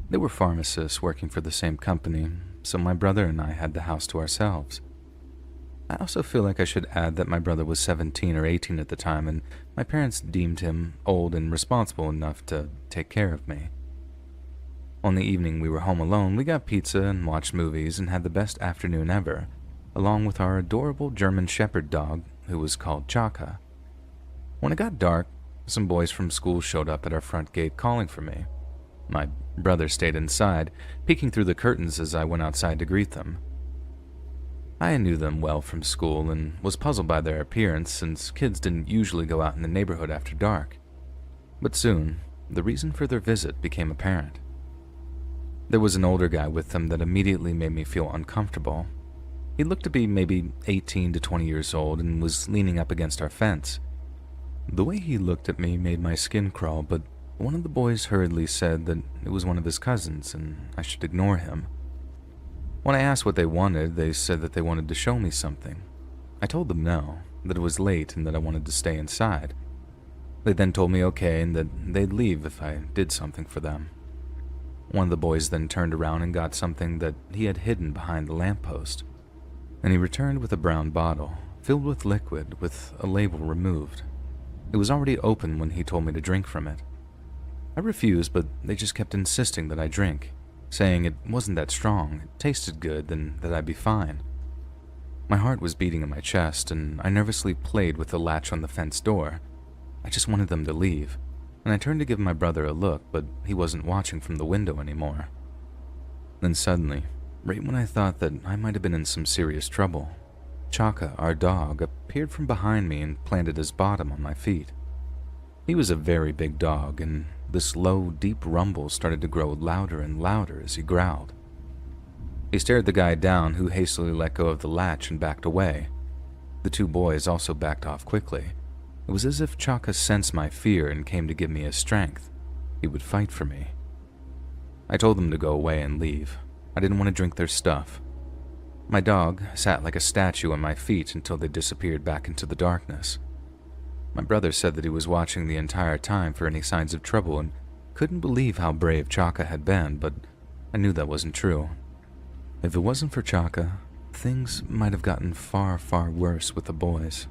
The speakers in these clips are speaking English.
They were pharmacists working for the same company, so my brother and I had the house to ourselves. I also feel like I should add that my brother was 17 or 18 at the time, and my parents deemed him old and responsible enough to take care of me. On the evening we were home alone, we got pizza and watched movies and had the best afternoon ever, along with our adorable German Shepherd dog, who was called Chaka. When it got dark, some boys from school showed up at our front gate calling for me. My brother stayed inside, peeking through the curtains as I went outside to greet them. I knew them well from school and was puzzled by their appearance since kids didn't usually go out in the neighborhood after dark. But soon, the reason for their visit became apparent. There was an older guy with them that immediately made me feel uncomfortable. He looked to be maybe 18 to 20 years old and was leaning up against our fence. The way he looked at me made my skin crawl, but one of the boys hurriedly said that it was one of his cousins and I should ignore him. When I asked what they wanted, they said that they wanted to show me something. I told them no, that it was late and that I wanted to stay inside. They then told me okay and that they'd leave if I did something for them. One of the boys then turned around and got something that he had hidden behind the lamppost, and he returned with a brown bottle filled with liquid with a label removed. It was already open when he told me to drink from it. I refused, but they just kept insisting that I drink, saying it wasn't that strong, it tasted good, and that I'd be fine. My heart was beating in my chest, and I nervously played with the latch on the fence door. I just wanted them to leave, and I turned to give my brother a look, but he wasn't watching from the window anymore. Then suddenly, right when I thought that I might have been in some serious trouble, Chaka, our dog, appeared from behind me and planted his bottom on my feet. He was a very big dog, and this low, deep rumble started to grow louder and louder as he growled. He stared the guy down, who hastily let go of the latch and backed away. The two boys also backed off quickly. It was as if Chaka sensed my fear and came to give me his strength. He would fight for me. I told them to go away and leave. I didn't want to drink their stuff. My dog sat like a statue on my feet until they disappeared back into the darkness. My brother said that he was watching the entire time for any signs of trouble and couldn't believe how brave Chaka had been, but I knew that wasn't true. If it wasn't for Chaka, things might have gotten far, far worse with the boys.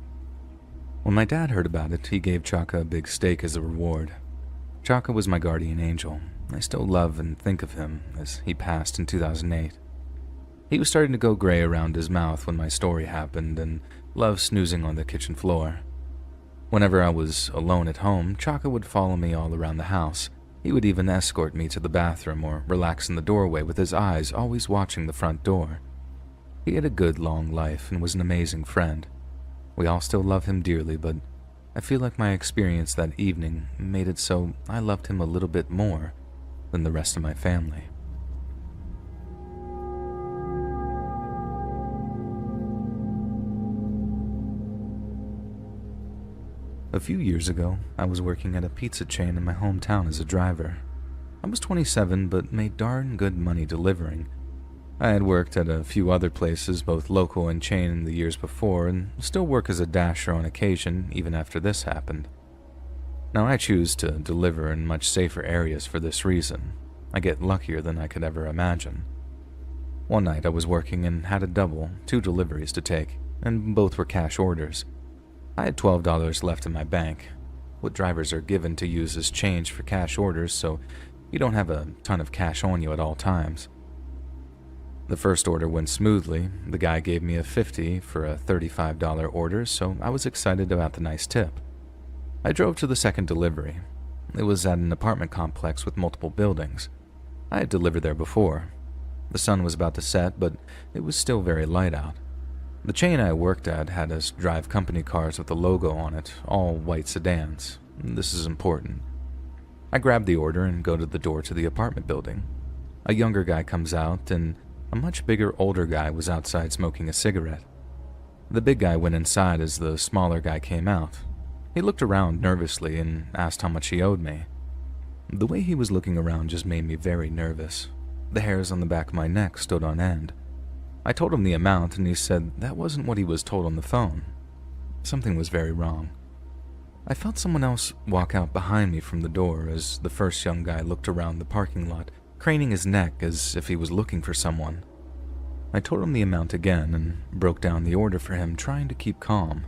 When my dad heard about it, he gave Chaka a big steak as a reward. Chaka was my guardian angel. I still love and think of him as he passed in 2008. He was starting to go gray around his mouth when my story happened and loved snoozing on the kitchen floor. Whenever I was alone at home, Chaka would follow me all around the house. He would even escort me to the bathroom or relax in the doorway with his eyes always watching the front door. He had a good long life and was an amazing friend. We all still love him dearly, but I feel like my experience that evening made it so I loved him a little bit more than the rest of my family. A few years ago, I was working at a pizza chain in my hometown as a driver. I was 27 but made darn good money delivering. I had worked at a few other places, both local and chain, in the years before, and still work as a dasher on occasion even after this happened. Now I choose to deliver in much safer areas for this reason. I get luckier than I could ever imagine. One night I was working and had a double, 2 deliveries to take, and both were cash orders. I had $12 left in my bank. What drivers are given to use as change for cash orders, so you don't have a ton of cash on you at all times. The first order went smoothly. The guy gave me a $50 for a $35 order, so I was excited about the nice tip. I drove to the second delivery. It was at an apartment complex with multiple buildings. I had delivered there before. The sun was about to set, but it was still very light out. The chain I worked at had us drive company cars with the logo on it, all white sedans. This is important. I grab the order and go to the door to the apartment building. A younger guy comes out, and a much bigger, older guy was outside smoking a cigarette. The big guy went inside as the smaller guy came out. He looked around nervously and asked how much he owed me. The way he was looking around just made me very nervous. The hairs on the back of my neck stood on end. I told him the amount, and he said that wasn't what he was told on the phone. Something was very wrong. I felt someone else walk out behind me from the door as the first young guy looked around the parking lot, craning his neck as if he was looking for someone. I told him the amount again and broke down the order for him, trying to keep calm.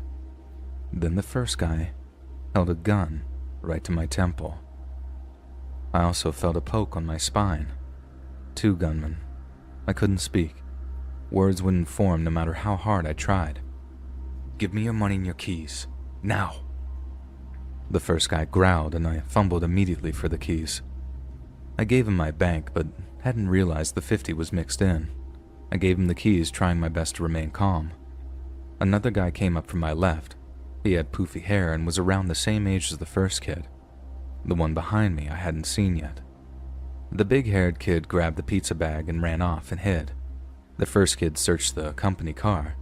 Then the first guy held a gun right to my temple. I also felt a poke on my spine. 2 gunmen. I couldn't speak. Words wouldn't form no matter how hard I tried. "Give me your money and your keys. Now!" The first guy growled and I fumbled immediately for the keys. I gave him my bank, but hadn't realized the 50 was mixed in. I gave him the keys, trying my best to remain calm. Another guy came up from my left. He had poofy hair and was around the same age as the first kid. The one behind me I hadn't seen yet. The big-haired kid grabbed the pizza bag and ran off and hid. The first kid searched the company car,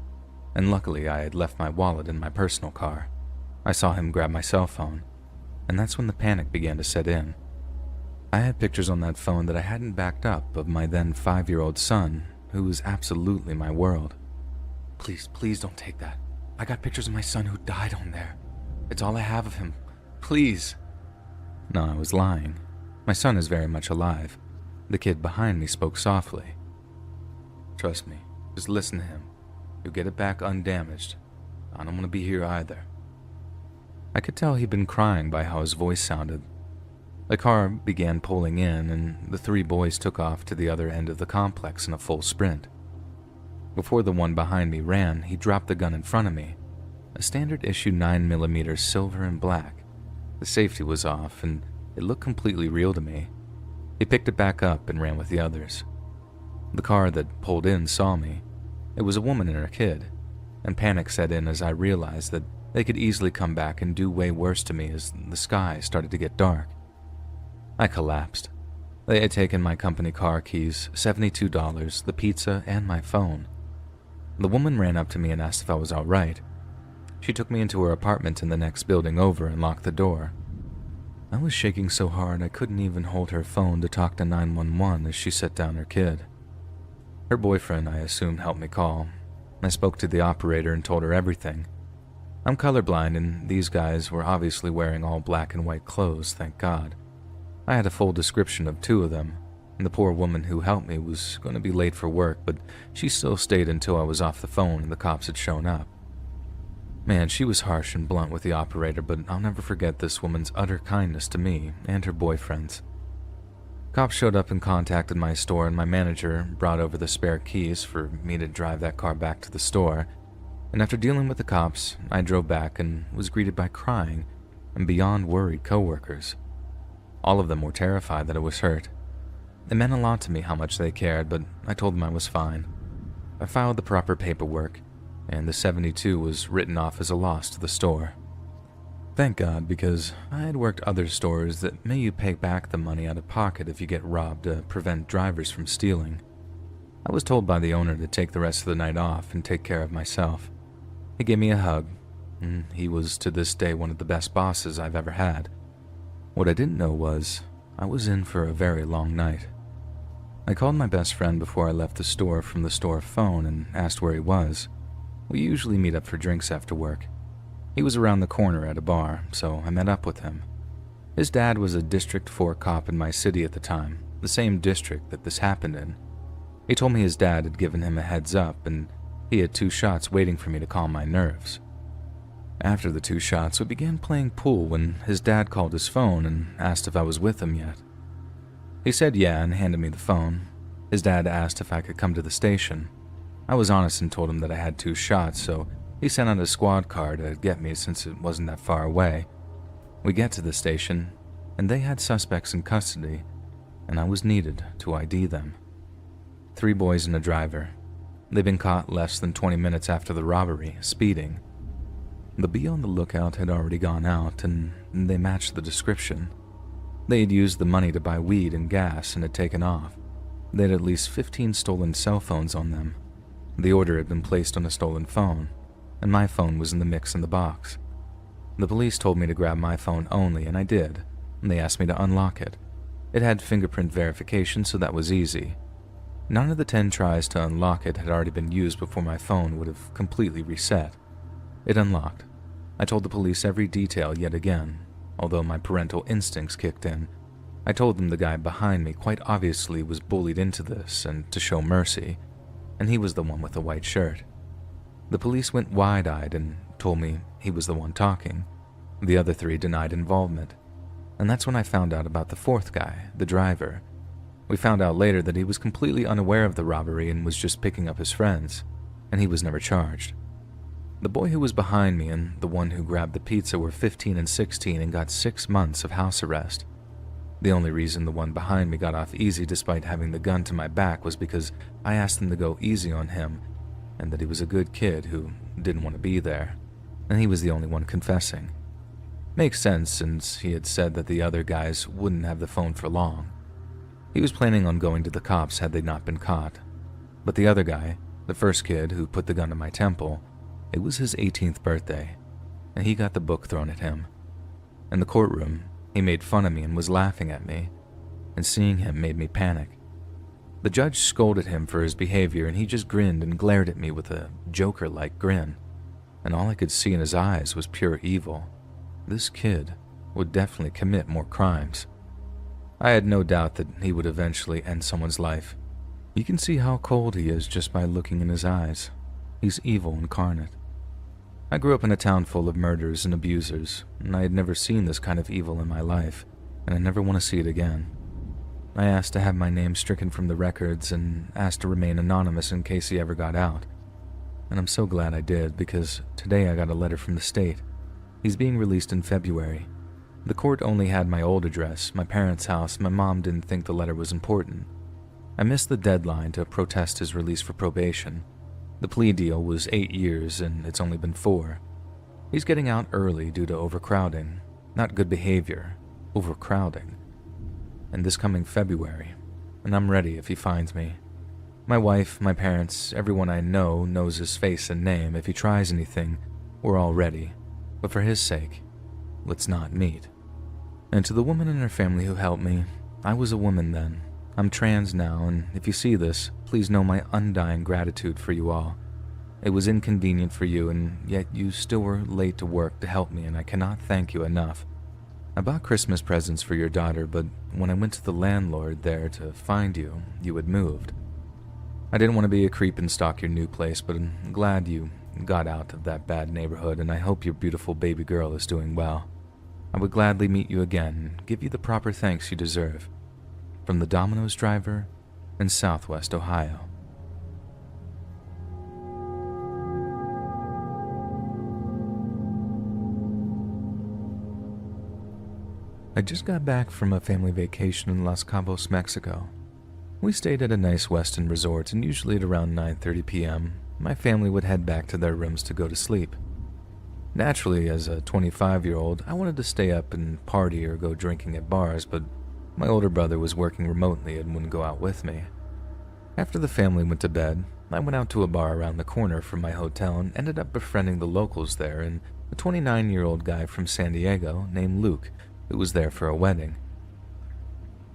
and luckily I had left my wallet in my personal car. I saw him grab my cell phone, and that's when the panic began to set in. I had pictures on that phone that I hadn't backed up of my then 5-year-old son, who was absolutely my world. "Please, please don't take that. I got pictures of my son who died on there. It's all I have of him. Please." No, I was lying. My son is very much alive. The kid behind me spoke softly. "Trust me, just listen to him. You'll get it back undamaged. I don't want to be here either." I could tell he'd been crying by how his voice sounded. The car began pulling in, and the 3 boys took off to the other end of the complex in a full sprint. Before the one behind me ran, he dropped the gun in front of me, a standard issue 9mm silver and black. The safety was off, and it looked completely real to me. He picked it back up and ran with the others. The car that pulled in saw me. It was a woman and her kid, and panic set in as I realized that they could easily come back and do way worse to me as the sky started to get dark. I collapsed. They had taken my company car keys, $72, the pizza, and my phone. The woman ran up to me and asked if I was all right. She took me into her apartment in the next building over and locked the door. I was shaking so hard I couldn't even hold her phone to talk to 911 as she set down her kid. Her boyfriend, I assumed, helped me call. I spoke to the operator and told her everything. I'm colorblind, and these guys were obviously wearing all black and white clothes, thank God. I had a full description of 2 of them, and the poor woman who helped me was going to be late for work, but she still stayed until I was off the phone and the cops had shown up. Man, she was harsh and blunt with the operator, but I'll never forget this woman's utter kindness to me and her boyfriends. Cops showed up and contacted my store, and my manager brought over the spare keys for me to drive that car back to the store. And after dealing with the cops, I drove back and was greeted by crying and beyond worried coworkers. All of them were terrified that I was hurt. It meant a lot to me how much they cared, but I told them I was fine. I filed the proper paperwork, and the 72 was written off as a loss to the store. Thank God, because I had worked other stores that may you pay back the money out of pocket if you get robbed to prevent drivers from stealing. I was told by the owner to take the rest of the night off and take care of myself. He gave me a hug, and he was to this day one of the best bosses I've ever had. What I didn't know was, I was in for a very long night. I called my best friend before I left the store from the store phone and asked where he was. We usually meet up for drinks after work. He was around the corner at a bar, so I met up with him. His dad was a District 4 cop in my city at the time, the same district that this happened in. He told me his dad had given him a heads up, and he had 2 shots waiting for me to calm my nerves. After the 2 shots, we began playing pool when his dad called his phone and asked if I was with him yet. He said yeah and handed me the phone. His dad asked if I could come to the station. I was honest and told him that I had 2 shots, so he sent out a squad car to get me since it wasn't that far away. We get to the station, and they had suspects in custody, and I was needed to ID them. 3 boys and a driver. They'd been caught less than 20 minutes after the robbery, speeding. The bee on the lookout had already gone out, and they matched the description. They had used the money to buy weed and gas and had taken off. They had at least 15 stolen cell phones on them. The order had been placed on a stolen phone, and my phone was in the mix in the box. The police told me to grab my phone only, and I did, and they asked me to unlock it. It had fingerprint verification, so that was easy. None of the 10 tries to unlock it had already been used before my phone would have completely reset. It unlocked. I told the police every detail yet again, although my parental instincts kicked in. I told them the guy behind me quite obviously was bullied into this and to show mercy, and he was the one with the white shirt. The police went wide-eyed and told me he was the one talking. The other three denied involvement. And that's when I found out about the fourth guy, the driver. We found out later that he was completely unaware of the robbery and was just picking up his friends, and he was never charged. The boy who was behind me and the one who grabbed the pizza were 15 and 16 and got 6 months of house arrest. The only reason the one behind me got off easy despite having the gun to my back was because I asked them to go easy on him and that he was a good kid who didn't want to be there, and he was the only one confessing. Makes sense since he had said that the other guys wouldn't have the phone for long. He was planning on going to the cops had they not been caught. But the other guy, the first kid who put the gun to my temple, it was his 18th birthday, and he got the book thrown at him. In the courtroom, he made fun of me and was laughing at me, and seeing him made me panic. The judge scolded him for his behavior, and he just grinned and glared at me with a Joker-like grin, and all I could see in his eyes was pure evil. This kid would definitely commit more crimes. I had no doubt that he would eventually end someone's life. You can see how cold he is just by looking in his eyes. He's evil incarnate. I grew up in a town full of murderers and abusers, and I had never seen this kind of evil in my life, and I never want to see it again. I asked to have my name stricken from the records and asked to remain anonymous in case he ever got out. And I'm so glad I did, because today I got a letter from the state. He's being released in February. The court only had my old address, my parents' house. My mom didn't think the letter was important. I missed the deadline to protest his release for probation. The plea deal was 8 years, and it's only been 4. He's getting out early due to overcrowding. Not good behavior, overcrowding. And this coming February, and I'm ready if he finds me. My wife, my parents, everyone I know knows his face and name. If he tries anything, we're all ready. But for his sake, let's not meet. And to the woman in her family who helped me, I was a woman then. I'm trans now, and if you see this, please know my undying gratitude for you all. It was inconvenient for you, and yet you still were late to work to help me, and I cannot thank you enough. I bought Christmas presents for your daughter, but when I went to the landlord there to find you, you had moved. I didn't want to be a creep and stalk your new place, but I'm glad you got out of that bad neighborhood, and I hope your beautiful baby girl is doing well. I would gladly meet you again and give you the proper thanks you deserve. From the Domino's driver in Southwest Ohio. I just got back from a family vacation in Los Cabos, Mexico. We stayed at a nice Westin resort, and usually at around 9:30 p.m., my family would head back to their rooms to go to sleep. Naturally, as a 25-year-old, I wanted to stay up and party or go drinking at bars, but my older brother was working remotely and wouldn't go out with me. After the family went to bed, I went out to a bar around the corner from my hotel and ended up befriending the locals there and a 29-year-old guy from San Diego named Luke, who was there for a wedding.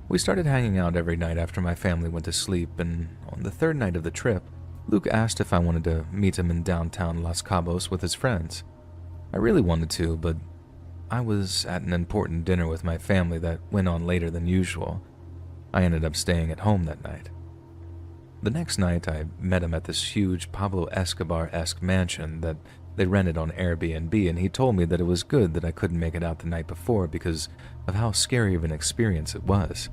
We started hanging out every night after my family went to sleep, and on the 3rd night of the trip, Luke asked if I wanted to meet him in downtown Los Cabos with his friends. I really wanted to, but I was at an important dinner with my family that went on later than usual. I ended up staying at home that night. The next night, I met him at this huge Pablo Escobar-esque mansion that they rented on Airbnb, and he told me that it was good that I couldn't make it out the night before because of how scary of an experience it was.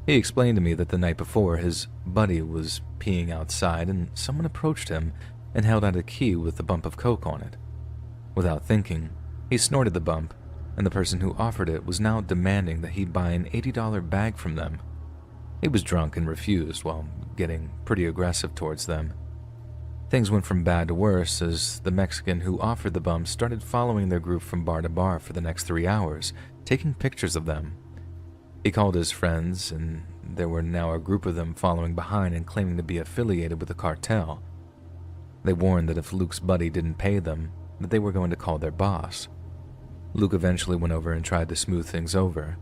He explained to me that the night before, his buddy was peeing outside and someone approached him and held out a key with a bump of coke on it. Without thinking, he snorted the bump, and the person who offered it was now demanding that he buy an $80 bag from them. He was drunk and refused while getting pretty aggressive towards them. Things went from bad to worse as the Mexican who offered the bump started following their group from bar to bar for the next 3 hours, taking pictures of them. He called his friends, and there were now a group of them following behind and claiming to be affiliated with the cartel. They warned that if Luke's buddy didn't pay them, that they were going to call their boss. Luke eventually went over and tried to smooth things over.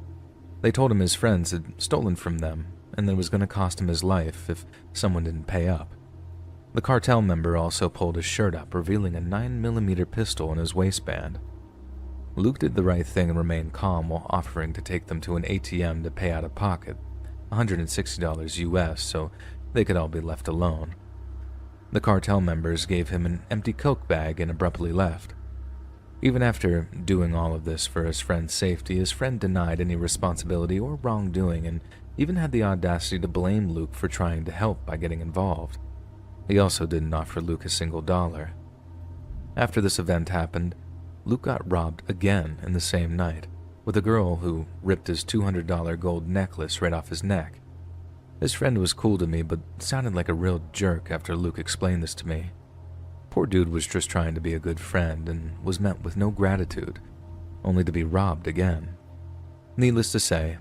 They told him his friends had stolen from them, and that it was going to cost him his life if someone didn't pay up. The cartel member also pulled his shirt up, revealing a 9mm pistol in his waistband. Luke did the right thing and remained calm while offering to take them to an ATM to pay out of pocket, $160 US, so they could all be left alone. The cartel members gave him an empty Coke bag and abruptly left. Even after doing all of this for his friend's safety, his friend denied any responsibility or wrongdoing and even had the audacity to blame Luke for trying to help by getting involved. He also didn't offer Luke a single dollar. After this event happened, Luke got robbed again in the same night, with a girl who ripped his $200 gold necklace right off his neck. His friend was cool to me, but sounded like a real jerk after Luke explained this to me. Poor dude was just trying to be a good friend and was met with no gratitude, only to be robbed again. Needless to say,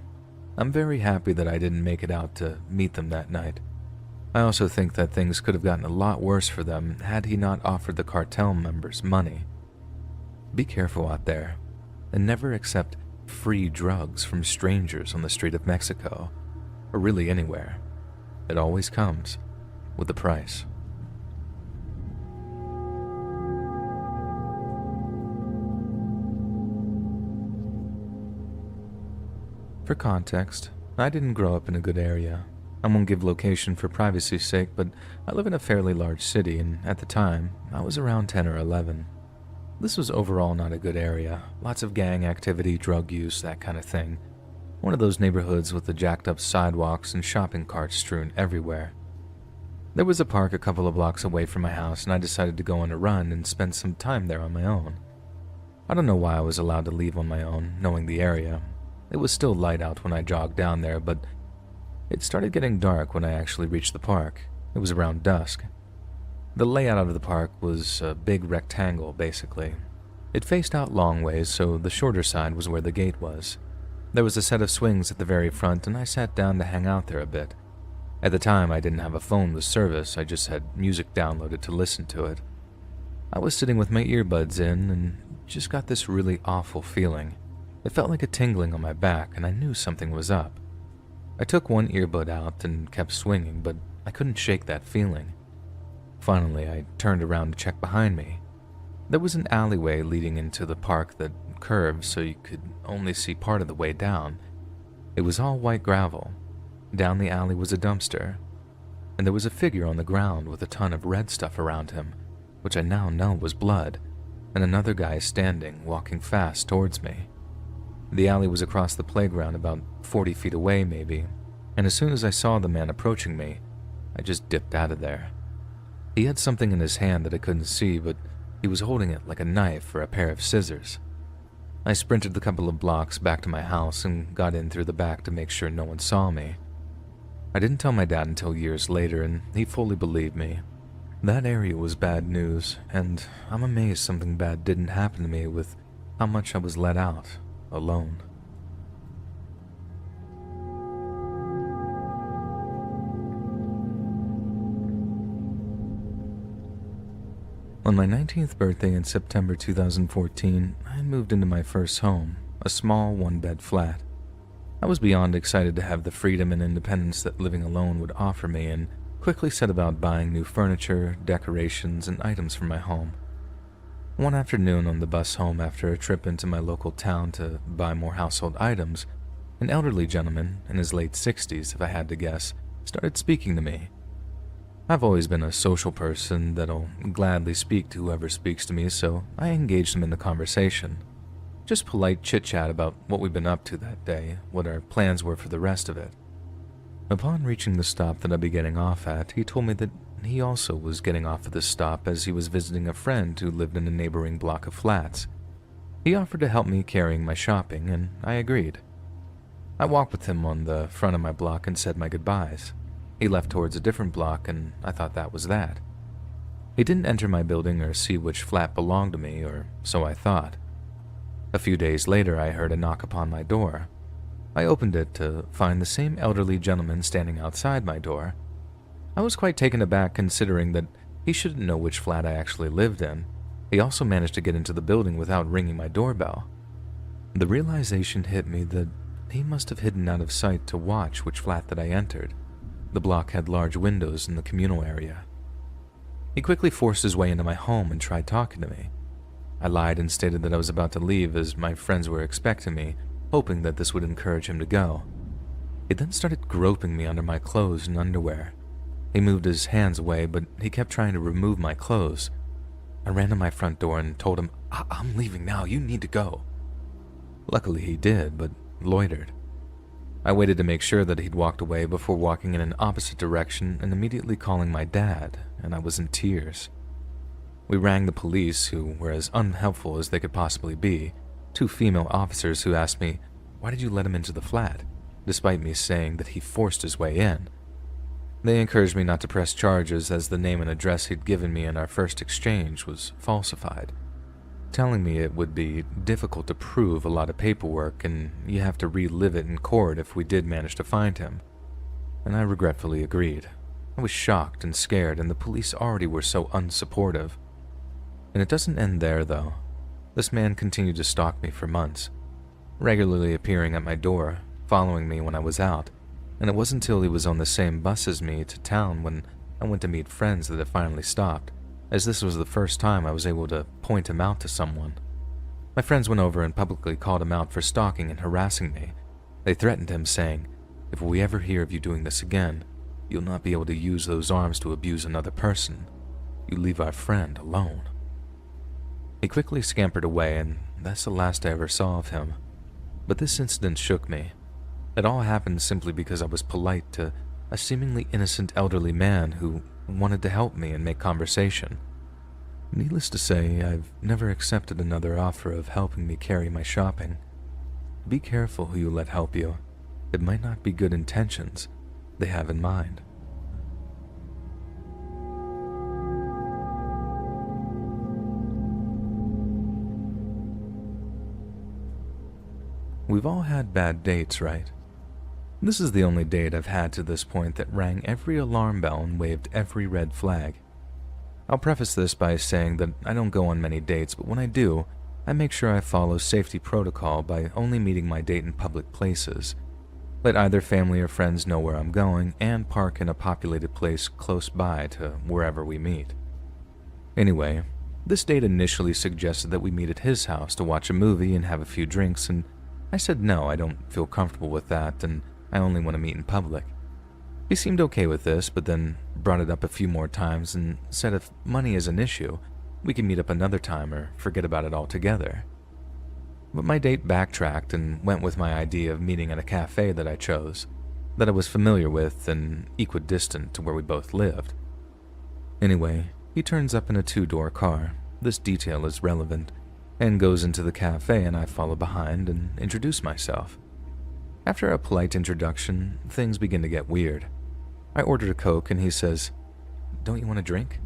I'm very happy that I didn't make it out to meet them that night. I also think that things could have gotten a lot worse for them had he not offered the cartel members money. Be careful out there, and never accept free drugs from strangers on the street of Mexico, or really anywhere. It always comes with a price. For context, I didn't grow up in a good area. I won't give location for privacy's sake, but I live in a fairly large city, and at the time, I was around 10 or 11. This was overall not a good area. Lots of gang activity, drug use, that kind of thing. One of those neighborhoods with the jacked up sidewalks and shopping carts strewn everywhere. There was a park a couple of blocks away from my house, and I decided to go on a run and spend some time there on my own. I don't know why I was allowed to leave on my own, knowing the area. It was still light out when I jogged down there, but it started getting dark when I actually reached the park. It was around dusk. The layout of the park was a big rectangle, basically. It faced out long ways, so the shorter side was where the gate was. There was a set of swings at the very front, and I sat down to hang out there a bit. At the time, I didn't have a phone with service, I just had music downloaded to listen to it. I was sitting with my earbuds in, and just got this really awful feeling. It felt like a tingling on my back, and I knew something was up. I took one earbud out and kept swinging, but I couldn't shake that feeling. Finally, I turned around to check behind me. There was an alleyway leading into the park that curved so you could only see part of the way down. It was all white gravel. Down the alley was a dumpster, and there was a figure on the ground with a ton of red stuff around him, which I now know was blood, and another guy standing, walking fast towards me. The alley was across the playground about 40 feet away maybe, and as soon as I saw the man approaching me, I just dipped out of there. He had something in his hand that I couldn't see, but he was holding it like a knife or a pair of scissors. I sprinted the couple of blocks back to my house and got in through the back to make sure no one saw me. I didn't tell my dad until years later, and he fully believed me. That area was bad news, and I'm amazed something bad didn't happen to me with how much I was let out. Alone. On my 19th birthday in September 2014, I moved into my first home, a small one-bed flat. I was beyond excited to have the freedom and independence that living alone would offer me, and quickly set about buying new furniture, decorations, and items for my home. One afternoon on the bus home after a trip into my local town to buy more household items, an elderly gentleman, in his late 60s if I had to guess, started speaking to me. I've always been a social person that'll gladly speak to whoever speaks to me, so I engaged him in the conversation. Just polite chit-chat about what we'd been up to that day, what our plans were for the rest of it. Upon reaching the stop that I'd be getting off at, he told me that he also was getting off at this stop as he was visiting a friend who lived in a neighboring block of flats. He offered to help me carrying my shopping, and I agreed. I walked with him on the front of my block and said my goodbyes. He left towards a different block, and I thought that was that. He didn't enter my building or see which flat belonged to me, or so I thought. A few days later, I heard a knock upon my door. I opened it to find the same elderly gentleman standing outside my door. I was quite taken aback considering that he shouldn't know which flat I actually lived in. He also managed to get into the building without ringing my doorbell. The realization hit me that he must have hidden out of sight to watch which flat that I entered. The block had large windows in the communal area. He quickly forced his way into my home and tried talking to me. I lied and stated that I was about to leave as my friends were expecting me, hoping that this would encourage him to go. He then started groping me under my clothes and underwear. He moved his hands away, but he kept trying to remove my clothes. I ran to my front door and told him, I'm leaving now, you need to go. Luckily he did, but loitered. I waited to make sure that he'd walked away before walking in an opposite direction and immediately calling my dad, and I was in tears. We rang the police, who were as unhelpful as they could possibly be, 2 female officers who asked me, why did you let him into the flat, despite me saying that he forced his way in. They encouraged me not to press charges as the name and address he'd given me in our first exchange was falsified, telling me it would be difficult to prove a lot of paperwork and you have to relive it in court if we did manage to find him. And I regretfully agreed. I was shocked and scared, and the police already were so unsupportive. And it doesn't end there, though. This man continued to stalk me for months, regularly appearing at my door, following me when I was out, and it wasn't until he was on the same bus as me to town when I went to meet friends that it finally stopped, as this was the first time I was able to point him out to someone. My friends went over and publicly called him out for stalking and harassing me. They threatened him, saying, if we ever hear of you doing this again, you'll not be able to use those arms to abuse another person. You leave our friend alone. He quickly scampered away, and that's the last I ever saw of him. But this incident shook me. It all happened simply because I was polite to a seemingly innocent elderly man who wanted to help me and make conversation. Needless to say, I've never accepted another offer of helping me carry my shopping. Be careful who you let help you. It might not be good intentions they have in mind. We've all had bad dates, right? This is the only date I've had to this point that rang every alarm bell and waved every red flag. I'll preface this by saying that I don't go on many dates, but when I do, I make sure I follow safety protocol by only meeting my date in public places. Let either family or friends know where I'm going and park in a populated place close by to wherever we meet. Anyway, this date initially suggested that we meet at his house to watch a movie and have a few drinks, and I said no, I don't feel comfortable with that, and I only want to meet in public. He seemed okay with this, but then brought it up a few more times and said if money is an issue, we can meet up another time or forget about it altogether. But my date backtracked and went with my idea of meeting at a cafe that I chose, that I was familiar with and equidistant to where we both lived. Anyway, he turns up in a 2-door car, this detail is relevant, and goes into the cafe, and I follow behind and introduce myself. After a polite introduction, things begin to get weird. I ordered a Coke and he says, don't you want a drink?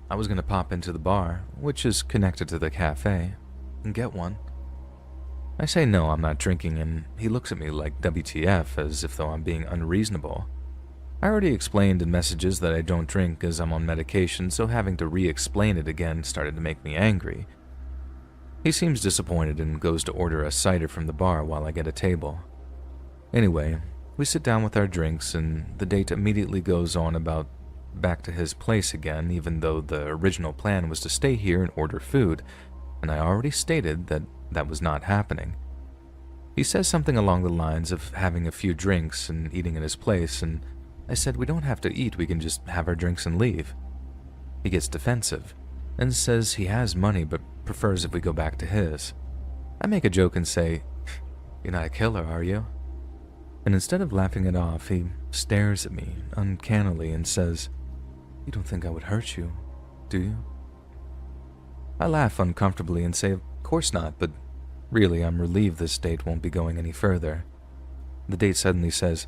I was going to pop into the bar, which is connected to the cafe, and get one. I say no, I'm not drinking, and he looks at me like WTF, as if though I'm being unreasonable. I already explained in messages that I don't drink as I'm on medication, so having to re-explain it again started to make me angry. He seems disappointed and goes to order a cider from the bar while I get a table. Anyway, we sit down with our drinks, and the date immediately goes on about back to his place again, even though the original plan was to stay here and order food, and I already stated that that was not happening. He says something along the lines of having a few drinks and eating at his place, and I said we don't have to eat, we can just have our drinks and leave. He gets defensive and says he has money but prefers if we go back to his. I make a joke and say, you're not a killer, are you? And instead of laughing it off, he stares at me uncannily and says, you don't think I would hurt you, do you? I laugh uncomfortably and say, of course not, but really I'm relieved this date won't be going any further. The date suddenly says,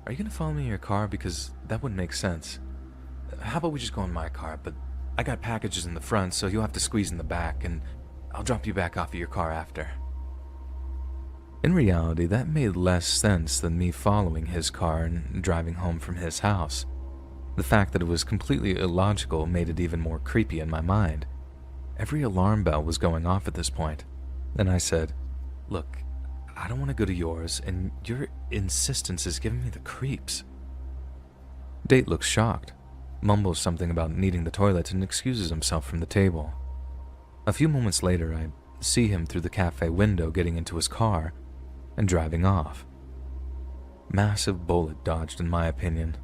are you going to follow me in your car? Because that wouldn't make sense. How about we just go in my car, but I got packages in the front, so you'll have to squeeze in the back, and I'll drop you back off of your car after. In reality, that made less sense than me following his car and driving home from his house. The fact that it was completely illogical made it even more creepy in my mind. Every alarm bell was going off at this point, and I said, look, I don't want to go to yours, and your insistence is giving me the creeps. Date looks shocked, mumbles something about needing the toilet, and excuses himself from the table. A few moments later, I see him through the cafe window getting into his car and driving off. Massive bullet dodged, in my opinion.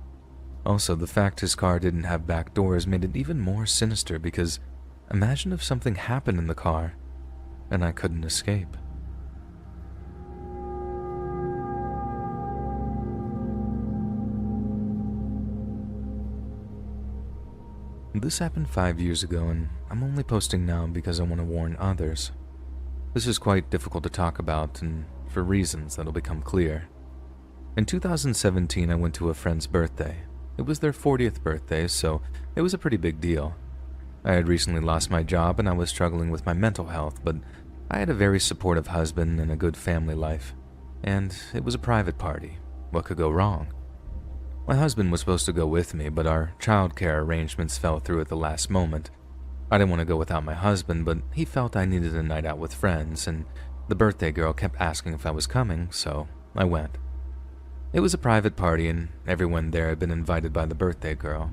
Also, the fact his car didn't have back doors made it even more sinister because imagine if something happened in the car and I couldn't escape. This happened 5 years ago, and I'm only posting now because I want to warn others. This is quite difficult to talk about, and for reasons that'll become clear. In 2017, I went to a friend's birthday. It was their 40th birthday, so it was a pretty big deal. I had recently lost my job and I was struggling with my mental health, but I had a very supportive husband and a good family life. And it was a private party. What could go wrong? My husband was supposed to go with me, but our childcare arrangements fell through at the last moment. I didn't want to go without my husband, but he felt I needed a night out with friends, and the birthday girl kept asking if I was coming, so I went. It was a private party, and everyone there had been invited by the birthday girl.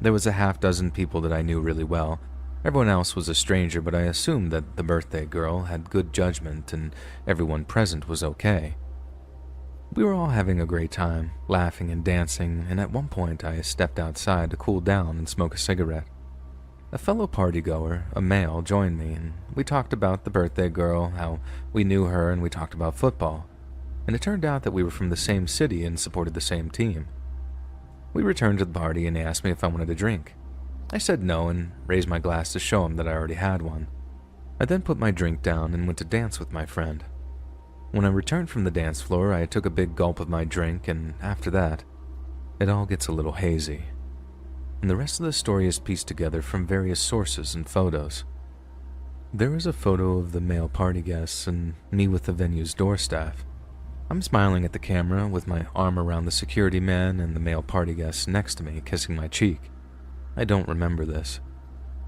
There was a half-dozen people that I knew really well. Everyone else was a stranger, but I assumed that the birthday girl had good judgment and everyone present was okay. We were all having a great time, laughing and dancing, and at one point I stepped outside to cool down and smoke a cigarette. A fellow partygoer, a male, joined me, and we talked about the birthday girl, how we knew her, and we talked about football. And it turned out that we were from the same city and supported the same team. We returned to the party and he asked me if I wanted a drink. I said no and raised my glass to show him that I already had one. I then put my drink down and went to dance with my friend. When I returned from the dance floor, I took a big gulp of my drink, and after that, it all gets a little hazy. And the rest of the story is pieced together from various sources and photos. There is a photo of the male party guests and me with the venue's door staff. I'm smiling at the camera with my arm around the security man and the male party guest next to me kissing my cheek. I don't remember this.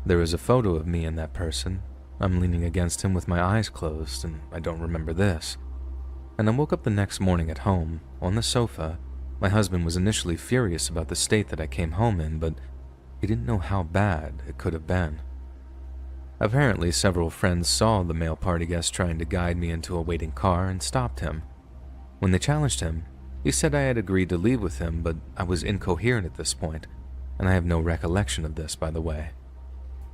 There is a photo of me and that person. I'm leaning against him with my eyes closed, and I don't remember this. And I woke up the next morning at home, on the sofa. My husband was initially furious about the state that I came home in, but he didn't know how bad it could have been. Apparently, several friends saw the male party guest trying to guide me into a waiting car and stopped him. When they challenged him, he said I had agreed to leave with him, but I was incoherent at this point, and I have no recollection of this, by the way.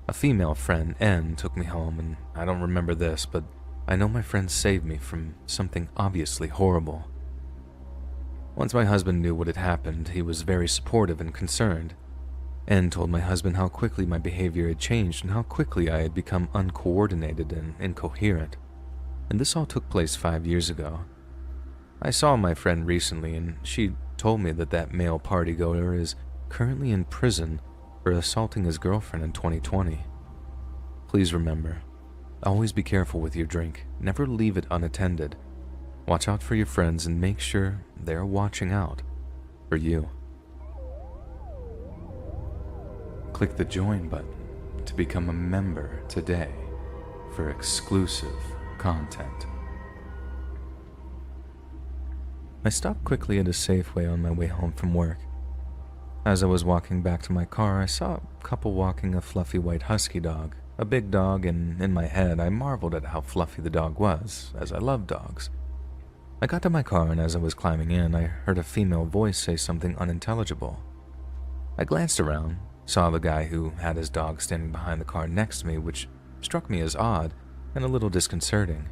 A female friend, N, took me home, and I don't remember this, but I know my friend saved me from something obviously horrible. Once my husband knew what had happened, he was very supportive and concerned. N told my husband how quickly my behavior had changed and how quickly I had become uncoordinated and incoherent. And this all took place 5 years ago. I saw my friend recently, and she told me that that male partygoer is currently in prison for assaulting his girlfriend in 2020. Please remember, always be careful with your drink. Never leave it unattended. Watch out for your friends and make sure they're watching out for you. Click the join button to become a member today for exclusive content. I stopped quickly at a Safeway on my way home from work. As I was walking back to my car, I saw a couple walking a fluffy white husky dog, a big dog, and in my head I marveled at how fluffy the dog was, as I love dogs. I got to my car, and as I was climbing in, I heard a female voice say something unintelligible. I glanced around, saw the guy who had his dog standing behind the car next to me, which struck me as odd and a little disconcerting.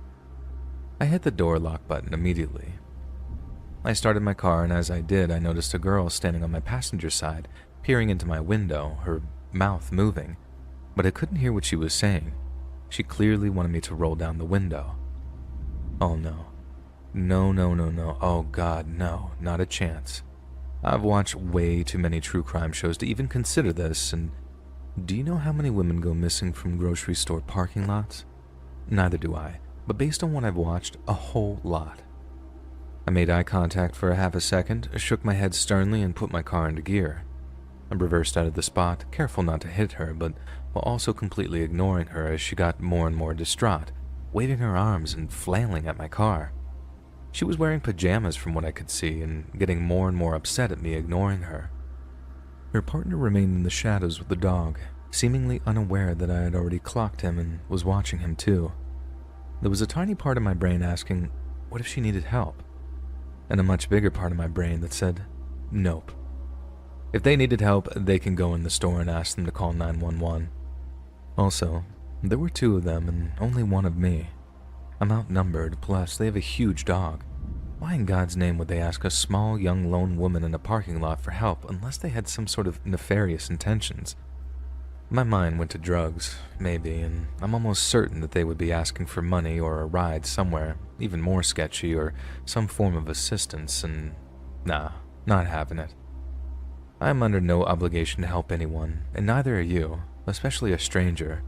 I hit the door lock button immediately. I started my car, and as I did, I noticed a girl standing on my passenger side, peering into my window, her mouth moving, but I couldn't hear what she was saying. She clearly wanted me to roll down the window. Oh no. No. Oh God, no, not a chance. I've watched way too many true crime shows to even consider this, and do you know how many women go missing from grocery store parking lots? Neither do I, but based on what I've watched, a whole lot. I made eye contact for a half a second, shook my head sternly, and put my car into gear. I reversed out of the spot, careful not to hit her, but while also completely ignoring her as she got more and more distraught, waving her arms and flailing at my car. She was wearing pajamas from what I could see, and getting more and more upset at me ignoring her. Her partner remained in the shadows with the dog, seemingly unaware that I had already clocked him and was watching him too. There was a tiny part of my brain asking, what if she needed help? And a much bigger part of my brain that said, nope. If they needed help, they can go in the store and ask them to call 911. Also, there were two of them and only one of me. I'm outnumbered, plus they have a huge dog. Why in God's name would they ask a small, young lone woman in a parking lot for help unless they had some sort of nefarious intentions? My mind went to drugs, maybe, and I'm almost certain that they would be asking for money or a ride somewhere, even more sketchy, or some form of assistance, and nah, not having it. I am under no obligation to help anyone, and neither are you, especially a stranger.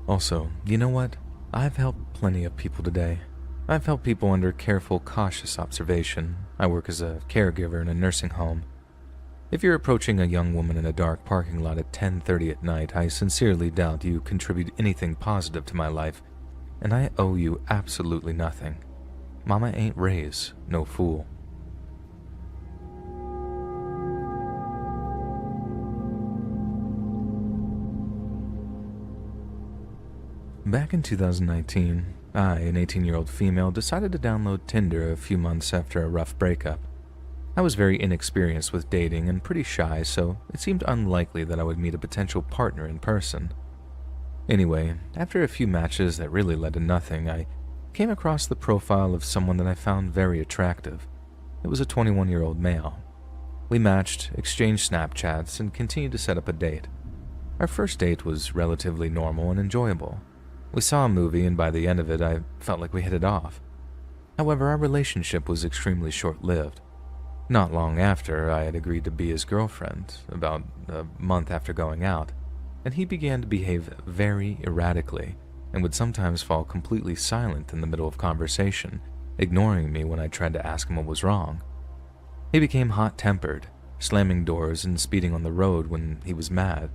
Also, you know what? I've helped plenty of people today. I've helped people under careful, cautious observation. I work as a caregiver in a nursing home. If you're approaching a young woman in a dark parking lot at 10:30 at night, I sincerely doubt you contribute anything positive to my life, and I owe you absolutely nothing. Mama ain't raised no fool. Back in 2019, I, an 18-year-old female, decided to download Tinder a few months after a rough breakup. I was very inexperienced with dating and pretty shy, so it seemed unlikely that I would meet a potential partner in person. Anyway, after a few matches that really led to nothing, I came across the profile of someone that I found very attractive. It was a 21-year-old male. We matched, exchanged Snapchats, and continued to set up a date. Our first date was relatively normal and enjoyable. We saw a movie, and by the end of it, I felt like we hit it off. However, our relationship was extremely short-lived. Not long after, I had agreed to be his girlfriend, about a month after going out, and he began to behave very erratically and would sometimes fall completely silent in the middle of conversation, ignoring me when I tried to ask him what was wrong. He became hot-tempered, slamming doors and speeding on the road when he was mad.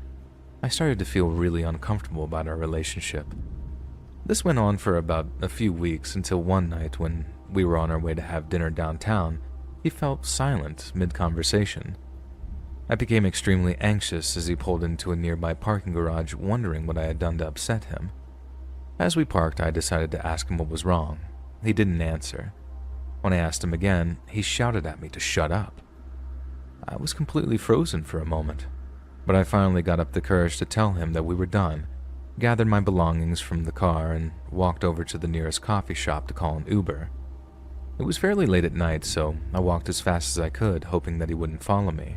I started to feel really uncomfortable about our relationship. This went on for about a few weeks until one night when we were on our way to have dinner downtown, he felt silent mid-conversation. I became extremely anxious as he pulled into a nearby parking garage, wondering what I had done to upset him. As we parked, I decided to ask him what was wrong. He didn't answer. When I asked him again, he shouted at me to shut up. I was completely frozen for a moment, but I finally got up the courage to tell him that we were done, gathered my belongings from the car, and walked over to the nearest coffee shop to call an Uber. It was fairly late at night, so I walked as fast as I could, hoping that he wouldn't follow me.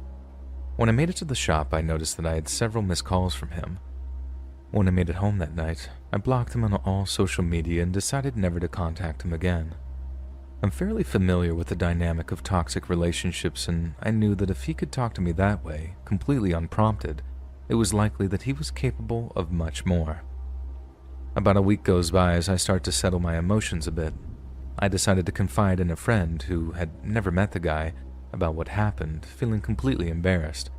When I made it to the shop, I noticed that I had several missed calls from him. When I made it home that night, I blocked him on all social media and decided never to contact him again. I'm fairly familiar with the dynamic of toxic relationships, and I knew that if he could talk to me that way, completely unprompted, it was likely that he was capable of much more. About a week goes by as I start to settle my emotions a bit. I decided to confide in a friend who had never met the guy about what happened, feeling completely embarrassed.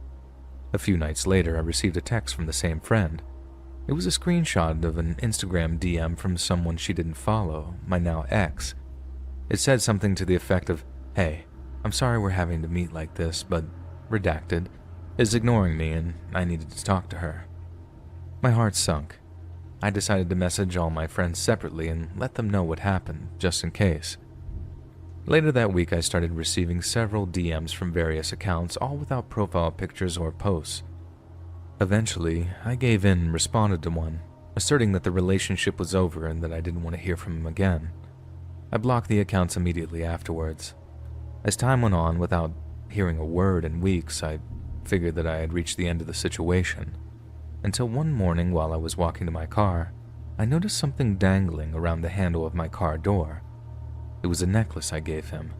A few nights later, I received a text from the same friend. It was a screenshot of an Instagram DM from someone she didn't follow, my now ex. It said something to the effect of, "Hey, I'm sorry we're having to meet like this, but redacted is ignoring me and I needed to talk to her." My heart sunk. I decided to message all my friends separately and let them know what happened, just in case. Later that week, I started receiving several DMs from various accounts, all without profile pictures or posts. Eventually, I gave in and responded to one, asserting that the relationship was over and that I didn't want to hear from him again. I blocked the accounts immediately afterwards. As time went on, without hearing a word in weeks, I figured that I had reached the end of the situation. Until one morning while I was walking to my car, I noticed something dangling around the handle of my car door. It was a necklace I gave him.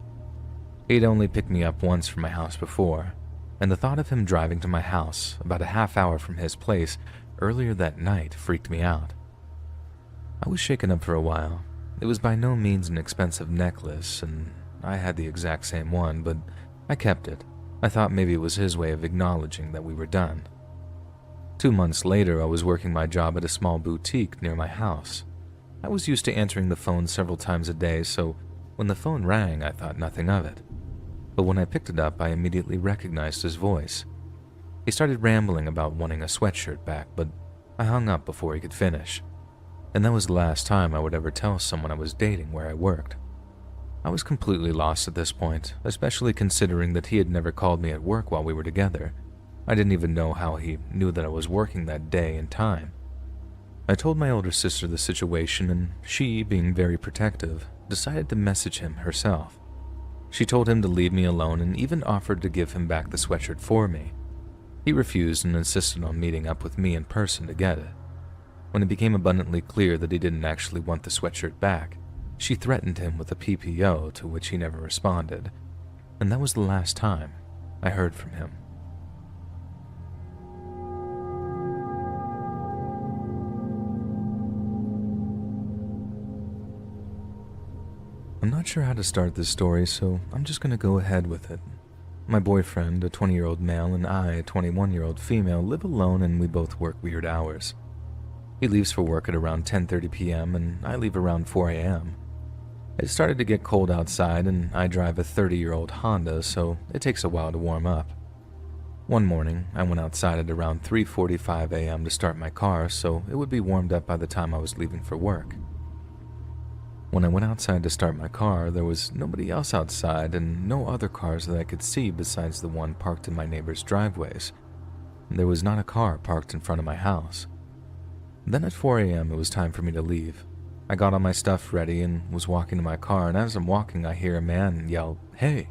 He'd only picked me up once from my house before, and the thought of him driving to my house about a half hour from his place earlier that night freaked me out. I was shaken up for a while. It was by no means an expensive necklace, and I had the exact same one, but I kept it. I thought maybe it was his way of acknowledging that we were done. 2 months later, I was working my job at a small boutique near my house. I was used to answering the phone several times a day, so when the phone rang, I thought nothing of it. But when I picked it up, I immediately recognized his voice. He started rambling about wanting a sweatshirt back, but I hung up before he could finish, and that was the last time I would ever tell someone I was dating where I worked. I was completely lost at this point, especially considering that he had never called me at work while we were together. I didn't even know how he knew that I was working that day and time. I told my older sister the situation, and she, being very protective, decided to message him herself. She told him to leave me alone and even offered to give him back the sweatshirt for me. He refused and insisted on meeting up with me in person to get it. When it became abundantly clear that he didn't actually want the sweatshirt back, she threatened him with a PPO, to which he never responded, and that was the last time I heard from him. I'm not sure how to start this story, so I'm just going to go ahead with it. My boyfriend, a 20-year-old male, and I, a 21-year-old female, live alone and we both work weird hours. He leaves for work at around 10:30 p.m. and I leave around 4 a.m. It started to get cold outside and I drive a 30-year-old Honda, so it takes a while to warm up. One morning, I went outside at around 3:45 a.m. to start my car so it would be warmed up by the time I was leaving for work. When I went outside to start my car, there was nobody else outside and no other cars that I could see besides the one parked in my neighbor's driveways. There was not a car parked in front of my house. Then at 4 a.m. it was time for me to leave. I got all my stuff ready and was walking to my car, and as I'm walking I hear a man yell, "Hey!"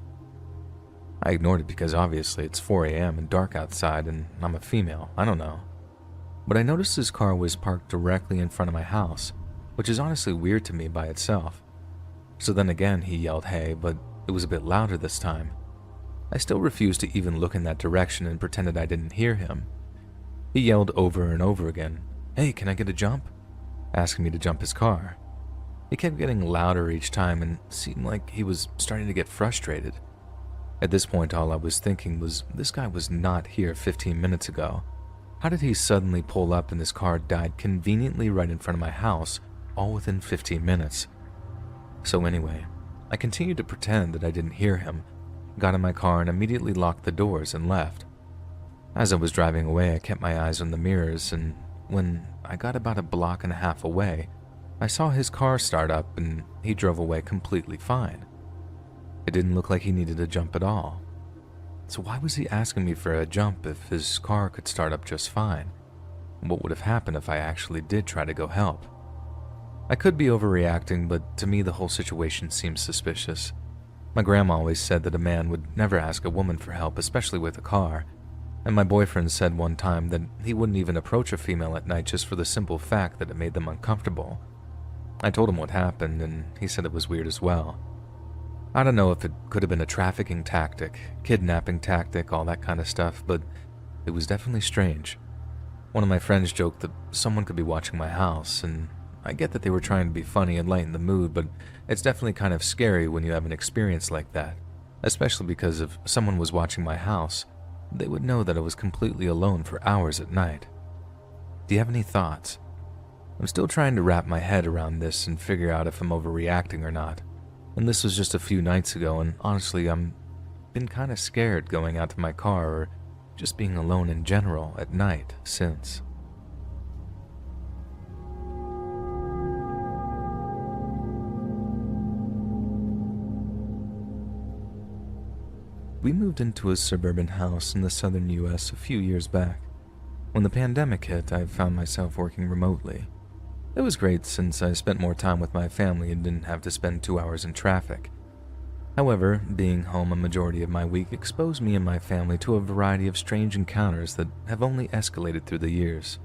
I ignored it because obviously it's 4 a.m. and dark outside and I'm a female, I don't know. But I noticed his car was parked directly in front of my house, which is honestly weird to me by itself. So then again he yelled "hey," but it was a bit louder this time. I still refused to even look in that direction and pretended I didn't hear him. He yelled over and over again, "Hey, can I get a jump?" asking me to jump his car. He kept getting louder each time and seemed like he was starting to get frustrated. At this point, all I was thinking was, this guy was not here 15 minutes ago. How did he suddenly pull up and his car died conveniently right in front of my house, all within 15 minutes? So anyway, I continued to pretend that I didn't hear him, got in my car and immediately locked the doors and left. As I was driving away, I kept my eyes on the mirrors, and when I got about a block and a half away, I saw his car start up and he drove away completely fine. It didn't look like he needed a jump at all. So why was he asking me for a jump if his car could start up just fine? What would have happened if I actually did try to go help? I could be overreacting, but to me the whole situation seems suspicious. My grandma always said that a man would never ask a woman for help, especially with a car. And my boyfriend said one time that he wouldn't even approach a female at night just for the simple fact that it made them uncomfortable. I told him what happened, and he said it was weird as well. I don't know if it could have been a trafficking tactic, kidnapping tactic, all that kind of stuff, but it was definitely strange. One of my friends joked that someone could be watching my house, and I get that they were trying to be funny and lighten the mood, but it's definitely kind of scary when you have an experience like that, especially because if someone was watching my house, they would know that I was completely alone for hours at night. Do you have any thoughts? I'm still trying to wrap my head around this and figure out if I'm overreacting or not. And this was just a few nights ago, and honestly, I'm been kind of scared going out to my car or just being alone in general at night since. We moved into a suburban house in the southern US a few years back. When the pandemic hit, I found myself working remotely. It was great since I spent more time with my family and didn't have to spend 2 hours in traffic. However, being home a majority of my week exposed me and my family to a variety of strange encounters that have only escalated through the years.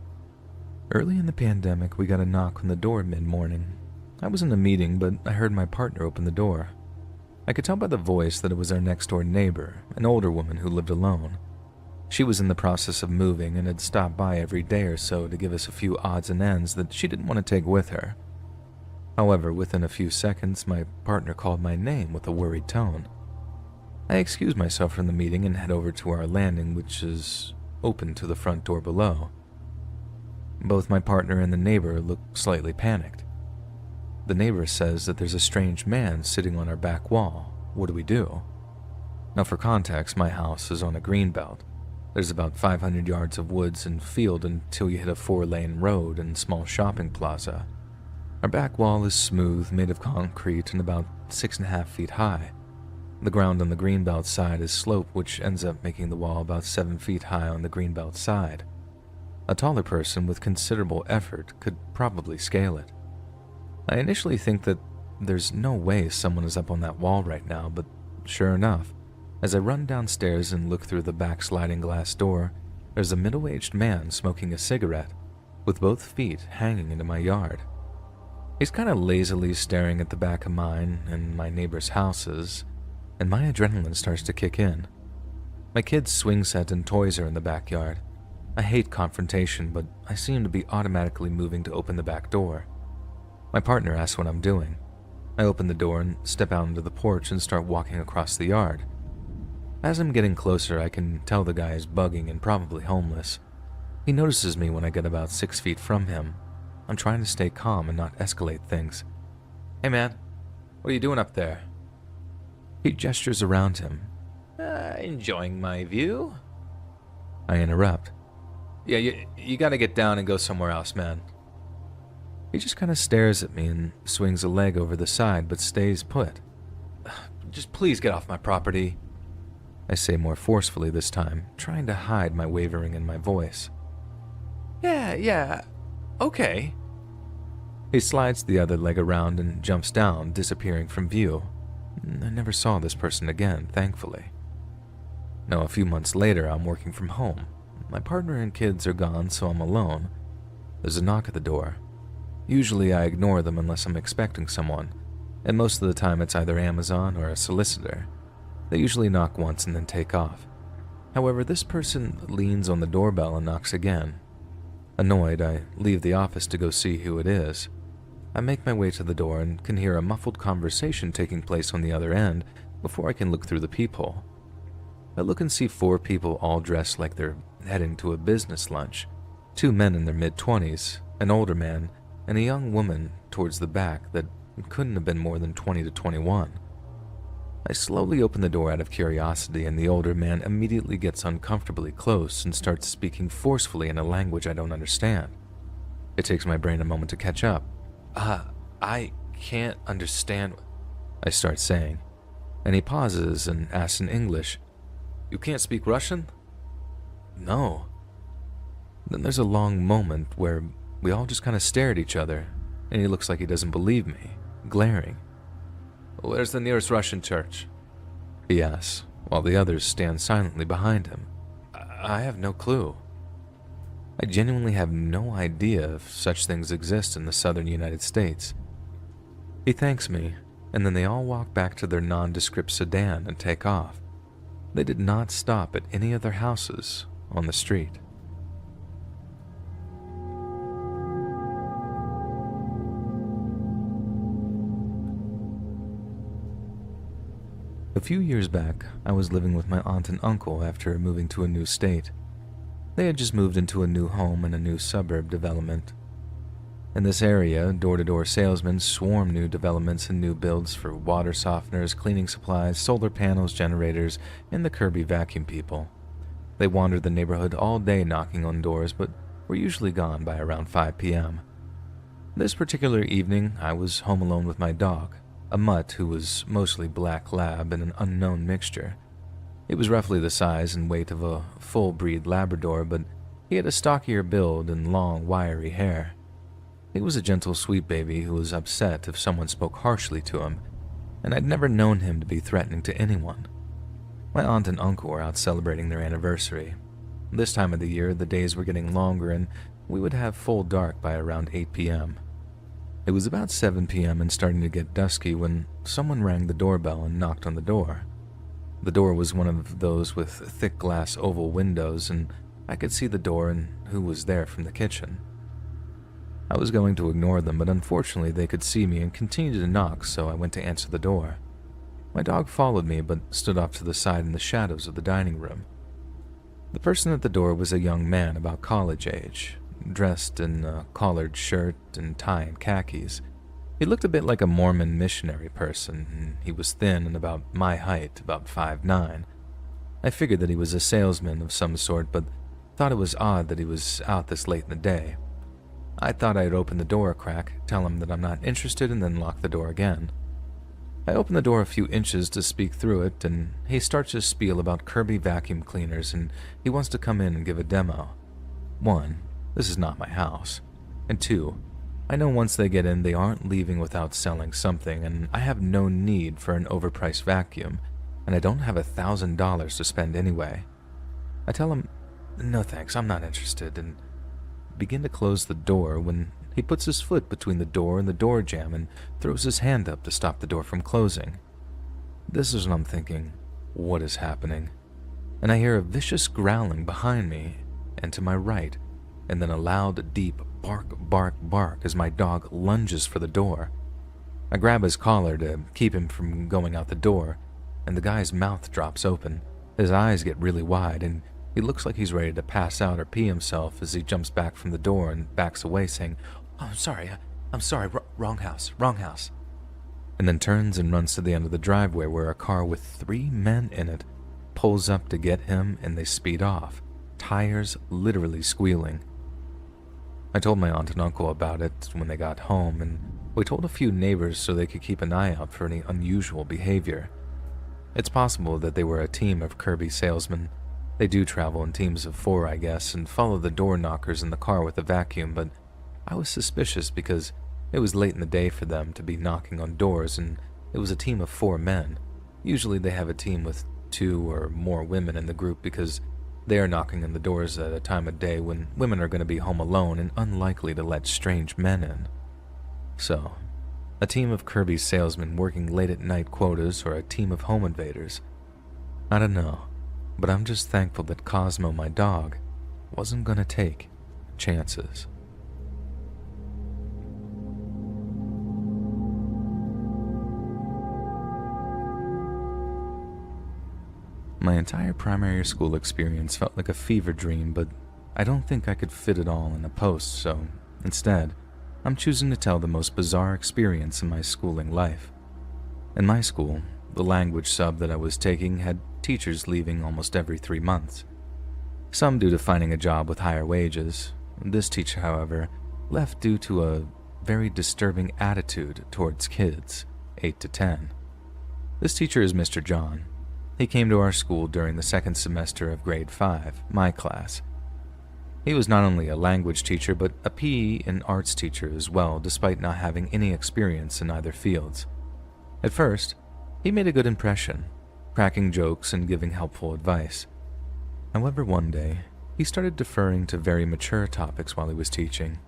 Early in the pandemic, we got a knock on the door mid-morning. I was in a meeting, but I heard my partner open the door. I could tell by the voice that it was our next-door neighbor, an older woman who lived alone. She was in the process of moving and had stopped by every day or so to give us a few odds and ends that she didn't want to take with her. However, within a few seconds, my partner called my name with a worried tone. I excused myself from the meeting and head over to our landing, which is open to the front door below. Both my partner and the neighbor look slightly panicked. The neighbor says that there's a strange man sitting on our back wall. What do we do? Now for context, my house is on a green belt. There's about 500 yards of woods and field until you hit a 4-lane road and small shopping plaza. Our back wall is smooth, made of concrete, and about 6.5 feet high. The ground on the Greenbelt side is sloped, which ends up making the wall about 7 feet high on the Greenbelt side. A taller person with considerable effort could probably scale it. I initially think that there's no way someone is up on that wall right now, but sure enough, as I run downstairs and look through the back sliding glass door, there's a middle-aged man smoking a cigarette, with both feet hanging into my yard. He's kind of lazily staring at the back of mine and my neighbors' houses, and my adrenaline starts to kick in. My kids' swing set and toys are in the backyard. I hate confrontation, but I seem to be automatically moving to open the back door. My partner asks what I'm doing. I open the door and step out into the porch and start walking across the yard. As I'm getting closer, I can tell the guy is bugging and probably homeless. He notices me when I get about 6 feet from him. I'm trying to stay calm and not escalate things. "Hey man, what are you doing up there?" He gestures around him. Enjoying my view?" I interrupt. "Yeah, you gotta get down and go somewhere else, man." He just kind of stares at me and swings a leg over the side but stays put. "Just please get off my property," I say more forcefully this time, trying to hide my wavering in my voice. Yeah, okay." He slides the other leg around and jumps down, disappearing from view. I never saw this person again, thankfully. Now, a few months later, I'm working from home. My partner and kids are gone, so I'm alone. There's a knock at the door. Usually I ignore them unless I'm expecting someone, and most of the time it's either Amazon or a solicitor. They usually knock once and then take off. However, this person leans on the doorbell and knocks again. Annoyed, I leave the office to go see who it is. I make my way to the door and can hear a muffled conversation taking place on the other end before I can look through the peephole. I look and see 4 people all dressed like they're heading to a business lunch. 2 men in their mid-20s, an older man, and a young woman towards the back that couldn't have been more than 20 to 21. I slowly open the door out of curiosity, and the older man immediately gets uncomfortably close and starts speaking forcefully in a language I don't understand. It takes my brain a moment to catch up. I can't understand," I start saying, and he pauses and asks in English, "You can't speak Russian?" "No." Then there's a long moment where we all just kind of stare at each other, and he looks like he doesn't believe me, glaring. "Where's the nearest Russian church?" he asks, while the others stand silently behind him. I have no clue. I genuinely have no idea if such things exist in the southern United States. He thanks me, and then they all walk back to their nondescript sedan and take off. They did not stop at any of their houses on the street. A few years back, I was living with my aunt and uncle after moving to a new state. They had just moved into a new home in a new suburb development. In this area, door-to-door salesmen swarm new developments and new builds for water softeners, cleaning supplies, solar panels, generators, and the Kirby vacuum people. They wandered the neighborhood all day knocking on doors, but were usually gone by around 5 p.m. This particular evening, I was home alone with my dog, a mutt who was mostly black lab and an unknown mixture. He was roughly the size and weight of a full-breed Labrador, but he had a stockier build and long, wiry hair. He was a gentle, sweet baby who was upset if someone spoke harshly to him, and I'd never known him to be threatening to anyone. My aunt and uncle were out celebrating their anniversary. This time of the year, the days were getting longer, and we would have full dark by around 8 p.m. It was about 7 p.m. and starting to get dusky when someone rang the doorbell and knocked on the door. The door was one of those with thick glass oval windows, and I could see the door and who was there from the kitchen. I was going to ignore them, but unfortunately they could see me and continued to knock, so I went to answer the door. My dog followed me, but stood off to the side in the shadows of the dining room. The person at the door was a young man about college age, dressed in a collared shirt and tie and khakis. He looked a bit like a Mormon missionary person, and he was thin and about my height, about 5'9". I figured that he was a salesman of some sort, but thought it was odd that he was out this late in the day. I thought I'd open the door a crack, tell him that I'm not interested, and then lock the door again. I open the door a few inches to speak through it, and he starts to spiel about Kirby vacuum cleaners, and he wants to come in and give a demo. 1, this is not my house. And 2, I know once they get in, they aren't leaving without selling something, and I have no need for an overpriced vacuum, and I don't have $1,000 to spend anyway. I tell him, no thanks, I'm not interested, and begin to close the door when he puts his foot between the door and the door jamb and throws his hand up to stop the door from closing. This is when I'm thinking, what is happening? And I hear a vicious growling behind me and to my right, and then a loud, deep bark, bark, bark as my dog lunges for the door. I grab his collar to keep him from going out the door, and the guy's mouth drops open. His eyes get really wide, and he looks like he's ready to pass out or pee himself as he jumps back from the door and backs away saying, "Oh, I'm sorry, wrong house. And then turns and runs to the end of the driveway where a car with 3 men in it pulls up to get him, and they speed off, tires literally squealing. I told my aunt and uncle about it when they got home, and we told a few neighbors so they could keep an eye out for any unusual behavior. It's possible that they were a team of Kirby salesmen. They do travel in teams of 4, I guess, and follow the door knockers in the car with a vacuum, but I was suspicious because it was late in the day for them to be knocking on doors, and it was a team of 4 men. Usually they have a team with 2 or more women in the group because they are knocking on the doors at a time of day when women are going to be home alone and unlikely to let strange men in. So, a team of Kirby salesmen working late at night quotas or a team of home invaders. I don't know. But I'm just thankful that Cosmo, my dog, wasn't gonna take chances. My entire primary school experience felt like a fever dream, but I don't think I could fit it all in a post, so instead, I'm choosing to tell the most bizarre experience in my schooling life. In my school, the language sub that I was taking had teachers leaving almost every 3 months. Some due to finding a job with higher wages. This teacher, however, left due to a very disturbing attitude towards kids, 8 to 10. This teacher is Mr. John. He came to our school during the 2nd semester of grade 5, my class. He was not only a language teacher, but a PE and arts teacher as well, despite not having any experience in either fields. At first, he made a good impression, cracking jokes and giving helpful advice. However, one day, he started deferring to very mature topics while he was teaching.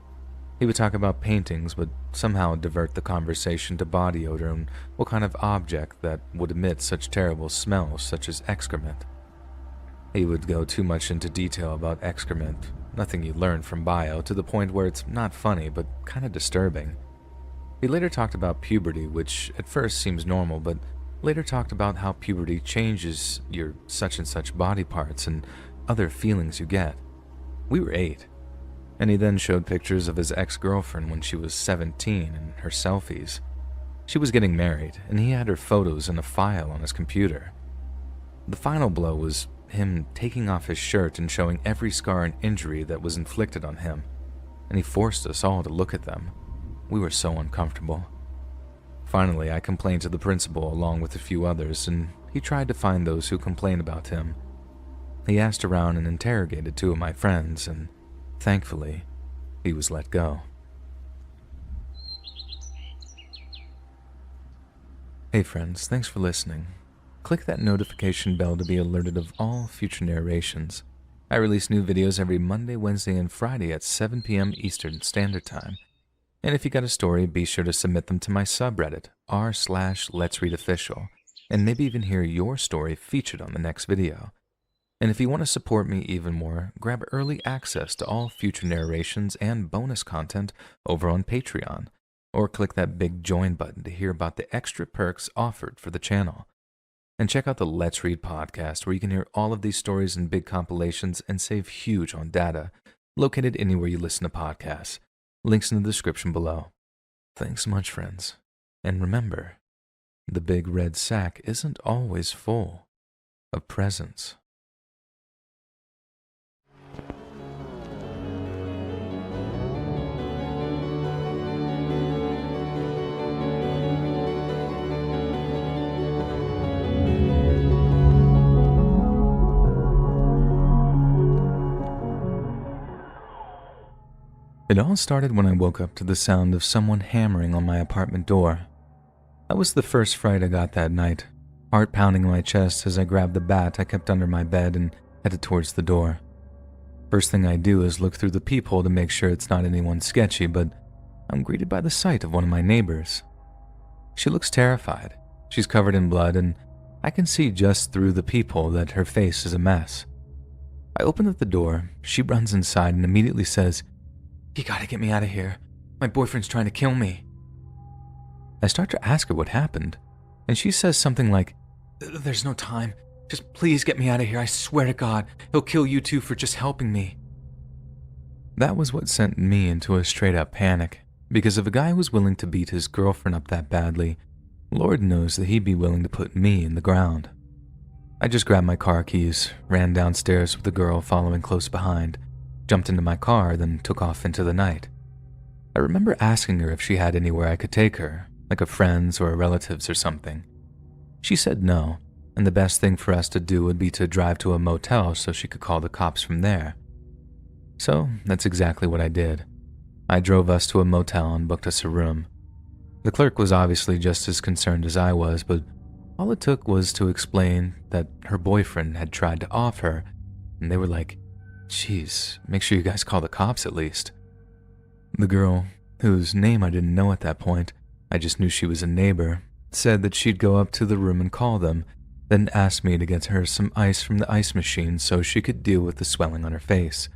He would talk about paintings, but somehow divert the conversation to body odor and what kind of object that would emit such terrible smells such as excrement. He would go too much into detail about excrement, nothing you learn from bio, to the point where it's not funny but kind of disturbing. He later talked about puberty, which at first seems normal, but later talked about how puberty changes your such and such body parts and other feelings you get. We were 8, and he then showed pictures of his ex-girlfriend when she was 17 and her selfies. She was getting married, and he had her photos in a file on his computer. The final blow was him taking off his shirt and showing every scar and injury that was inflicted on him, and he forced us all to look at them. We were so uncomfortable. Finally, I complained to the principal along with a few others, and he tried to find those who complained about him. He asked around and interrogated 2 of my friends, and thankfully, he was let go. Hey friends, thanks for listening. Click that notification bell to be alerted of all future narrations. I release new videos every Monday, Wednesday, and Friday at 7 p.m. Eastern Standard Time. And if you got a story, be sure to submit them to my subreddit, r/Let'sReadOfficial, and maybe even hear your story featured on the next video. And if you want to support me even more, grab early access to all future narrations and bonus content over on Patreon, or click that big join button to hear about the extra perks offered for the channel. And check out the Let's Read podcast, where you can hear all of these stories in big compilations and save huge on data, located anywhere you listen to podcasts. Links in the description below. Thanks so much, friends. And remember, the big red sack isn't always full of presents. It all started when I woke up to the sound of someone hammering on my apartment door. That was the first fright I got that night, heart pounding in my chest as I grabbed the bat I kept under my bed and headed towards the door. First thing I do is look through the peephole to make sure it's not anyone sketchy, but I'm greeted by the sight of one of my neighbors. She looks terrified. She's covered in blood, and I can see just through the peephole that her face is a mess. I open up the door, she runs inside and immediately says, "You gotta get me out of here. My boyfriend's trying to kill me." I start to ask her what happened, and she says something like, "There's no time. Just please get me out of here. I swear to God, he'll kill you too for just helping me." That was what sent me into a straight-up panic, because if a guy was willing to beat his girlfriend up that badly, Lord knows that he'd be willing to put me in the ground. I just grabbed my car keys, ran downstairs with the girl following close behind, jumped into my car, then took off into the night. I remember asking her if she had anywhere I could take her, like a friend's or a relative's or something. She said no, and the best thing for us to do would be to drive to a motel so she could call the cops from there. So that's exactly what I did. I drove us to a motel and booked us a room. The clerk was obviously just as concerned as I was, but all it took was to explain that her boyfriend had tried to off her, and they were like, "Geez, make sure you guys call the cops at least." The girl, whose name I didn't know at that point, I just knew she was a neighbor, said that she'd go up to the room and call them, then asked me to get her some ice from the ice machine so she could deal with the swelling on her face.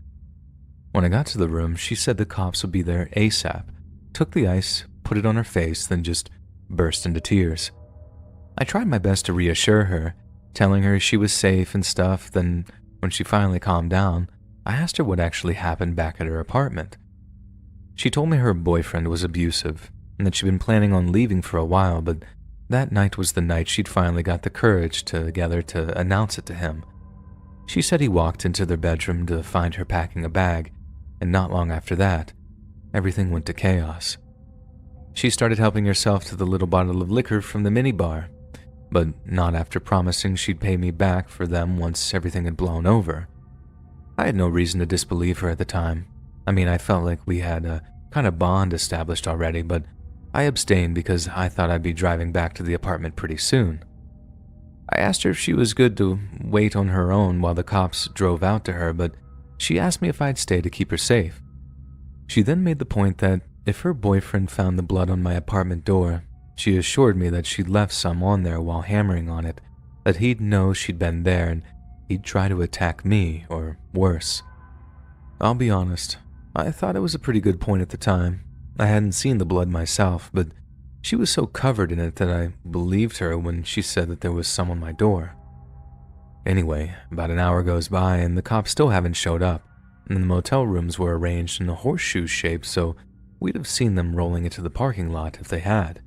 When I got to the room, she said the cops would be there ASAP, took the ice, put it on her face, then just burst into tears. I tried my best to reassure her, telling her she was safe and stuff. Then, when she finally calmed down, I asked her what actually happened back at her apartment. She told me her boyfriend was abusive, and that she'd been planning on leaving for a while, but that night was the night she'd finally got the courage together to announce it to him. She said he walked into their bedroom to find her packing a bag, and not long after that, everything went to chaos. She started helping herself to the little bottle of liquor from the minibar, but not after promising she'd pay me back for them once everything had blown over. I had no reason to disbelieve her at the time. I mean, I felt like we had a kind of bond established already, but I abstained because I thought I'd be driving back to the apartment pretty soon. I asked her if she was good to wait on her own while the cops drove out to her, but she asked me if I'd stay to keep her safe. She then made the point that if her boyfriend found the blood on my apartment door, she assured me that she'd left some on there while hammering on it, that he'd know she'd been there and he'd try to attack me, or worse. I'll be honest, I thought it was a pretty good point at the time. I hadn't seen the blood myself, but she was so covered in it that I believed her when she said that there was some on my door. Anyway, about an hour goes by and the cops still haven't showed up, and the motel rooms were arranged in a horseshoe shape, so we'd have seen them rolling into the parking lot if they had.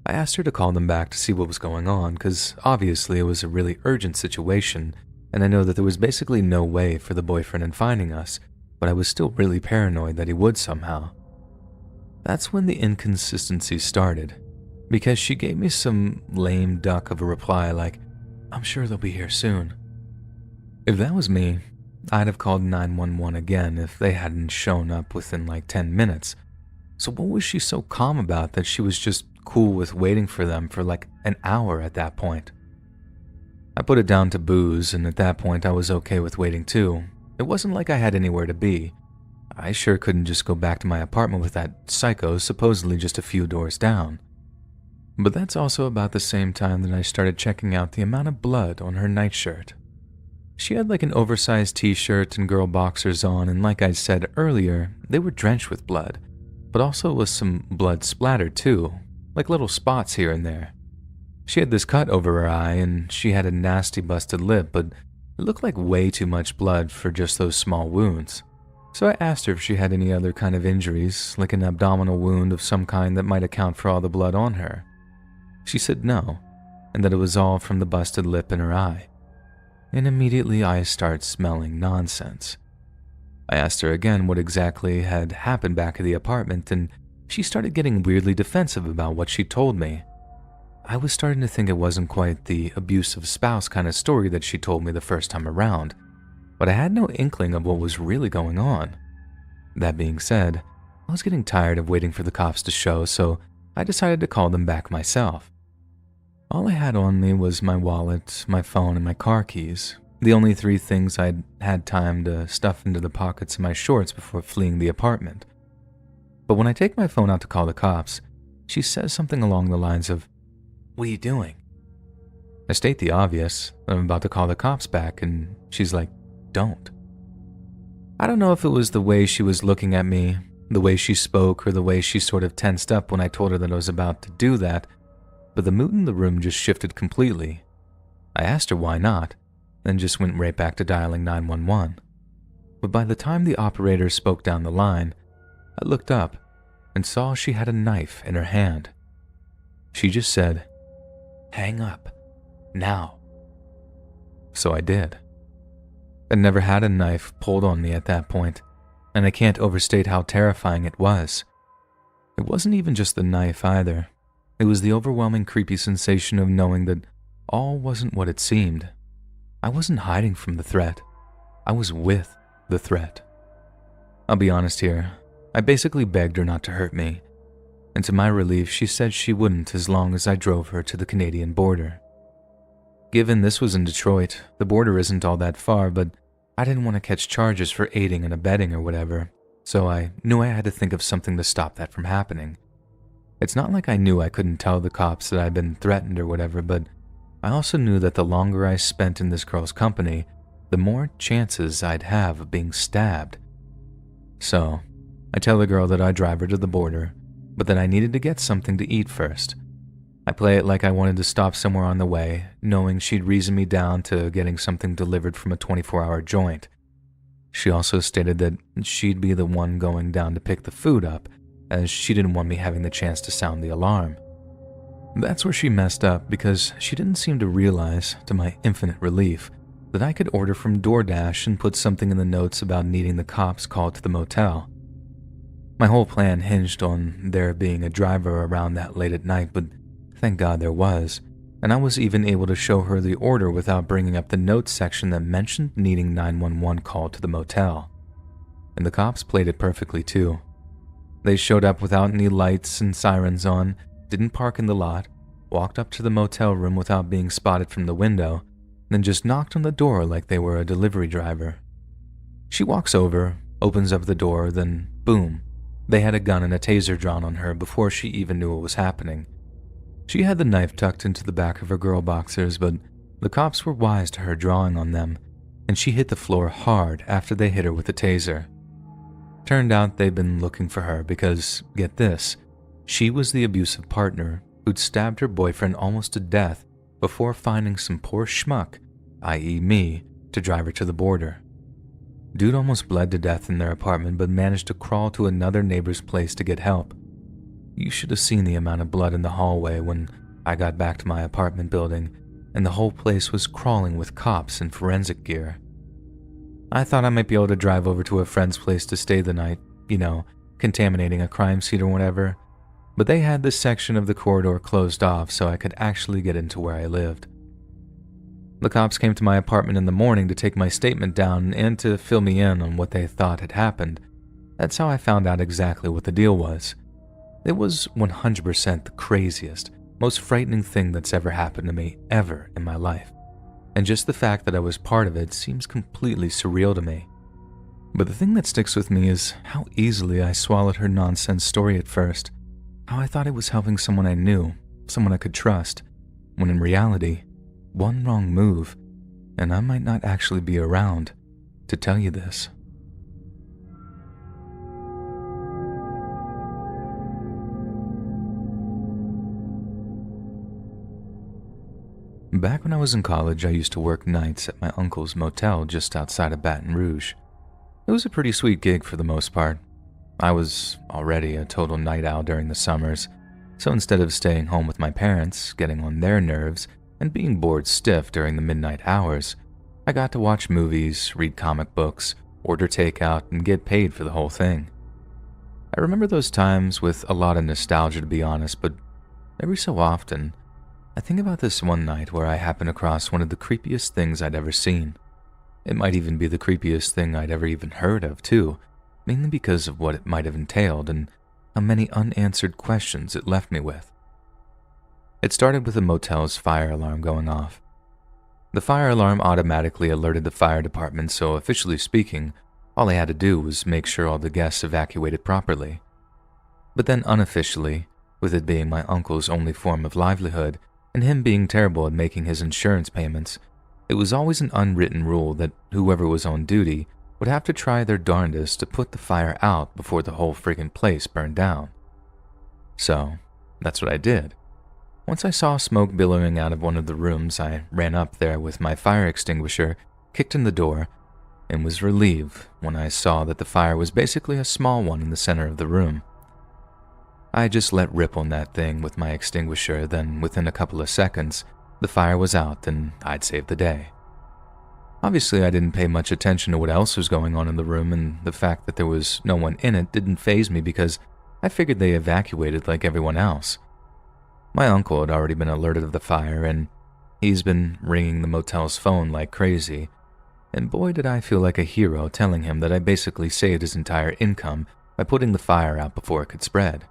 I asked her to call them back to see what was going on, because obviously it was a really urgent situation, and I know that there was basically no way for the boyfriend in finding us, but I was still really paranoid that he would somehow. That's when the inconsistency started, because she gave me some lame duck of a reply like, "I'm sure they'll be here soon." If that was me, I'd have called 911 again if they hadn't shown up within like 10 minutes. So what was she so calm about that she was just cool with waiting for them for like an hour at that point? I put it down to booze, and at that point I was okay with waiting too. It wasn't like I had anywhere to be. I sure couldn't just go back to my apartment with that psycho supposedly just a few doors down. But that's also about the same time that I started checking out the amount of blood on her nightshirt. She had like an oversized t-shirt and girl boxers on, and like I said earlier, they were drenched with blood, but also with some blood splattered too, like little spots here and there. She had this cut over her eye, and she had a nasty busted lip, but it looked like way too much blood for just those small wounds. So I asked her if she had any other kind of injuries, like an abdominal wound of some kind that might account for all the blood on her. She said no, and that it was all from the busted lip in her eye. And immediately I start smelling nonsense. I asked her again what exactly had happened back at the apartment, and she started getting weirdly defensive about what she told me. I was starting to think it wasn't quite the abusive spouse kind of story that she told me the first time around, but I had no inkling of what was really going on. That being said, I was getting tired of waiting for the cops to show, so I decided to call them back myself. All I had on me was my wallet, my phone, and my car keys, the only three things I'd had time to stuff into the pockets of my shorts before fleeing the apartment. But when I take my phone out to call the cops, she says something along the lines of, "What are you doing?" I state the obvious, that I'm about to call the cops back, and she's like, "Don't." I don't know if it was the way she was looking at me, the way she spoke, or the way she sort of tensed up when I told her that I was about to do that, but the mood in the room just shifted completely. I asked her why not, then just went right back to dialing 911. But by the time the operator spoke down the line, I looked up and saw she had a knife in her hand. She just said, "Hang up, now." So I did. I never had a knife pulled on me at that point, and I can't overstate how terrifying it was. It wasn't even just the knife either. It was the overwhelming creepy sensation of knowing that all wasn't what it seemed. I wasn't hiding from the threat. I was with the threat. I'll be honest here. I basically begged her not to hurt me, and to my relief, she said she wouldn't as long as I drove her to the Canadian border. Given this was in Detroit, the border isn't all that far, but I didn't want to catch charges for aiding and abetting or whatever, so I knew I had to think of something to stop that from happening. It's not like I knew I couldn't tell the cops that I'd been threatened or whatever, but I also knew that the longer I spent in this girl's company, the more chances I'd have of being stabbed. So, I tell the girl that I'd drive her to the border, but that I needed to get something to eat first. I play it like I wanted to stop somewhere on the way, knowing she'd reason me down to getting something delivered from a 24-hour joint. She also stated that she'd be the one going down to pick the food up, as she didn't want me having the chance to sound the alarm. That's where she messed up, because she didn't seem to realize, to my infinite relief, that I could order from DoorDash and put something in the notes about needing the cops called to the motel. My whole plan hinged on there being a driver around that late at night, but thank God there was, and I was even able to show her the order without bringing up the notes section that mentioned needing 911 called to the motel. And the cops played it perfectly too. They showed up without any lights and sirens on, didn't park in the lot, walked up to the motel room without being spotted from the window, then just knocked on the door like they were a delivery driver. She walks over, opens up the door, then boom, they had a gun and a taser drawn on her before she even knew what was happening. She had the knife tucked into the back of her girl boxers, but the cops were wise to her drawing on them, and she hit the floor hard after they hit her with the taser. Turned out they'd been looking for her because, get this, she was the abusive partner who'd stabbed her boyfriend almost to death before finding some poor schmuck, i.e. me, to drive her to the border. Dude almost bled to death in their apartment but managed to crawl to another neighbor's place to get help. You should have seen the amount of blood in the hallway when I got back to my apartment building, and the whole place was crawling with cops and forensic gear. I thought I might be able to drive over to a friend's place to stay the night, contaminating a crime scene or whatever, but they had this section of the corridor closed off so I could actually get into where I lived. The cops came to my apartment in the morning to take my statement down and to fill me in on what they thought had happened. That's how I found out exactly what the deal was. It was 100% the craziest, most frightening thing that's ever happened to me ever in my life. And just the fact that I was part of it seems completely surreal to me. But the thing that sticks with me is how easily I swallowed her nonsense story at first. How I thought it was helping someone I knew, someone I could trust, when in reality, one wrong move, and I might not actually be around to tell you this. Back when I was in college, I used to work nights at my uncle's motel just outside of Baton Rouge. It was a pretty sweet gig for the most part. I was already a total night owl during the summers, so instead of staying home with my parents, getting on their nerves, and being bored stiff during the midnight hours, I got to watch movies, read comic books, order takeout, and get paid for the whole thing. I remember those times with a lot of nostalgia, to be honest, but every so often, I think about this one night where I happened across one of the creepiest things I'd ever seen. It might even be the creepiest thing I'd ever even heard of, too, mainly because of what it might have entailed and how many unanswered questions it left me with. It started with the motel's fire alarm going off. The fire alarm automatically alerted the fire department, so officially speaking, all I had to do was make sure all the guests evacuated properly. But then unofficially, with it being my uncle's only form of livelihood and him being terrible at making his insurance payments, it was always an unwritten rule that whoever was on duty would have to try their darndest to put the fire out before the whole friggin' place burned down. So, that's what I did. Once I saw smoke billowing out of one of the rooms, I ran up there with my fire extinguisher, kicked in the door, and was relieved when I saw that the fire was basically a small one in the center of the room. I just let rip on that thing with my extinguisher, then within a couple of seconds, the fire was out and I'd saved the day. Obviously, I didn't pay much attention to what else was going on in the room, and the fact that there was no one in it didn't faze me because I figured they evacuated like everyone else. My uncle had already been alerted of the fire, and he's been ringing the motel's phone like crazy, and boy did I feel like a hero telling him that I basically saved his entire income by putting the fire out before it could spread.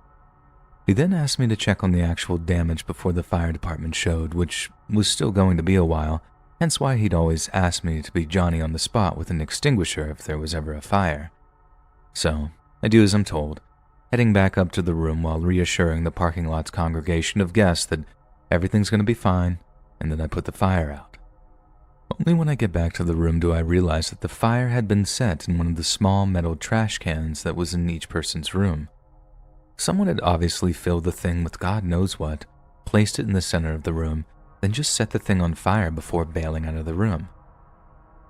He then asked me to check on the actual damage before the fire department showed, which was still going to be a while, hence why he'd always asked me to be Johnny on the spot with an extinguisher if there was ever a fire. So, I do as I'm told, heading back up to the room while reassuring the parking lot's congregation of guests that everything's going to be fine and that I put the fire out. Only when I get back to the room do I realize that the fire had been set in one of the small metal trash cans that was in each person's room. Someone had obviously filled the thing with God knows what, placed it in the center of the room, then just set the thing on fire before bailing out of the room.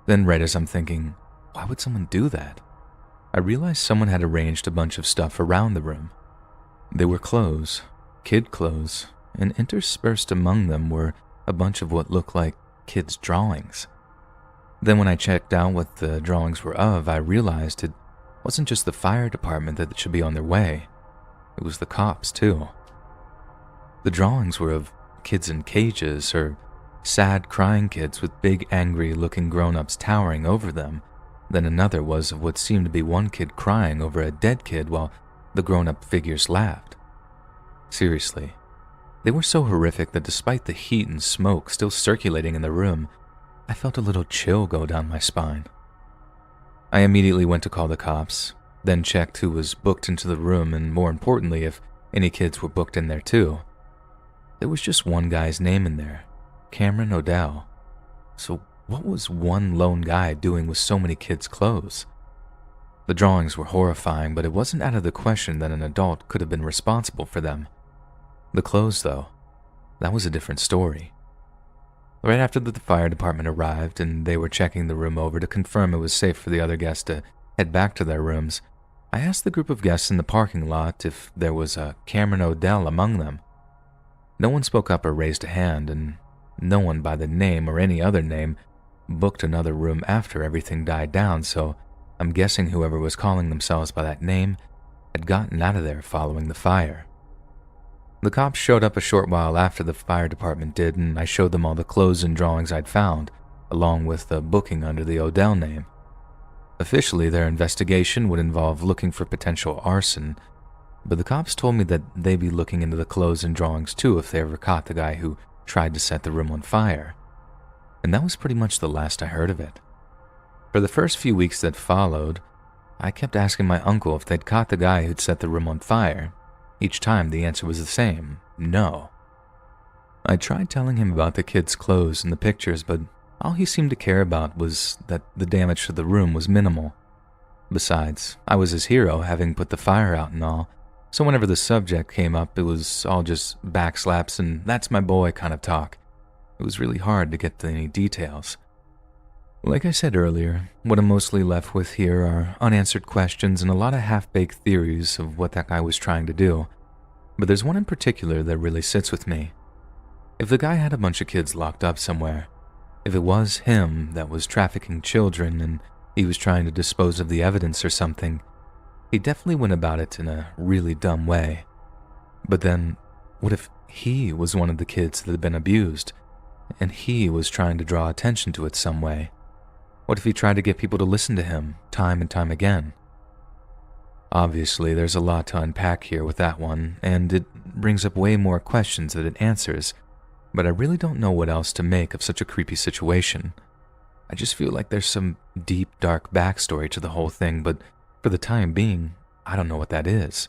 Then right as I'm thinking, why would someone do that? I realized someone had arranged a bunch of stuff around the room. They were clothes, kid clothes, and interspersed among them were a bunch of what looked like kids' drawings. Then when I checked out what the drawings were of, I realized it wasn't just the fire department that should be on their way. It was the cops, too. The drawings were of kids in cages, or sad crying kids with big angry-looking grown-ups towering over them. Then another was of what seemed to be one kid crying over a dead kid while the grown-up figures laughed. Seriously, they were so horrific that despite the heat and smoke still circulating in the room, I felt a little chill go down my spine. I immediately went to call the cops, then checked who was booked into the room and, more importantly, if any kids were booked in there too. There was just one guy's name in there, Cameron Odell. So what was one lone guy doing with so many kids' clothes? The drawings were horrifying, but it wasn't out of the question that an adult could have been responsible for them. The clothes, though, that was a different story. Right after the fire department arrived and they were checking the room over to confirm it was safe for the other guests to head back to their rooms, I asked the group of guests in the parking lot if there was a Cameron Odell among them. No one spoke up or raised a hand, and no one by the name or any other name booked another room after everything died down, so I'm guessing whoever was calling themselves by that name had gotten out of there following the fire. The cops showed up a short while after the fire department did, and I showed them all the clothes and drawings I'd found, along with the booking under the Odell name. Officially, their investigation would involve looking for potential arson, but the cops told me that they'd be looking into the clothes and drawings too if they ever caught the guy who tried to set the room on fire. And that was pretty much the last I heard of it. For the first few weeks that followed, I kept asking my uncle if they'd caught the guy who'd set the room on fire. Each time the answer was the same, no. I tried telling him about the kids' clothes and the pictures, but all he seemed to care about was that the damage to the room was minimal. Besides, I was his hero, having put the fire out and all, so whenever the subject came up, it was all just backslaps and that's my boy kind of talk. It was really hard to get to any details. Like I said earlier, what I'm mostly left with here are unanswered questions and a lot of half-baked theories of what that guy was trying to do. But there's one in particular that really sits with me. If the guy had a bunch of kids locked up somewhere, if it was him that was trafficking children and he was trying to dispose of the evidence or something, he definitely went about it in a really dumb way. But then, what if he was one of the kids that had been abused, and he was trying to draw attention to it some way? What if he tried to get people to listen to him time and time again? Obviously, there's a lot to unpack here with that one, and it brings up way more questions than it answers, but I really don't know what else to make of such a creepy situation. I just feel like there's some deep, dark backstory to the whole thing, but for the time being, I don't know what that is.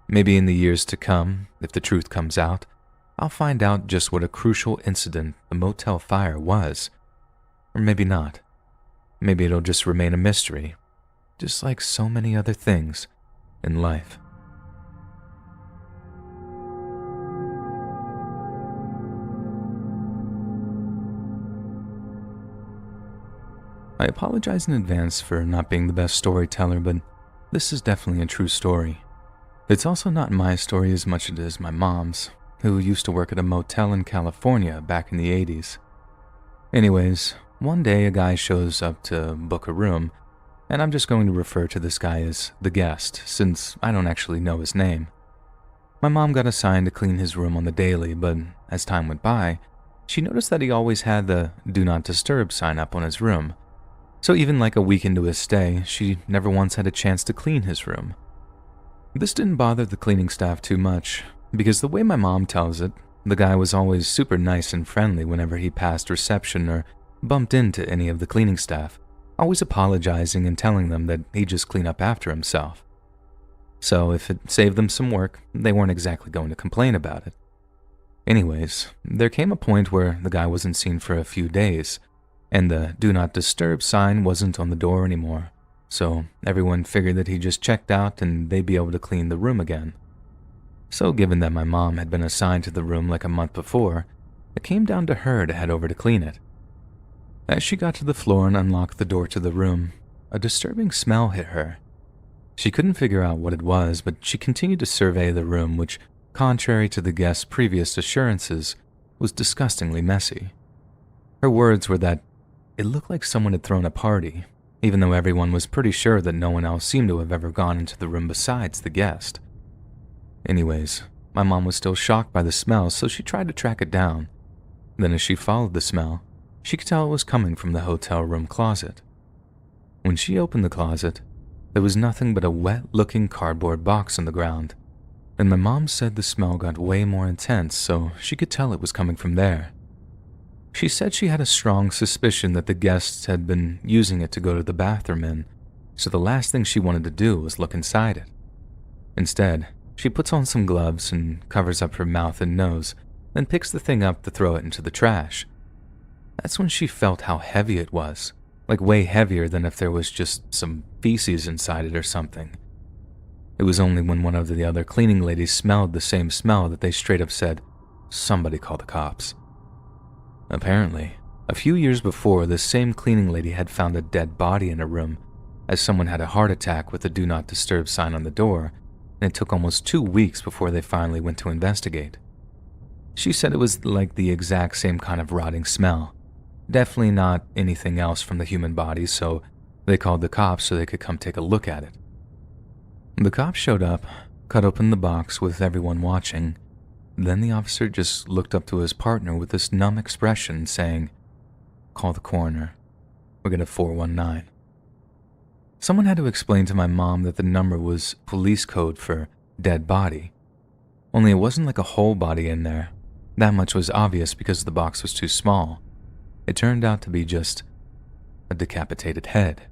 Maybe in the years to come, if the truth comes out, I'll find out just what a crucial incident the motel fire was. Or maybe not. Maybe it'll just remain a mystery, just like so many other things in life. I apologize in advance for not being the best storyteller, but this is definitely a true story. It's also not my story as much as it is my mom's, who used to work at a motel in California back in the 80s. Anyways, one day a guy shows up to book a room, and I'm just going to refer to this guy as the guest, since I don't actually know his name. My mom got assigned to clean his room on the daily, but as time went by, she noticed that he always had the "Do Not Disturb" sign up on his room. So even like a week into his stay, she never once had a chance to clean his room. This didn't bother the cleaning staff too much, because the way my mom tells it, the guy was always super nice and friendly whenever he passed reception or bumped into any of the cleaning staff, always apologizing and telling them that he'd just clean up after himself. So if it saved them some work, they weren't exactly going to complain about it. Anyways, there came a point where the guy wasn't seen for a few days, and the "Do Not Disturb" sign wasn't on the door anymore, so everyone figured that he just checked out and they'd be able to clean the room again. So given that my mom had been assigned to the room like a month before, it came down to her to head over to clean it. As she got to the floor and unlocked the door to the room, a disturbing smell hit her. She couldn't figure out what it was, but she continued to survey the room, which, contrary to the guest's previous assurances, was disgustingly messy. Her words were that it looked like someone had thrown a party, even though everyone was pretty sure that no one else seemed to have ever gone into the room besides the guest. Anyways, my mom was still shocked by the smell, so she tried to track it down. Then as she followed the smell, she could tell it was coming from the hotel room closet. When she opened the closet, there was nothing but a wet-looking cardboard box on the ground, and my mom said the smell got way more intense, so she could tell it was coming from there. She said she had a strong suspicion that the guests had been using it to go to the bathroom in, so the last thing she wanted to do was look inside it. Instead, she puts on some gloves and covers up her mouth and nose, then picks the thing up to throw it into the trash. That's when she felt how heavy it was, like way heavier than if there was just some feces inside it or something. It was only when one of the other cleaning ladies smelled the same smell that they straight up said, "Somebody call the cops." Apparently, a few years before, this same cleaning lady had found a dead body in a room, as someone had a heart attack with the "Do Not Disturb" sign on the door, and it took almost 2 weeks before they finally went to investigate. She said it was like the exact same kind of rotting smell. Definitely not anything else from the human body, so they called the cops so they could come take a look at it. The cops showed up, cut open the box with everyone watching. Then the officer just looked up to his partner with this numb expression, saying, "Call the coroner. We're going to 419. Someone had to explain to my mom that the number was police code for dead body. Only it wasn't like a whole body in there. That much was obvious because the box was too small. It turned out to be just a decapitated head.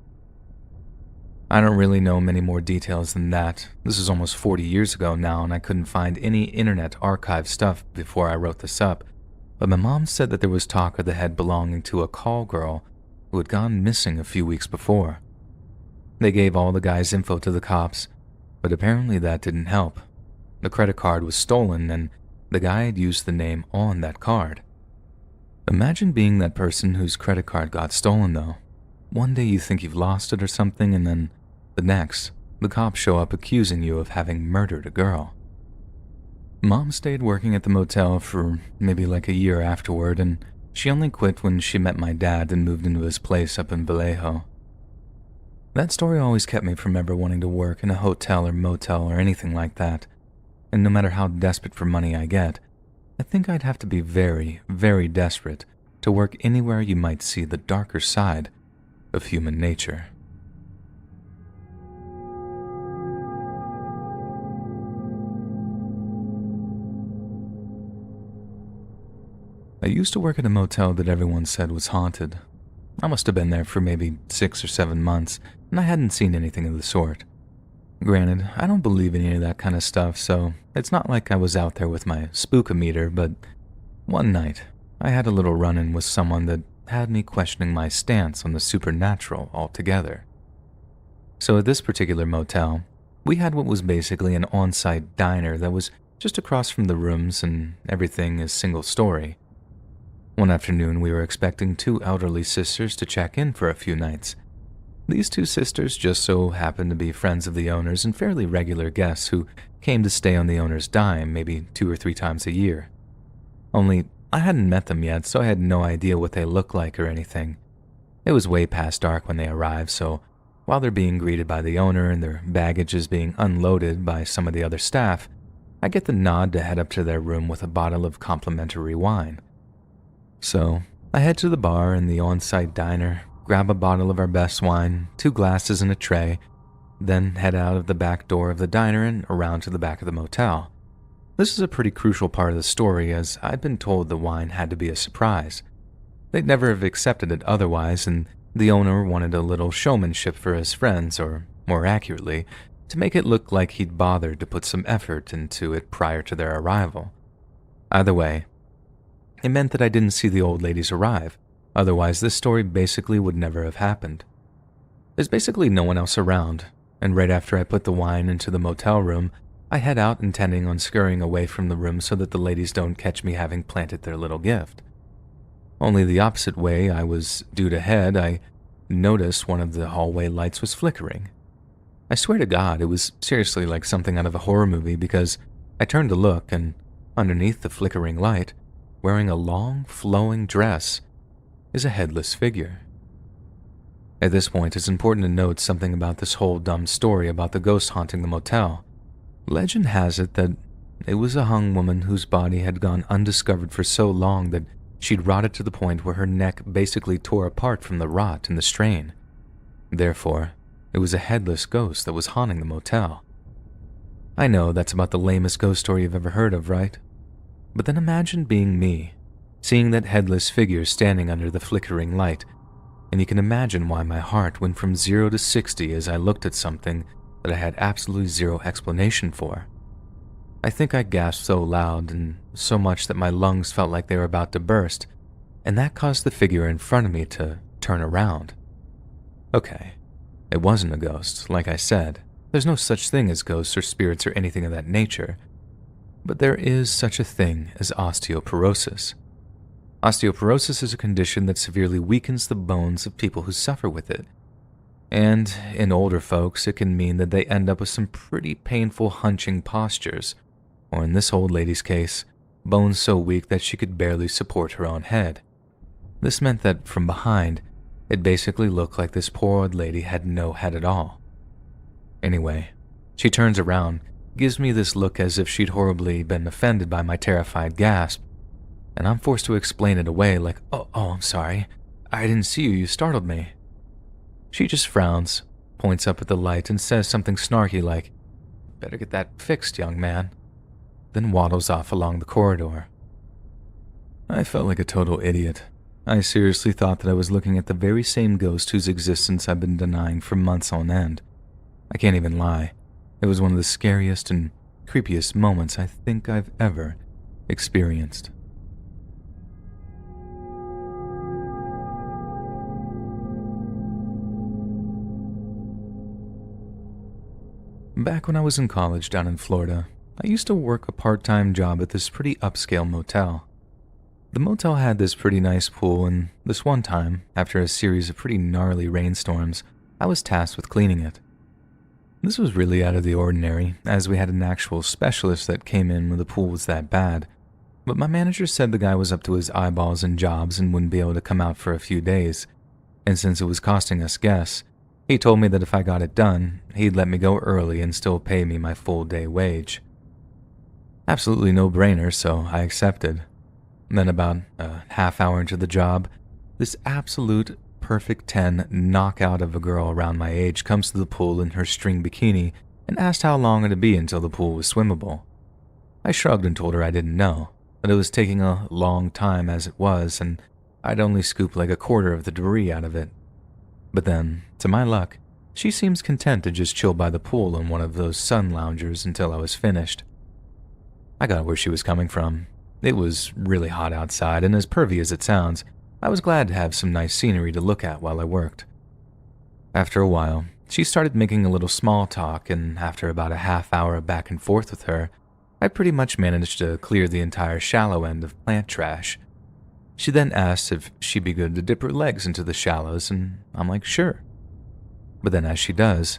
I don't really know many more details than that. This is almost 40 years ago now, and I couldn't find any internet archive stuff before I wrote this up, but my mom said that there was talk of the head belonging to a call girl who had gone missing a few weeks before. They gave all the guy's info to the cops, but apparently that didn't help. The credit card was stolen, and the guy had used the name on that card. Imagine being that person whose credit card got stolen, though. One day you think you've lost it or something, and then the next, the cops show up accusing you of having murdered a girl. Mom stayed working at the motel for maybe like a year afterward, and she only quit when she met my dad and moved into his place up in Vallejo. That story always kept me from ever wanting to work in a hotel or motel or anything like that, and no matter how desperate for money I get, I think I'd have to be very, very desperate to work anywhere you might see the darker side of human nature. I used to work at a motel that everyone said was haunted. I must have been there for maybe 6 or 7 months, and I hadn't seen anything of the sort. Granted, I don't believe in any of that kind of stuff, so it's not like I was out there with my spookometer, but one night, I had a little run-in with someone that had me questioning my stance on the supernatural altogether. So at this particular motel, we had what was basically an on-site diner that was just across from the rooms, and everything is single story. One afternoon, we were expecting 2 elderly sisters to check in for a few nights. These 2 sisters just so happened to be friends of the owners and fairly regular guests who came to stay on the owner's dime maybe 2 or 3 times a year. Only, I hadn't met them yet, so I had no idea what they looked like or anything. It was way past dark when they arrived, so while they're being greeted by the owner and their baggage is being unloaded by some of the other staff, I get the nod to head up to their room with a bottle of complimentary wine. So, I head to the bar in the on-site diner, grab a bottle of our best wine, 2 glasses and a tray, then head out of the back door of the diner and around to the back of the motel. This is a pretty crucial part of the story, as I'd been told the wine had to be a surprise. They'd never have accepted it otherwise, and the owner wanted a little showmanship for his friends, or more accurately, to make it look like he'd bothered to put some effort into it prior to their arrival. Either way, it meant that I didn't see the old ladies arrive, otherwise this story basically would never have happened. There's basically no one else around, and right after I put the wine into the motel room, I head out intending on scurrying away from the room so that the ladies don't catch me having planted their little gift. Only the opposite way I was due to head, I noticed one of the hallway lights was flickering. I swear to God, it was seriously like something out of a horror movie, because I turned to look, and underneath the flickering light, wearing a long, flowing dress, is a headless figure. At this point, it's important to note something about this whole dumb story about the ghost haunting the motel. Legend has it that it was a hung woman whose body had gone undiscovered for so long that she'd rotted to the point where her neck basically tore apart from the rot and the strain. Therefore, it was a headless ghost that was haunting the motel. I know that's about the lamest ghost story you've ever heard of, right? But then imagine being me, seeing that headless figure standing under the flickering light, and you can imagine why my heart went from 0 to 60 as I looked at something that I had absolutely zero explanation for. I think I gasped so loud and so much that my lungs felt like they were about to burst, and that caused the figure in front of me to turn around. Okay, it wasn't a ghost, like I said. There's no such thing as ghosts or spirits or anything of that nature. But there is such a thing as osteoporosis. Osteoporosis is a condition that severely weakens the bones of people who suffer with it. And in older folks, it can mean that they end up with some pretty painful hunching postures, or in this old lady's case, bones so weak that she could barely support her own head. This meant that from behind, it basically looked like this poor old lady had no head at all. Anyway, she turns around, gives me this look as if she'd horribly been offended by my terrified gasp, and I'm forced to explain it away like, oh, I'm sorry. I didn't see you startled me. She just frowns, points up at the light, and says something snarky like, better get that fixed, young man, then waddles off along the corridor. I felt like a total idiot. I seriously thought that I was looking at the very same ghost whose existence I've been denying for months on end. I can't even lie. It was one of the scariest and creepiest moments I think I've ever experienced. Back when I was in college down in Florida, I used to work a part-time job at this pretty upscale motel. The motel had this pretty nice pool, and this one time, after a series of pretty gnarly rainstorms, I was tasked with cleaning it. This was really out of the ordinary, as we had an actual specialist that came in when the pool was that bad, but my manager said the guy was up to his eyeballs in jobs and wouldn't be able to come out for a few days, and since it was costing us guests, he told me that if I got it done, he'd let me go early and still pay me my full day wage. Absolutely no-brainer, so I accepted. Then about a half hour into the job, this absolute perfect 10 knockout of a girl around my age comes to the pool in her string bikini and asked how long it'd be until the pool was swimmable. I shrugged and told her I didn't know. but it was taking a long time as it was, and I'd only scooped like a quarter of the debris out of it. But then, to my luck, she seems content to just chill by the pool in one of those sun loungers until I was finished. I got where she was coming from. It was really hot outside, and as pervy as it sounds, I was glad to have some nice scenery to look at while I worked. After a while, she started making a little small talk, and after about a half hour of back and forth with her, I pretty much managed to clear the entire shallow end of plant trash. She then asked if she'd be good to dip her legs into the shallows, and I'm like, sure. But then as she does,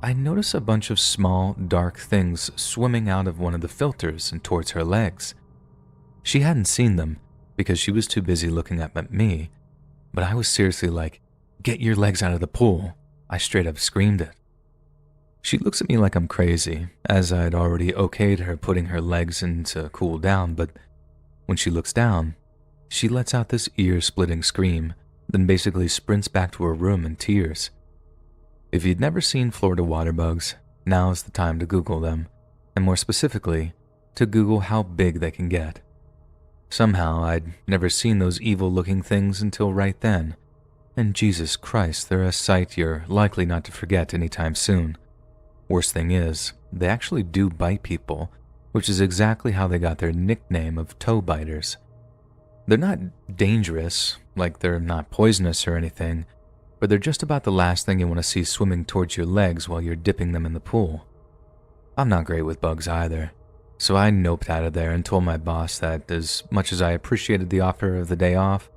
I notice a bunch of small, dark things swimming out of one of the filters and towards her legs. She hadn't seen them because she was too busy looking up at me, but I was seriously like, "Get your legs out of the pool." I straight up screamed it. She looks at me like I'm crazy, as I'd already okayed her putting her legs in to cool down, but when she looks down, she lets out this ear-splitting scream, then basically sprints back to her room in tears. If you'd never seen Florida water bugs, now's the time to Google them, and more specifically, to Google how big they can get. Somehow, I'd never seen those evil-looking things until right then, and Jesus Christ, they're a sight you're likely not to forget anytime soon. Worst thing is, they actually do bite people, which is exactly how they got their nickname of toe biters. They're not dangerous, like they're not poisonous or anything, but they're just about the last thing you want to see swimming towards your legs while you're dipping them in the pool. I'm not great with bugs either, so I noped out of there and told my boss that as much as I appreciated the offer of the day off,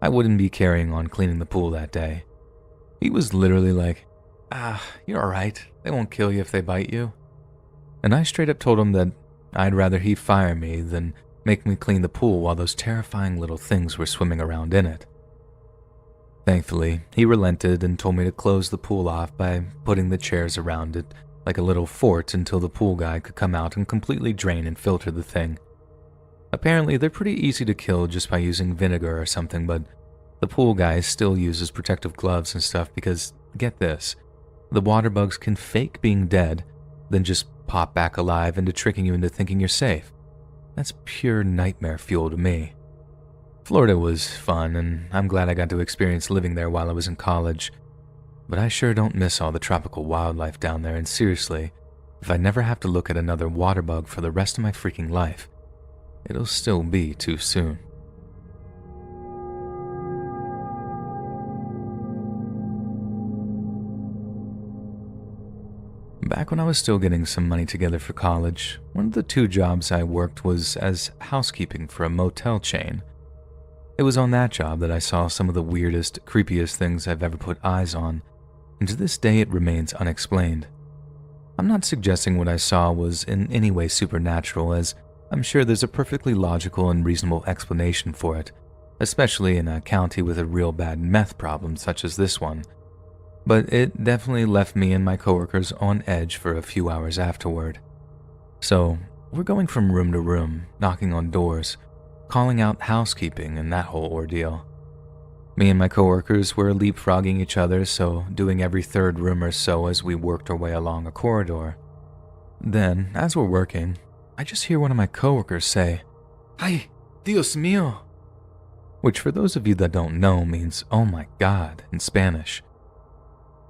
I wouldn't be carrying on cleaning the pool that day. He was literally like, you're alright, they won't kill you if they bite you. And I straight up told him that I'd rather he fire me than make me clean the pool while those terrifying little things were swimming around in it. Thankfully, he relented and told me to close the pool off by putting the chairs around it like a little fort until the pool guy could come out and completely drain and filter the thing. Apparently, they're pretty easy to kill just by using vinegar or something, but the pool guy still uses protective gloves and stuff because, get this, the water bugs can fake being dead, then just pop back alive into tricking you into thinking you're safe. That's pure nightmare fuel to me. Florida was fun, and I'm glad I got to experience living there while I was in college, but I sure don't miss all the tropical wildlife down there, and seriously, if I never have to look at another water bug for the rest of my freaking life, it'll still be too soon. Back when I was still getting some money together for college, one of the 2 jobs I worked was as housekeeping for a motel chain. It was on that job that I saw some of the weirdest, creepiest things I've ever put eyes on, and to this day it remains unexplained. I'm not suggesting what I saw was in any way supernatural, as I'm sure there's a perfectly logical and reasonable explanation for it, especially in a county with a real bad meth problem such as this one. But it definitely left me and my coworkers on edge for a few hours afterward. So, we're going from room to room, knocking on doors, calling out housekeeping and that whole ordeal. Me and my coworkers were leapfrogging each other, so doing every 3rd room or so as we worked our way along a corridor. Then, as we're working, I just hear one of my coworkers say, "Ay, Dios mío," which for those of you that don't know means "oh my God" in Spanish.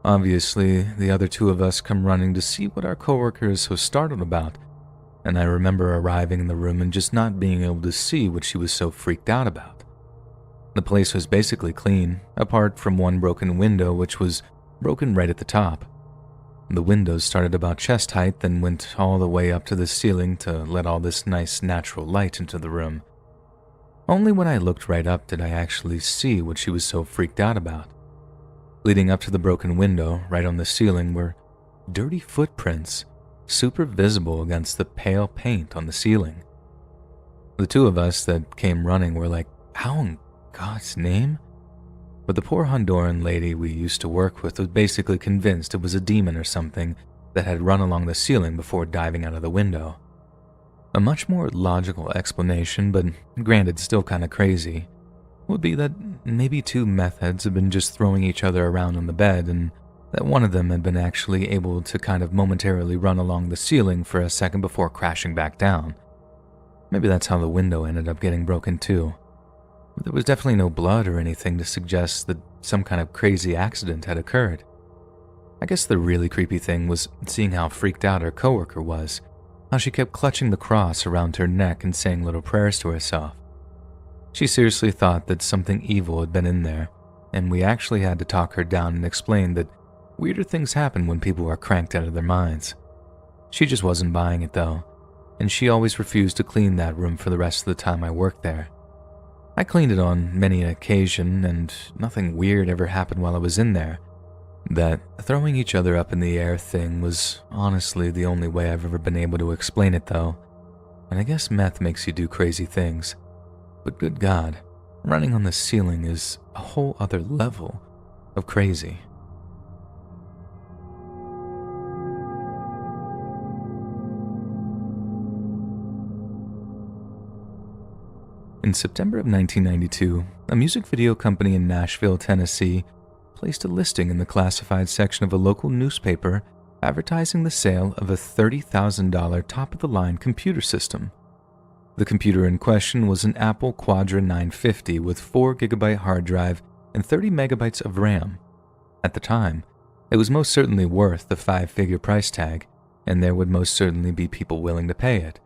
Obviously, the other 2 of us come running to see what our coworker is so startled about, and I remember arriving in the room and just not being able to see what she was so freaked out about. The place was basically clean, apart from one broken window which was broken right at the top. The windows started about chest height, then went all the way up to the ceiling to let all this nice natural light into the room. Only when I looked right up did I actually see what she was so freaked out about. Leading up to the broken window, right on the ceiling, were dirty footprints, super visible against the pale paint on the ceiling. The 2 of us that came running were like, "How in God's name?" But the poor Honduran lady we used to work with was basically convinced it was a demon or something that had run along the ceiling before diving out of the window. A much more logical explanation, but granted still kinda crazy, would be that maybe 2 meth heads had been just throwing each other around on the bed, and that one of them had been actually able to kind of momentarily run along the ceiling for a second before crashing back down. Maybe that's how the window ended up getting broken too. But there was definitely no blood or anything to suggest that some kind of crazy accident had occurred. I guess the really creepy thing was seeing how freaked out her coworker was, how she kept clutching the cross around her neck and saying little prayers to herself. She seriously thought that something evil had been in there, and we actually had to talk her down and explain that weirder things happen when people are cranked out of their minds. She just wasn't buying it though, and she always refused to clean that room for the rest of the time I worked there. I cleaned it on many an occasion, and nothing weird ever happened while I was in there. That throwing each other up in the air thing was honestly the only way I've ever been able to explain it though, and I guess meth makes you do crazy things. But good God, running on the ceiling is a whole other level of crazy. In September of 1992, a music video company in Nashville, Tennessee, placed a listing in the classified section of a local newspaper advertising the sale of a $30,000 top-of-the-line computer system. The computer in question was an Apple Quadra 950 with 4GB hard drive and 30 megabytes of RAM. At the time, it was most certainly worth the 5-figure price tag, and there would most certainly be people willing to pay it.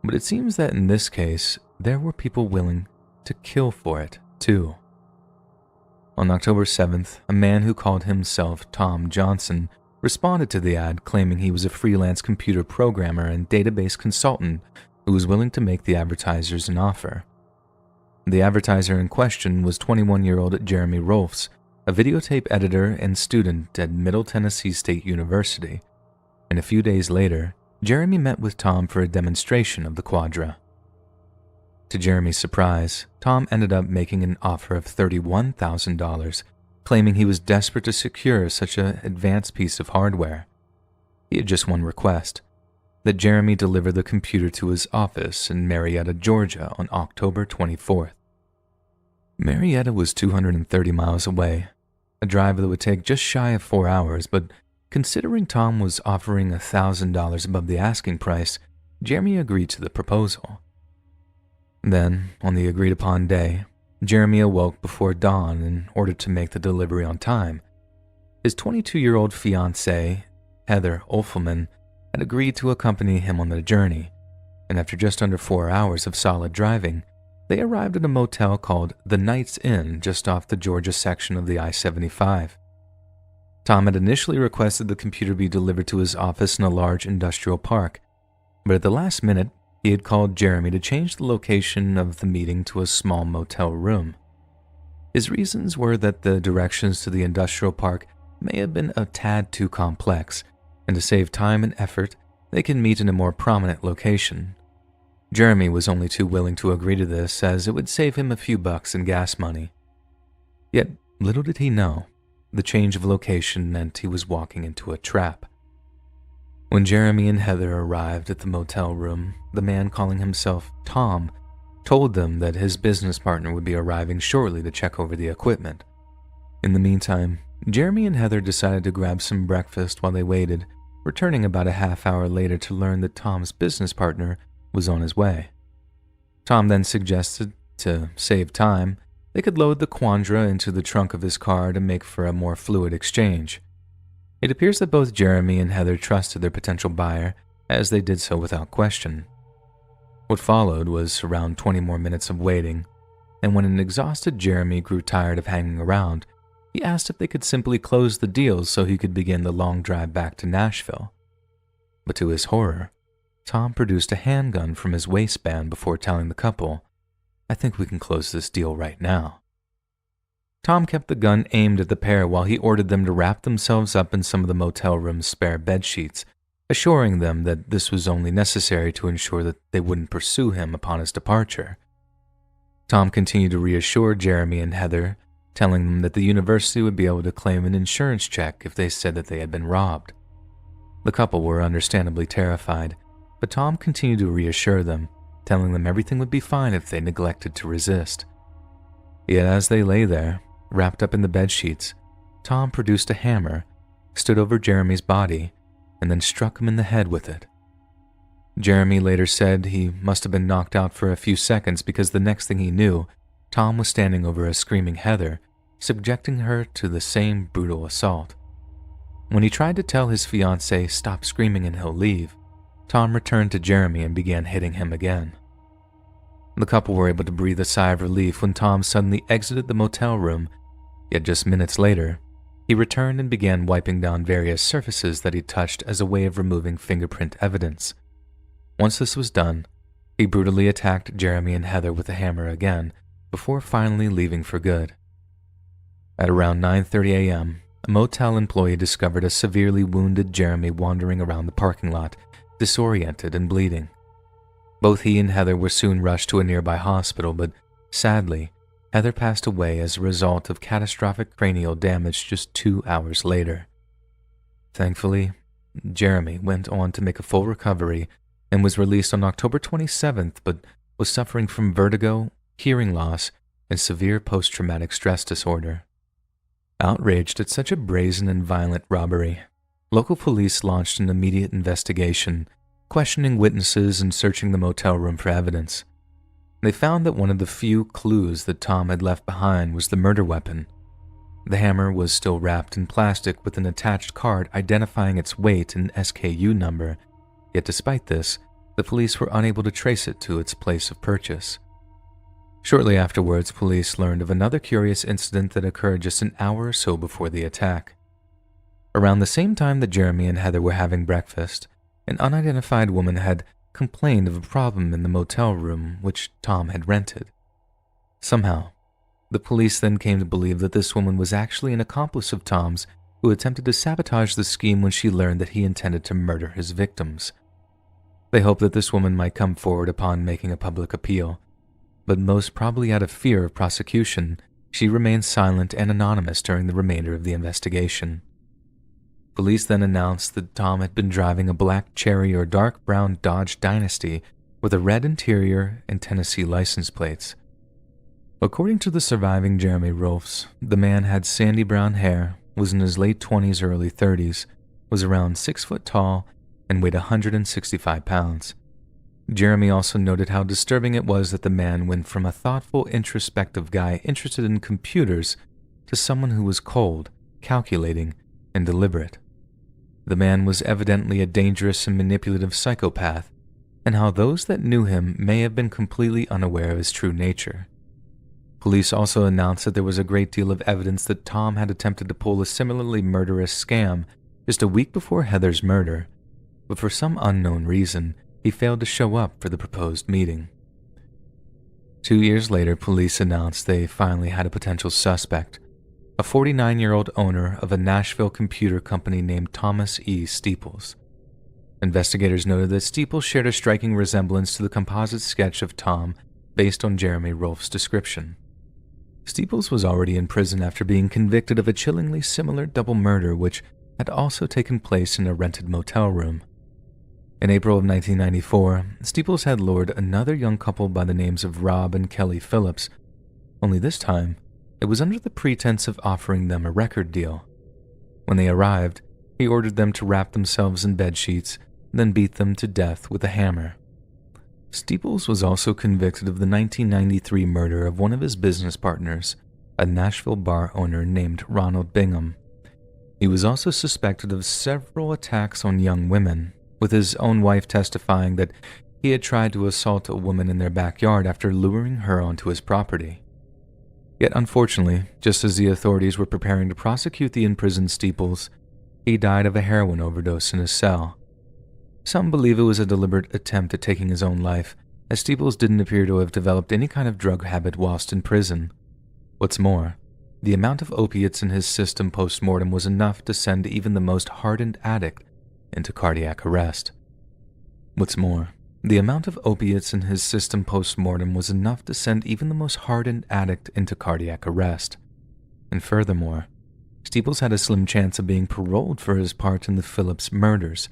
But it seems that in this case, there were people willing to kill for it, too. On October 7th, a man who called himself Tom Johnson responded to the ad claiming he was a freelance computer programmer and database consultant who was willing to make the advertisers an offer. The advertiser in question was 21-year-old Jeremy Rolfs, a videotape editor and student at Middle Tennessee State University, and a few days later, Jeremy met with Tom for a demonstration of the Quadra. To Jeremy's surprise, Tom ended up making an offer of $31,000, claiming he was desperate to secure such an advanced piece of hardware. He had just one request, that Jeremy deliver the computer to his office in Marietta, Georgia on October 24th. Marietta was 230 miles away, a drive that would take just shy of 4 hours, but considering Tom was offering $1,000 above the asking price, Jeremy agreed to the proposal. Then, on the agreed-upon day, Jeremy awoke before dawn in order to make the delivery on time. His 22-year-old fiancée, Heather Olfelman, had agreed to accompany him on the journey, and after just under 4 hours of solid driving, they arrived at a motel called the Knights Inn just off the Georgia section of the I-75. Tom had initially requested the computer be delivered to his office in a large industrial park, but at the last minute, he had called Jeremy to change the location of the meeting to a small motel room. His reasons were that the directions to the industrial park may have been a tad too complex, and to save time and effort, they can meet in a more prominent location. Jeremy was only too willing to agree to this, as it would save him a few bucks in gas money. Yet, little did he know, the change of location meant he was walking into a trap. When Jeremy and Heather arrived at the motel room, the man calling himself Tom told them that his business partner would be arriving shortly to check over the equipment. In the meantime, Jeremy and Heather decided to grab some breakfast while they waited, returning about a half hour later to learn that Tom's business partner was on his way. Tom then suggested, to save time, they could load the Quadra into the trunk of his car to make for a more fluid exchange. It appears that both Jeremy and Heather trusted their potential buyer, as they did so without question. What followed was around 20 more minutes of waiting, and when an exhausted Jeremy grew tired of hanging around, he asked if they could simply close the deal so he could begin the long drive back to Nashville. But to his horror, Tom produced a handgun from his waistband before telling the couple, "I think we can close this deal right now." Tom kept the gun aimed at the pair while he ordered them to wrap themselves up in some of the motel room's spare bed sheets, assuring them that this was only necessary to ensure that they wouldn't pursue him upon his departure. Tom continued to reassure Jeremy and Heather, telling them that the university would be able to claim an insurance check if they said that they had been robbed. The couple were understandably terrified, but Tom continued to reassure them, telling them everything would be fine if they neglected to resist. Yet as they lay there, wrapped up in the bed sheets, Tom produced a hammer, stood over Jeremy's body, and then struck him in the head with it. Jeremy later said he must have been knocked out for a few seconds because the next thing he knew, Tom was standing over a screaming Heather, subjecting her to the same brutal assault. When he tried to tell his fiancée stop screaming and he'll leave, Tom returned to Jeremy and began hitting him again. The couple were able to breathe a sigh of relief when Tom suddenly exited the motel room, yet just minutes later, he returned and began wiping down various surfaces that he touched as a way of removing fingerprint evidence. Once this was done, he brutally attacked Jeremy and Heather with a hammer again, before finally leaving for good. At around 9:30 a.m., a motel employee discovered a severely wounded Jeremy wandering around the parking lot, disoriented and bleeding. Both he and Heather were soon rushed to a nearby hospital, but sadly, Heather passed away as a result of catastrophic cranial damage just 2 hours later. Thankfully, Jeremy went on to make a full recovery and was released on October 27th, but was suffering from vertigo, hearing loss, and severe post-traumatic stress disorder. Outraged at such a brazen and violent robbery, local police launched an immediate investigation, questioning witnesses and searching the motel room for evidence. They found that one of the few clues that Tom had left behind was the murder weapon. The hammer was still wrapped in plastic with an attached card identifying its weight and SKU number, yet despite this, the police were unable to trace it to its place of purchase. Shortly afterwards, police learned of another curious incident that occurred just an hour or so before the attack. Around the same time that Jeremy and Heather were having breakfast, an unidentified woman had complained of a problem in the motel room which Tom had rented. Somehow, the police then came to believe that this woman was actually an accomplice of Tom's who attempted to sabotage the scheme when she learned that he intended to murder his victims. They hoped that this woman might come forward upon making a public appeal, but most probably out of fear of prosecution, she remained silent and anonymous during the remainder of the investigation. Police then announced that Tom had been driving a black cherry or dark brown Dodge Dynasty with a red interior and Tennessee license plates. According to the surviving Jeremy Rolfs, the man had sandy brown hair, was in his late 20s or early 30s, was around 6 foot tall, and weighed 165 pounds. Jeremy also noted how disturbing it was that the man went from a thoughtful, introspective guy interested in computers to someone who was cold, calculating, and deliberate. The man was evidently a dangerous and manipulative psychopath, and how those that knew him may have been completely unaware of his true nature. Police also announced that there was a great deal of evidence that Tom had attempted to pull a similarly murderous scam just a week before Heather's murder, but for some unknown reason, he failed to show up for the proposed meeting. 2 years later, police announced they finally had a potential suspect, a 49-year-old owner of a Nashville computer company named Thomas E. Steeples. Investigators noted that Steeples shared a striking resemblance to the composite sketch of Tom based on Jeremy Rolf's description. Steeples was already in prison after being convicted of a chillingly similar double murder which had also taken place in a rented motel room. In April of 1994, Steeples had lured another young couple by the names of Rob and Kelly Phillips, only this time, it was under the pretense of offering them a record deal. When they arrived, he ordered them to wrap themselves in bed sheets, then beat them to death with a hammer. Steeples was also convicted of the 1993 murder of one of his business partners, a Nashville bar owner named Ronald Bingham. He was also suspected of several attacks on young women, with his own wife testifying that he had tried to assault a woman in their backyard after luring her onto his property. Yet unfortunately, just as the authorities were preparing to prosecute the imprisoned Steeples, he died of a heroin overdose in his cell. Some believe it was a deliberate attempt at taking his own life, as Steeples didn't appear to have developed any kind of drug habit whilst in prison. What's more, the amount of opiates in his system post-mortem was enough to send even the most hardened addict into cardiac arrest. And furthermore, Steeples had a slim chance of being paroled for his part in the Phillips murders,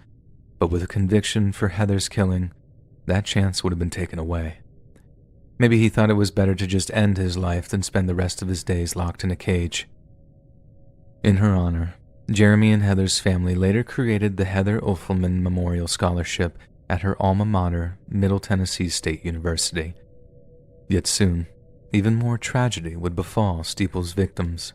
but with a conviction for Heather's killing, that chance would have been taken away. Maybe he thought it was better to just end his life than spend the rest of his days locked in a cage. In her honor, Jeremy and Heather's family later created the Heather Uffelman Memorial Scholarship at her alma mater, Middle Tennessee State University. Yet soon, even more tragedy would befall Steeple's victims.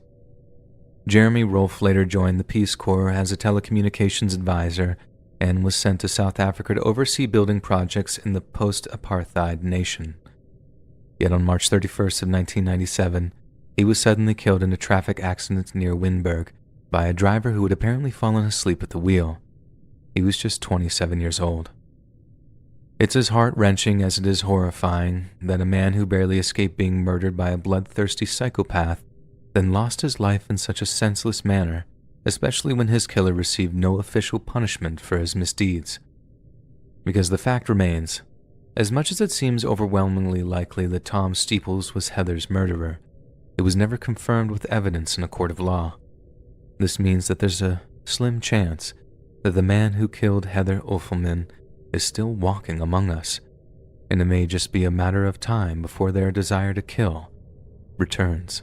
Jeremy Rolfe later joined the Peace Corps as a telecommunications advisor and was sent to South Africa to oversee building projects in the post-apartheid nation. Yet on March 31st of 1997, he was suddenly killed in a traffic accident near Wynberg by a driver who had apparently fallen asleep at the wheel. He was just 27 years old. It's as heart-wrenching as it is horrifying that a man who barely escaped being murdered by a bloodthirsty psychopath then lost his life in such a senseless manner, especially when his killer received no official punishment for his misdeeds. Because the fact remains, as much as it seems overwhelmingly likely that Tom Steeples was Heather's murderer, it was never confirmed with evidence in a court of law. This means that there's a slim chance that the man who killed Heather Uffelman is still walking among us, and it may just be a matter of time before their desire to kill returns.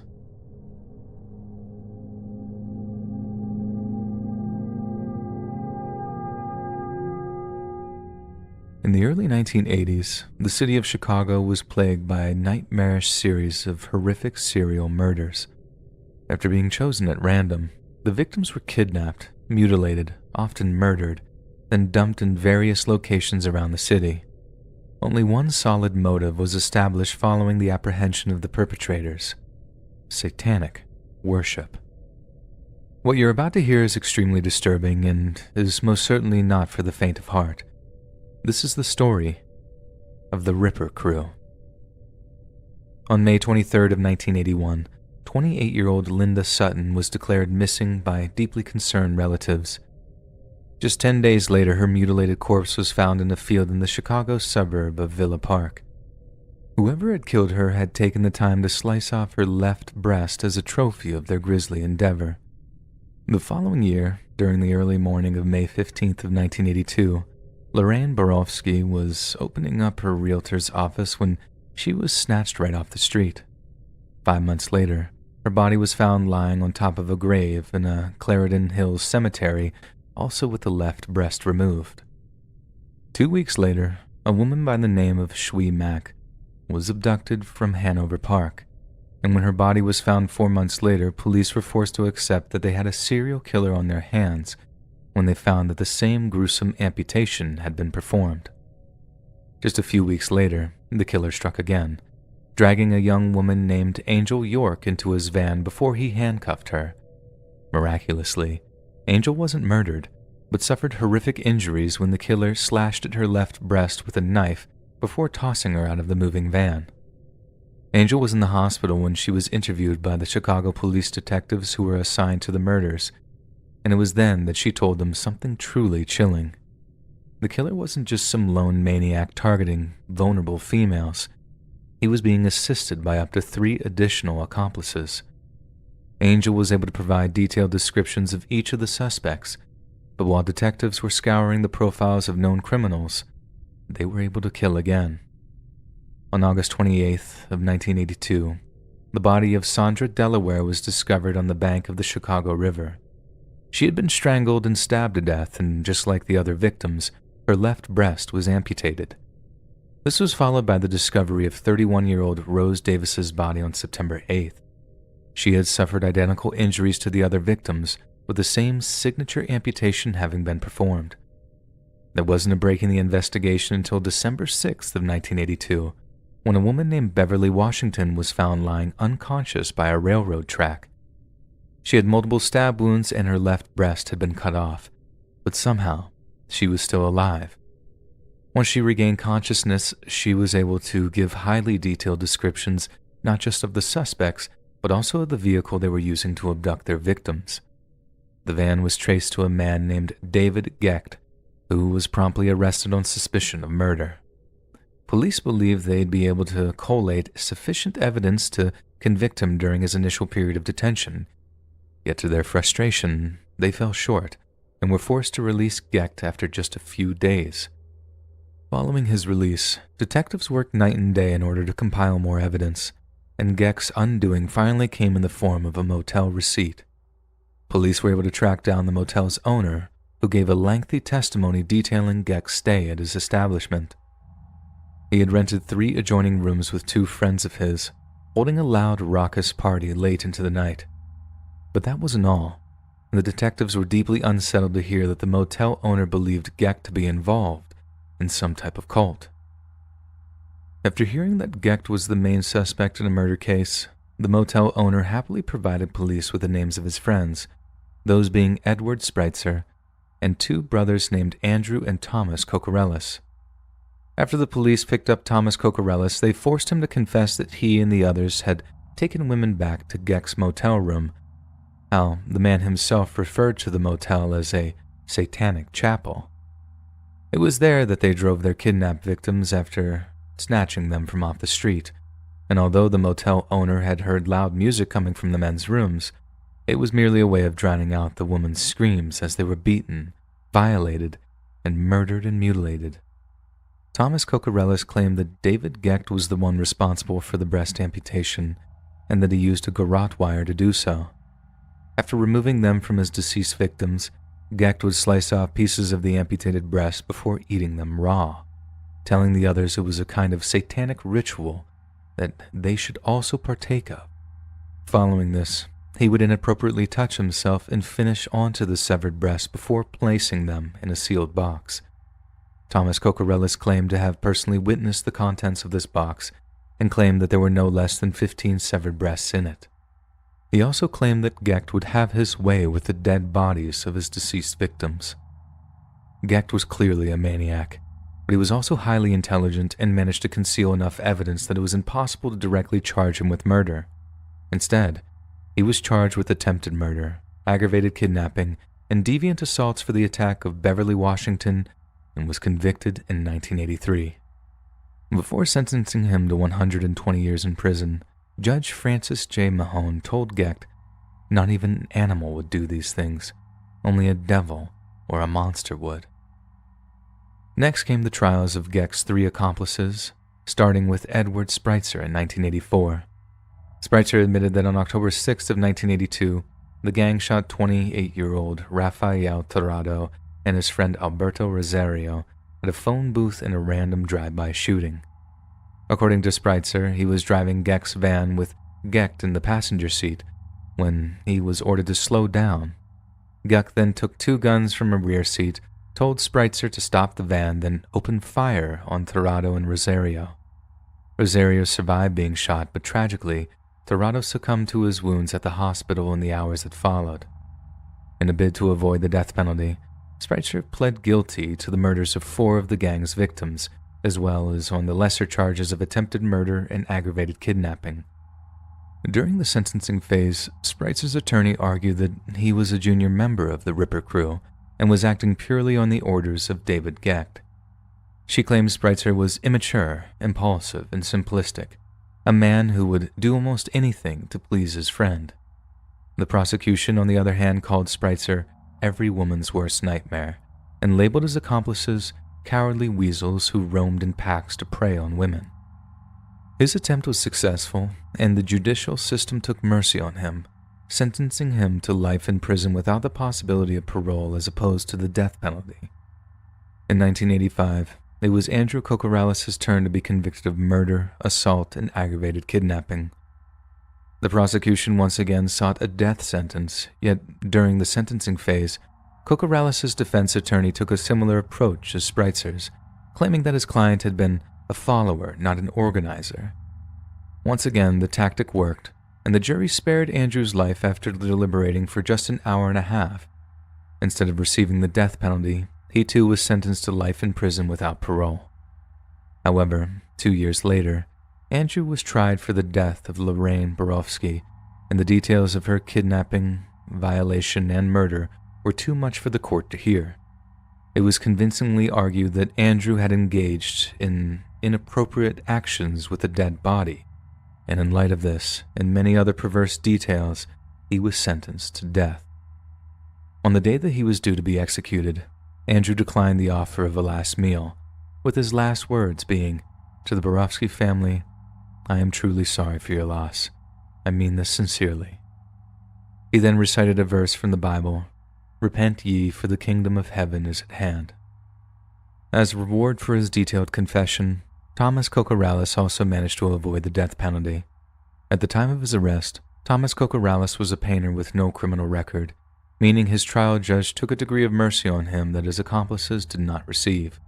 In the early 1980s, the city of Chicago was plagued by a nightmarish series of horrific serial murders. After being chosen at random, the victims were kidnapped, mutilated, often murdered, then dumped in various locations around the city. Only one solid motive was established following the apprehension of the perpetrators: satanic worship. What you're about to hear is extremely disturbing and is most certainly not for the faint of heart. This is the story of the Ripper Crew. On May 23rd of 1981, 28-year-old Linda Sutton was declared missing by deeply concerned relatives. Just 10 days later, her mutilated corpse was found in a field in the Chicago suburb of Villa Park. Whoever had killed her had taken the time to slice off her left breast as a trophy of their grisly endeavor. The following year, during the early morning of May 15th of 1982, Lorraine Borofsky was opening up her realtor's office when she was snatched right off the street. 5 months later, her body was found lying on top of a grave in a Clarendon Hills cemetery, also with the left breast removed. 2 weeks later, a woman by the name of Shui Mack was abducted from Hanover Park, and when her body was found 4 months later, police were forced to accept that they had a serial killer on their hands when they found that the same gruesome amputation had been performed. Just a few weeks later, the killer struck again, dragging a young woman named Angel York into his van before he handcuffed her. Miraculously, Angel wasn't murdered, but suffered horrific injuries when the killer slashed at her left breast with a knife before tossing her out of the moving van. Angel was in the hospital when she was interviewed by the Chicago police detectives who were assigned to the murders, and it was then that she told them something truly chilling. The killer wasn't just some lone maniac targeting vulnerable females. He was being assisted by up to 3 additional accomplices. Angel was able to provide detailed descriptions of each of the suspects, but while detectives were scouring the profiles of known criminals, they were able to kill again. On August 28th of 1982, the body of Sandra Delaware was discovered on the bank of the Chicago River. She had been strangled and stabbed to death, and just like the other victims, her left breast was amputated. This was followed by the discovery of 31-year-old Rose Davis's body on September 8th. She had suffered identical injuries to the other victims, with the same signature amputation having been performed. There wasn't a break in the investigation until December 6th of 1982, when a woman named Beverly Washington was found lying unconscious by a railroad track. She had multiple stab wounds and her left breast had been cut off, but somehow she was still alive. Once she regained consciousness, she was able to give highly detailed descriptions not just of the suspects, but also of the vehicle they were using to abduct their victims. The van was traced to a man named David Gecht, who was promptly arrested on suspicion of murder. Police believed they'd be able to collate sufficient evidence to convict him during his initial period of detention. Yet to their frustration, they fell short and were forced to release Gecht after just a few days. Following his release, detectives worked night and day in order to compile more evidence, and Gecht's undoing finally came in the form of a motel receipt. Police were able to track down the motel's owner, who gave a lengthy testimony detailing Geck's stay at his establishment. He had rented 3 adjoining rooms with 2 friends of his, holding a loud, raucous party late into the night. But that wasn't all. The detectives were deeply unsettled to hear that the motel owner believed Geck to be involved in some type of cult. After hearing that Geck was the main suspect in a murder case, the motel owner happily provided police with the names of his friends, those being Edward Spreitzer and 2 brothers named Andrew and Thomas Kokorellis. After the police picked up Thomas Kokorellis, they forced him to confess that he and the others had taken women back to Geck's motel room, how the man himself referred to the motel as a satanic chapel. It was there that they drove their kidnapped victims after snatching them from off the street, and although the motel owner had heard loud music coming from the men's rooms, it was merely a way of drowning out the women's screams as they were beaten, violated, and murdered and mutilated. Thomas Kokorellis claimed that David Geck was the one responsible for the breast amputation and that he used a garrote wire to do so. After removing them from his deceased victims, Geck would slice off pieces of the amputated breast before eating them raw, telling the others it was a kind of satanic ritual that they should also partake of. Following this, he would inappropriately touch himself and finish onto the severed breast before placing them in a sealed box. Thomas Kokorellis claimed to have personally witnessed the contents of this box and claimed that there were no less than 15 severed breasts in it. He also claimed that Geck would have his way with the dead bodies of his deceased victims. Geck was clearly a maniac, but he was also highly intelligent and managed to conceal enough evidence that it was impossible to directly charge him with murder. Instead, he was charged with attempted murder, aggravated kidnapping, and deviant assaults for the attack of Beverly, Washington, and was convicted in 1983. Before sentencing him to 120 years in prison, Judge Francis J. Mahone told Geck not even an animal would do these things, only a devil or a monster would. Next came the trials of Geck's 3 accomplices, starting with Edward Spreitzer in 1984. Spreitzer admitted that on October 6th of 1982, the gang shot 28-year-old Rafael Tirado and his friend Alberto Rosario at a phone booth in a random drive-by shooting. According to Spreitzer, he was driving Geck's van with Geck in the passenger seat when he was ordered to slow down. Geck then took 2 guns from a rear seat, told Spreitzer to stop the van, then opened fire on Tirado and Rosario. Rosario survived being shot, but tragically, Tirado succumbed to his wounds at the hospital in the hours that followed. In a bid to avoid the death penalty, Spreitzer pled guilty to the murders of 4 of the gang's victims, as well as on the lesser charges of attempted murder and aggravated kidnapping. During the sentencing phase, Spreitzer's attorney argued that he was a junior member of the Ripper crew and was acting purely on the orders of David Geck. She claimed Spreitzer was immature, impulsive, and simplistic, a man who would do almost anything to please his friend. The prosecution, on the other hand, called Spreitzer every woman's worst nightmare and labeled his accomplices cowardly weasels who roamed in packs to prey on women. His attempt was successful, and the judicial system took mercy on him, sentencing him to life in prison without the possibility of parole as opposed to the death penalty. In 1985, it was Andrew Kokorellis' turn to be convicted of murder, assault, and aggravated kidnapping. The prosecution once again sought a death sentence, yet during the sentencing phase, Kokorellis' defense attorney took a similar approach as Spreitzer's, claiming that his client had been a follower, not an organizer. Once again, the tactic worked, and the jury spared Andrew's life after deliberating for just an hour and a half. Instead of receiving the death penalty, he too was sentenced to life in prison without parole. However, 2 years later, Andrew was tried for the death of Lorraine Borofsky, and the details of her kidnapping, violation, and murder were too much for the court to hear. It was convincingly argued that Andrew had engaged in inappropriate actions with a dead body, and in light of this and many other perverse details, he was sentenced to death. On the day that he was due to be executed, Andrew declined the offer of a last meal, with his last words being, "To the Borofsky family, I am truly sorry for your loss. I mean this sincerely." He then recited a verse from the Bible, Repent ye, for the kingdom of heaven is at hand. As a reward for his detailed confession, Thomas Kokorales also managed to avoid the death penalty. At the time of his arrest, Thomas Kokorales was a painter with no criminal record, meaning his trial judge took a degree of mercy on him that his accomplices did not receive.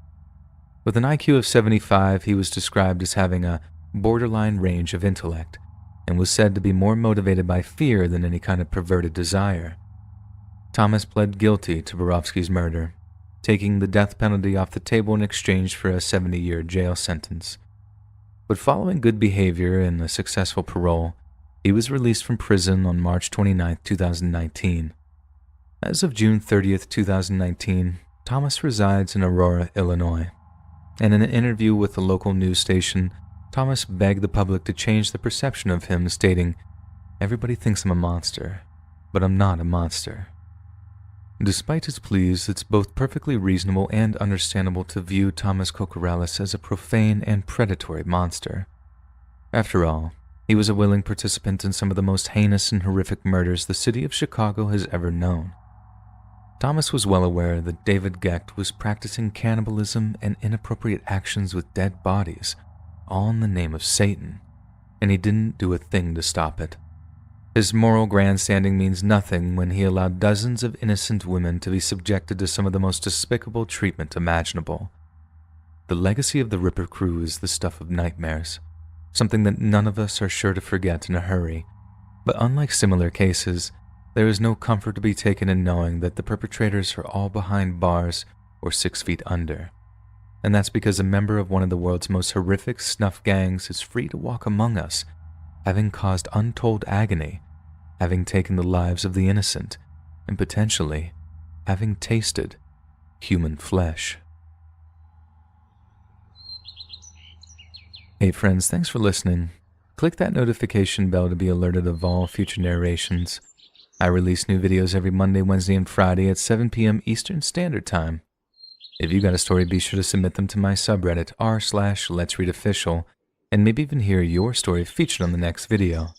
With an IQ of 75, he was described as having a borderline range of intellect, and was said to be more motivated by fear than any kind of perverted desire. Thomas pled guilty to Borofsky's murder, taking the death penalty off the table in exchange for a 70-year jail sentence. But following good behavior and a successful parole, he was released from prison on March 29, 2019. As of June 30, 2019, Thomas resides in Aurora, Illinois. And in an interview with a local news station, Thomas begged the public to change the perception of him, stating, "Everybody thinks I'm a monster, but I'm not a monster." Despite his pleas, it's both perfectly reasonable and understandable to view Thomas Kokorales as a profane and predatory monster. After all, he was a willing participant in some of the most heinous and horrific murders the city of Chicago has ever known. Thomas was well aware that David Gecht was practicing cannibalism and inappropriate actions with dead bodies, all in the name of Satan, and he didn't do a thing to stop it. His moral grandstanding means nothing when he allowed dozens of innocent women to be subjected to some of the most despicable treatment imaginable. The legacy of the Ripper crew is the stuff of nightmares, something that none of us are sure to forget in a hurry, but unlike similar cases, there is no comfort to be taken in knowing that the perpetrators are all behind bars or 6 feet under. And that's because a member of one of the world's most horrific snuff gangs is free to walk among us, having caused untold agony, having taken the lives of the innocent, and potentially having tasted human flesh. Hey friends, thanks for listening. Click that notification bell to be alerted of all future narrations. I release new videos every Monday, Wednesday, and Friday at 7 p.m. Eastern Standard Time. If you got a story, be sure to submit them to my subreddit r/Let'sReadOfficial, and maybe even hear your story featured on the next video.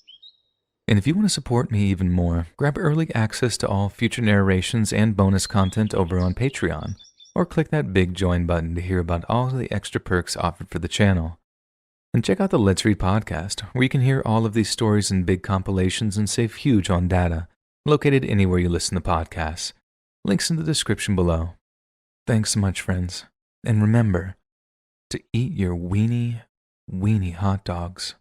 And if you want to support me even more, grab early access to all future narrations and bonus content over on Patreon, or click that big join button to hear about all of the extra perks offered for the channel. And check out the Let's Read podcast, where you can hear all of these stories in big compilations and save huge on data, located anywhere you listen to podcasts. Links in the description below. Thanks so much, friends. And remember to eat your weenie hot dogs.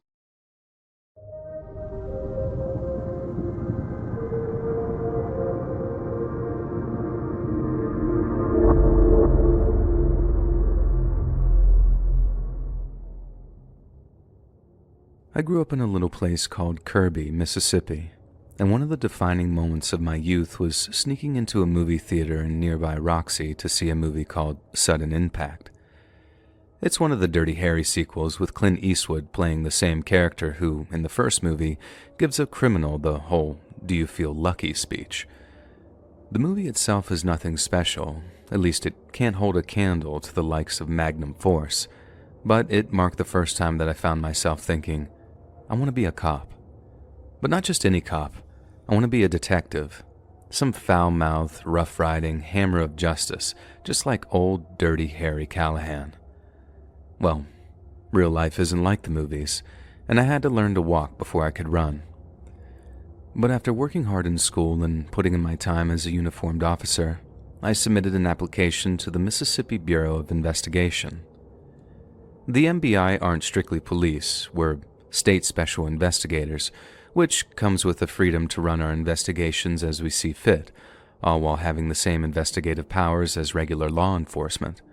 I grew up in a little place called Kirby, Mississippi, and one of the defining moments of my youth was sneaking into a movie theater in nearby Roxy to see a movie called Sudden Impact. It's one of the Dirty Harry sequels with Clint Eastwood playing the same character who, in the first movie, gives a criminal the whole "do you feel lucky" speech. The movie itself is nothing special, at least it can't hold a candle to the likes of Magnum Force, but it marked the first time that I found myself thinking, I want to be a cop. But not just any cop. I want to be a detective. Some foul-mouthed, rough-riding hammer of justice, just like old, dirty Harry Callahan. Well, real life isn't like the movies, and I had to learn to walk before I could run. But after working hard in school and putting in my time as a uniformed officer, I submitted an application to the Mississippi Bureau of Investigation. The MBI aren't strictly police, we're state special investigators, which comes with the freedom to run our investigations as we see fit, all while having the same investigative powers as regular law enforcement.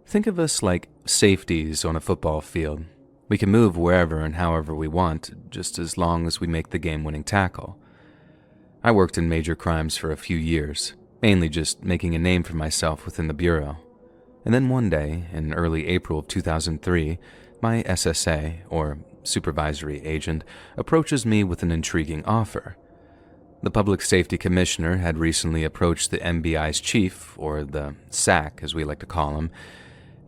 Think of us like safeties on a football field. We can move wherever and however we want, just as long as we make the game-winning tackle. I worked in major crimes for a few years, mainly just making a name for myself within the Bureau. And then one day, in early April of 2003, my SSA, or supervisory agent, approaches me with an intriguing offer. The Public Safety Commissioner had recently approached the MBI's chief, or the SAC as we like to call him,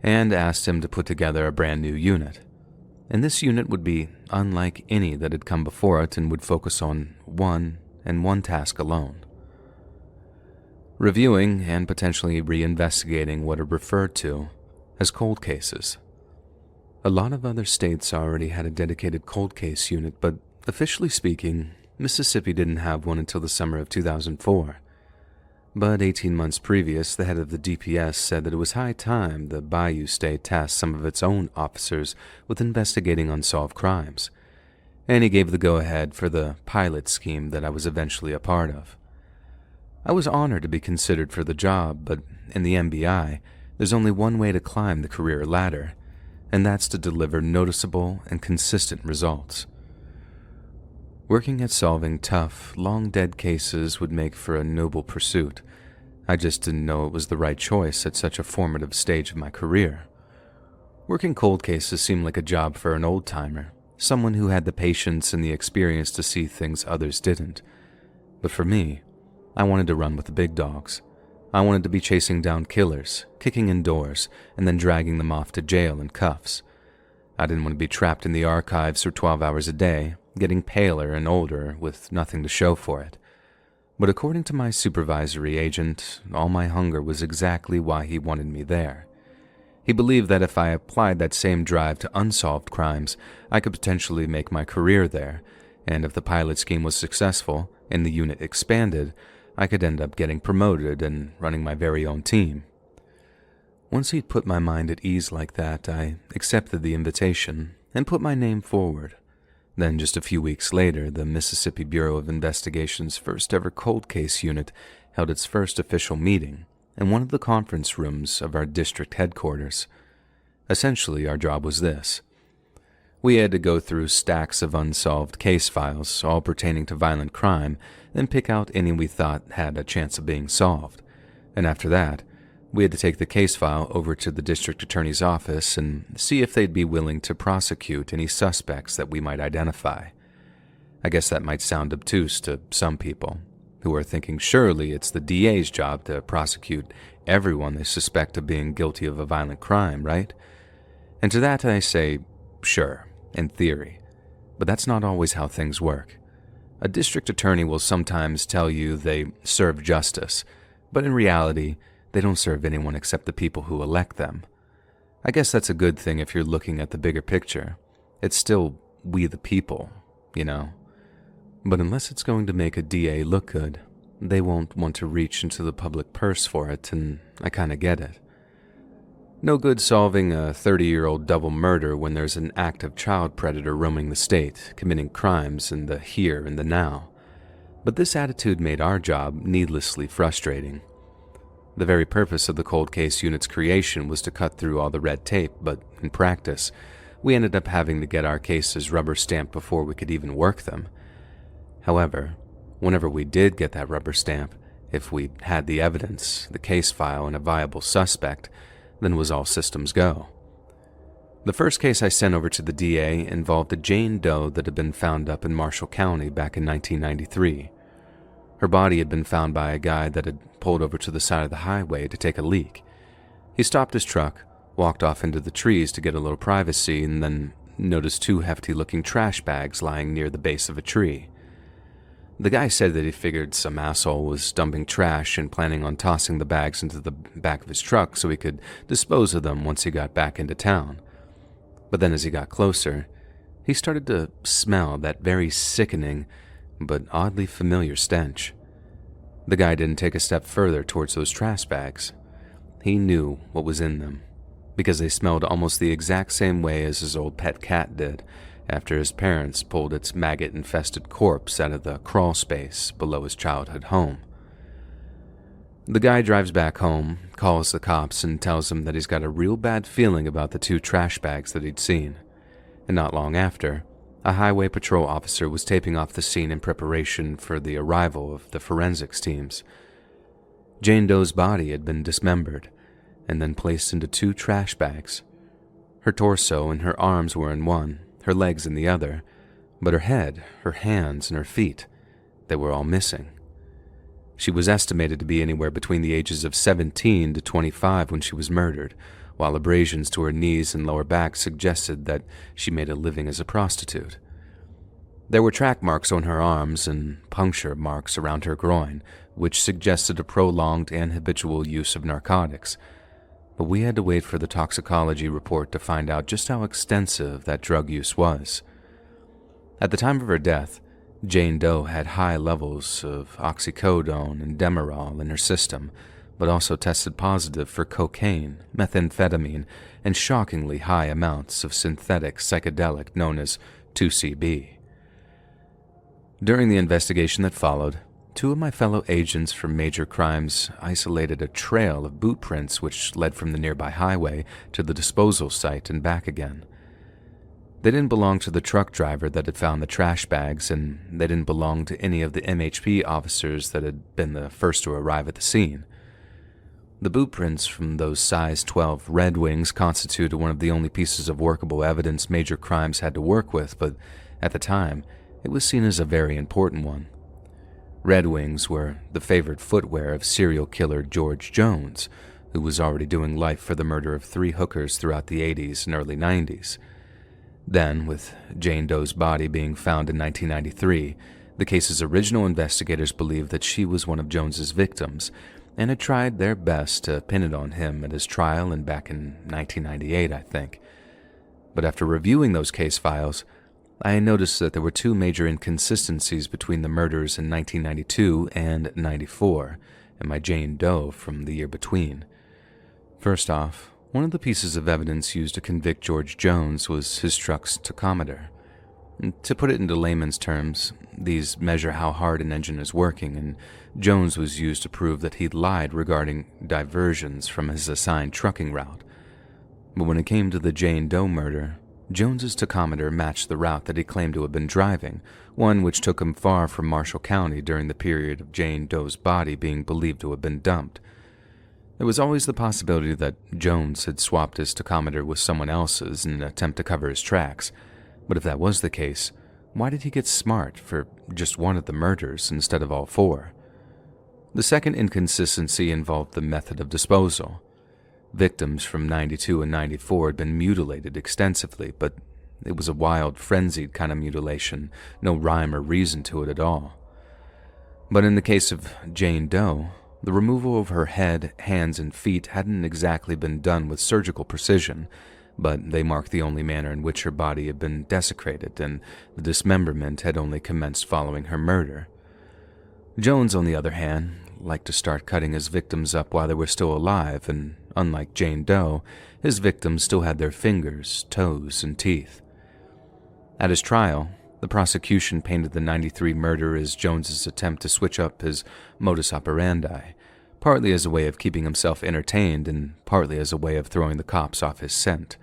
and asked him to put together a brand new unit. And this unit would be unlike any that had come before it and would focus on one task alone. reviewing and potentially reinvestigating what are referred to as cold cases. A lot of other states already had a dedicated cold case unit, but officially speaking, Mississippi didn't have one until the summer of 2004. But 18 months previous, the head of the DPS said that it was high time the Bayou State tasked some of its own officers with investigating unsolved crimes, and he gave the go-ahead for the pilot scheme that I was eventually a part of. I was honored to be considered for the job, but in the MBI, there's only one way to climb the career ladder, and that's to deliver noticeable and consistent results. Working at solving tough, long-dead cases would make for a noble pursuit. I just didn't know it was the right choice at such a formative stage of my career. Working cold cases seemed like a job for an old-timer, someone who had the patience and the experience to see things others didn't. But for me, I wanted to run with the big dogs. I wanted to be chasing down killers, kicking in doors, and then dragging them off to jail in cuffs. I didn't want to be trapped in the archives for 12 hours a day, getting paler and older with nothing to show for it. But according to my supervisory agent, all my hunger was exactly why he wanted me there. He believed that if I applied that same drive to unsolved crimes, I could potentially make my career there, and if the pilot scheme was successful and the unit expanded, I could end up getting promoted and running my very own team. Once he'd put my mind at ease like that, I accepted the invitation and put my name forward. Then just a few weeks later, the Mississippi Bureau of Investigation's first ever cold case unit held its first official meeting in one of the conference rooms of our district headquarters. Essentially, our job was this. We had to go through stacks of unsolved case files, all pertaining to violent crime, and pick out any we thought had a chance of being solved. And after that, we had to take the case file over to the district attorney's office and see if they'd be willing to prosecute any suspects that we might identify. I guess that might sound obtuse to some people, who are thinking surely it's the DA's job to prosecute everyone they suspect of being guilty of a violent crime, right? And to that I say, sure, in theory, but that's not always how things work. A district attorney will sometimes tell you they serve justice, but in reality, they don't serve anyone except the people who elect them. I guess that's a good thing if you're looking at the bigger picture. It's still we the people, you know. But unless it's going to make a DA look good, they won't want to reach into the public purse for it, and I kinda get it. No good solving a 30-year-old double murder when there's an active child predator roaming the state, committing crimes in the here and the now. But this attitude made our job needlessly frustrating. The very purpose of the cold case unit's creation was to cut through all the red tape, but in practice, we ended up having to get our cases rubber stamped before we could even work them. However, whenever we did get that rubber stamp, if we had the evidence, the case file, and a viable suspect, then was all systems go. The first case I sent over to the DA involved a Jane Doe that had been found up in Marshall County back in 1993. Her body had been found by a guy that had pulled over to the side of the highway to take a leak. He stopped his truck, walked off into the trees to get a little privacy, and then noticed two hefty-looking trash bags lying near the base of a tree. The guy said that he figured some asshole was dumping trash and planning on tossing the bags into the back of his truck so he could dispose of them once he got back into town. But then as he got closer, he started to smell that very sickening but oddly familiar stench. The guy didn't take a step further towards those trash bags. He knew what was in them, because they smelled almost the exact same way as his old pet cat did after his parents pulled its maggot-infested corpse out of the crawl space below his childhood home. The guy drives back home, calls the cops, and tells them that he's got a real bad feeling about the two trash bags that he'd seen. And not long after, a highway patrol officer was taping off the scene in preparation for the arrival of the forensics teams. Jane Doe's body had been dismembered and then placed into two trash bags. Her torso and her arms were in one, her legs in the other, but her head, her hands, and her feet, they were all missing. She was estimated to be anywhere between the ages of 17 to 25 when she was murdered, while abrasions to her knees and lower back suggested that she made a living as a prostitute. There were track marks on her arms and puncture marks around her groin, which suggested a prolonged and habitual use of narcotics. But we had to wait for the toxicology report to find out just how extensive that drug use was. At the time of her death, Jane Doe had high levels of oxycodone and Demerol in her system, but also tested positive for cocaine, methamphetamine, and shockingly high amounts of synthetic psychedelic known as 2CB. During the investigation that followed, two of my fellow agents from Major Crimes isolated a trail of boot prints which led from the nearby highway to the disposal site and back again. They didn't belong to the truck driver that had found the trash bags, and they didn't belong to any of the MHP officers that had been the first to arrive at the scene. The boot prints from those size 12 Red Wings constituted one of the only pieces of workable evidence Major Crimes had to work with, but at the time, it was seen as a very important one. Red Wings were the favored footwear of serial killer George Jones, who was already doing life for the murder of 3 hookers throughout the 80s and early 90s. Then, with Jane Doe's body being found in 1993, the case's original investigators believed that she was one of Jones's victims, and had tried their best to pin it on him at his trial and back in 1998, I think. But after reviewing those case files, I noticed that there were 2 major inconsistencies between the murders in 1992 and 94, and my Jane Doe from the year between. First off, one of the pieces of evidence used to convict George Jones was his truck's tachometer. To put it into layman's terms, these measure how hard an engine is working, and Jones was used to prove that he'd lied regarding diversions from his assigned trucking route. But when it came to the Jane Doe murder, Jones's tachometer matched the route that he claimed to have been driving, one which took him far from Marshall County during the period of Jane Doe's body being believed to have been dumped. There was always the possibility that Jones had swapped his tachometer with someone else's in an attempt to cover his tracks, but if that was the case, why did he get smart for just one of the murders instead of all 4? The second inconsistency involved the method of disposal. Victims from 92 and 94 had been mutilated extensively, but it was a wild, frenzied kind of mutilation, no rhyme or reason to it at all. But in the case of Jane Doe, the removal of her head, hands, and feet hadn't exactly been done with surgical precision, but they marked the only manner in which her body had been desecrated, and the dismemberment had only commenced following her murder. Jones, on the other hand, liked to start cutting his victims up while they were still alive, and unlike Jane Doe, his victims still had their fingers, toes, and teeth. At his trial, the prosecution painted the 93 murder as Jones's attempt to switch up his modus operandi, partly as a way of keeping himself entertained and partly as a way of throwing the cops off his scent.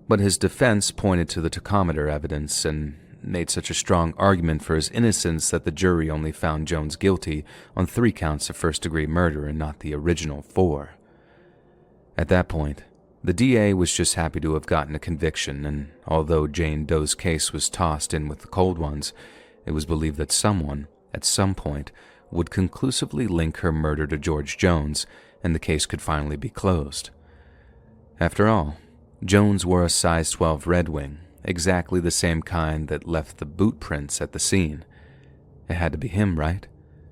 But his defense pointed to the tachometer evidence and made such a strong argument for his innocence that the jury only found Jones guilty on 3 counts of first-degree murder and not the original 4. At that point, the DA was just happy to have gotten a conviction, and although Jane Doe's case was tossed in with the cold ones, it was believed that someone, at some point, would conclusively link her murder to George Jones, and the case could finally be closed. After all, Jones wore a size 12 Red Wing, exactly the same kind that left the boot prints at the scene. It had to be him, right?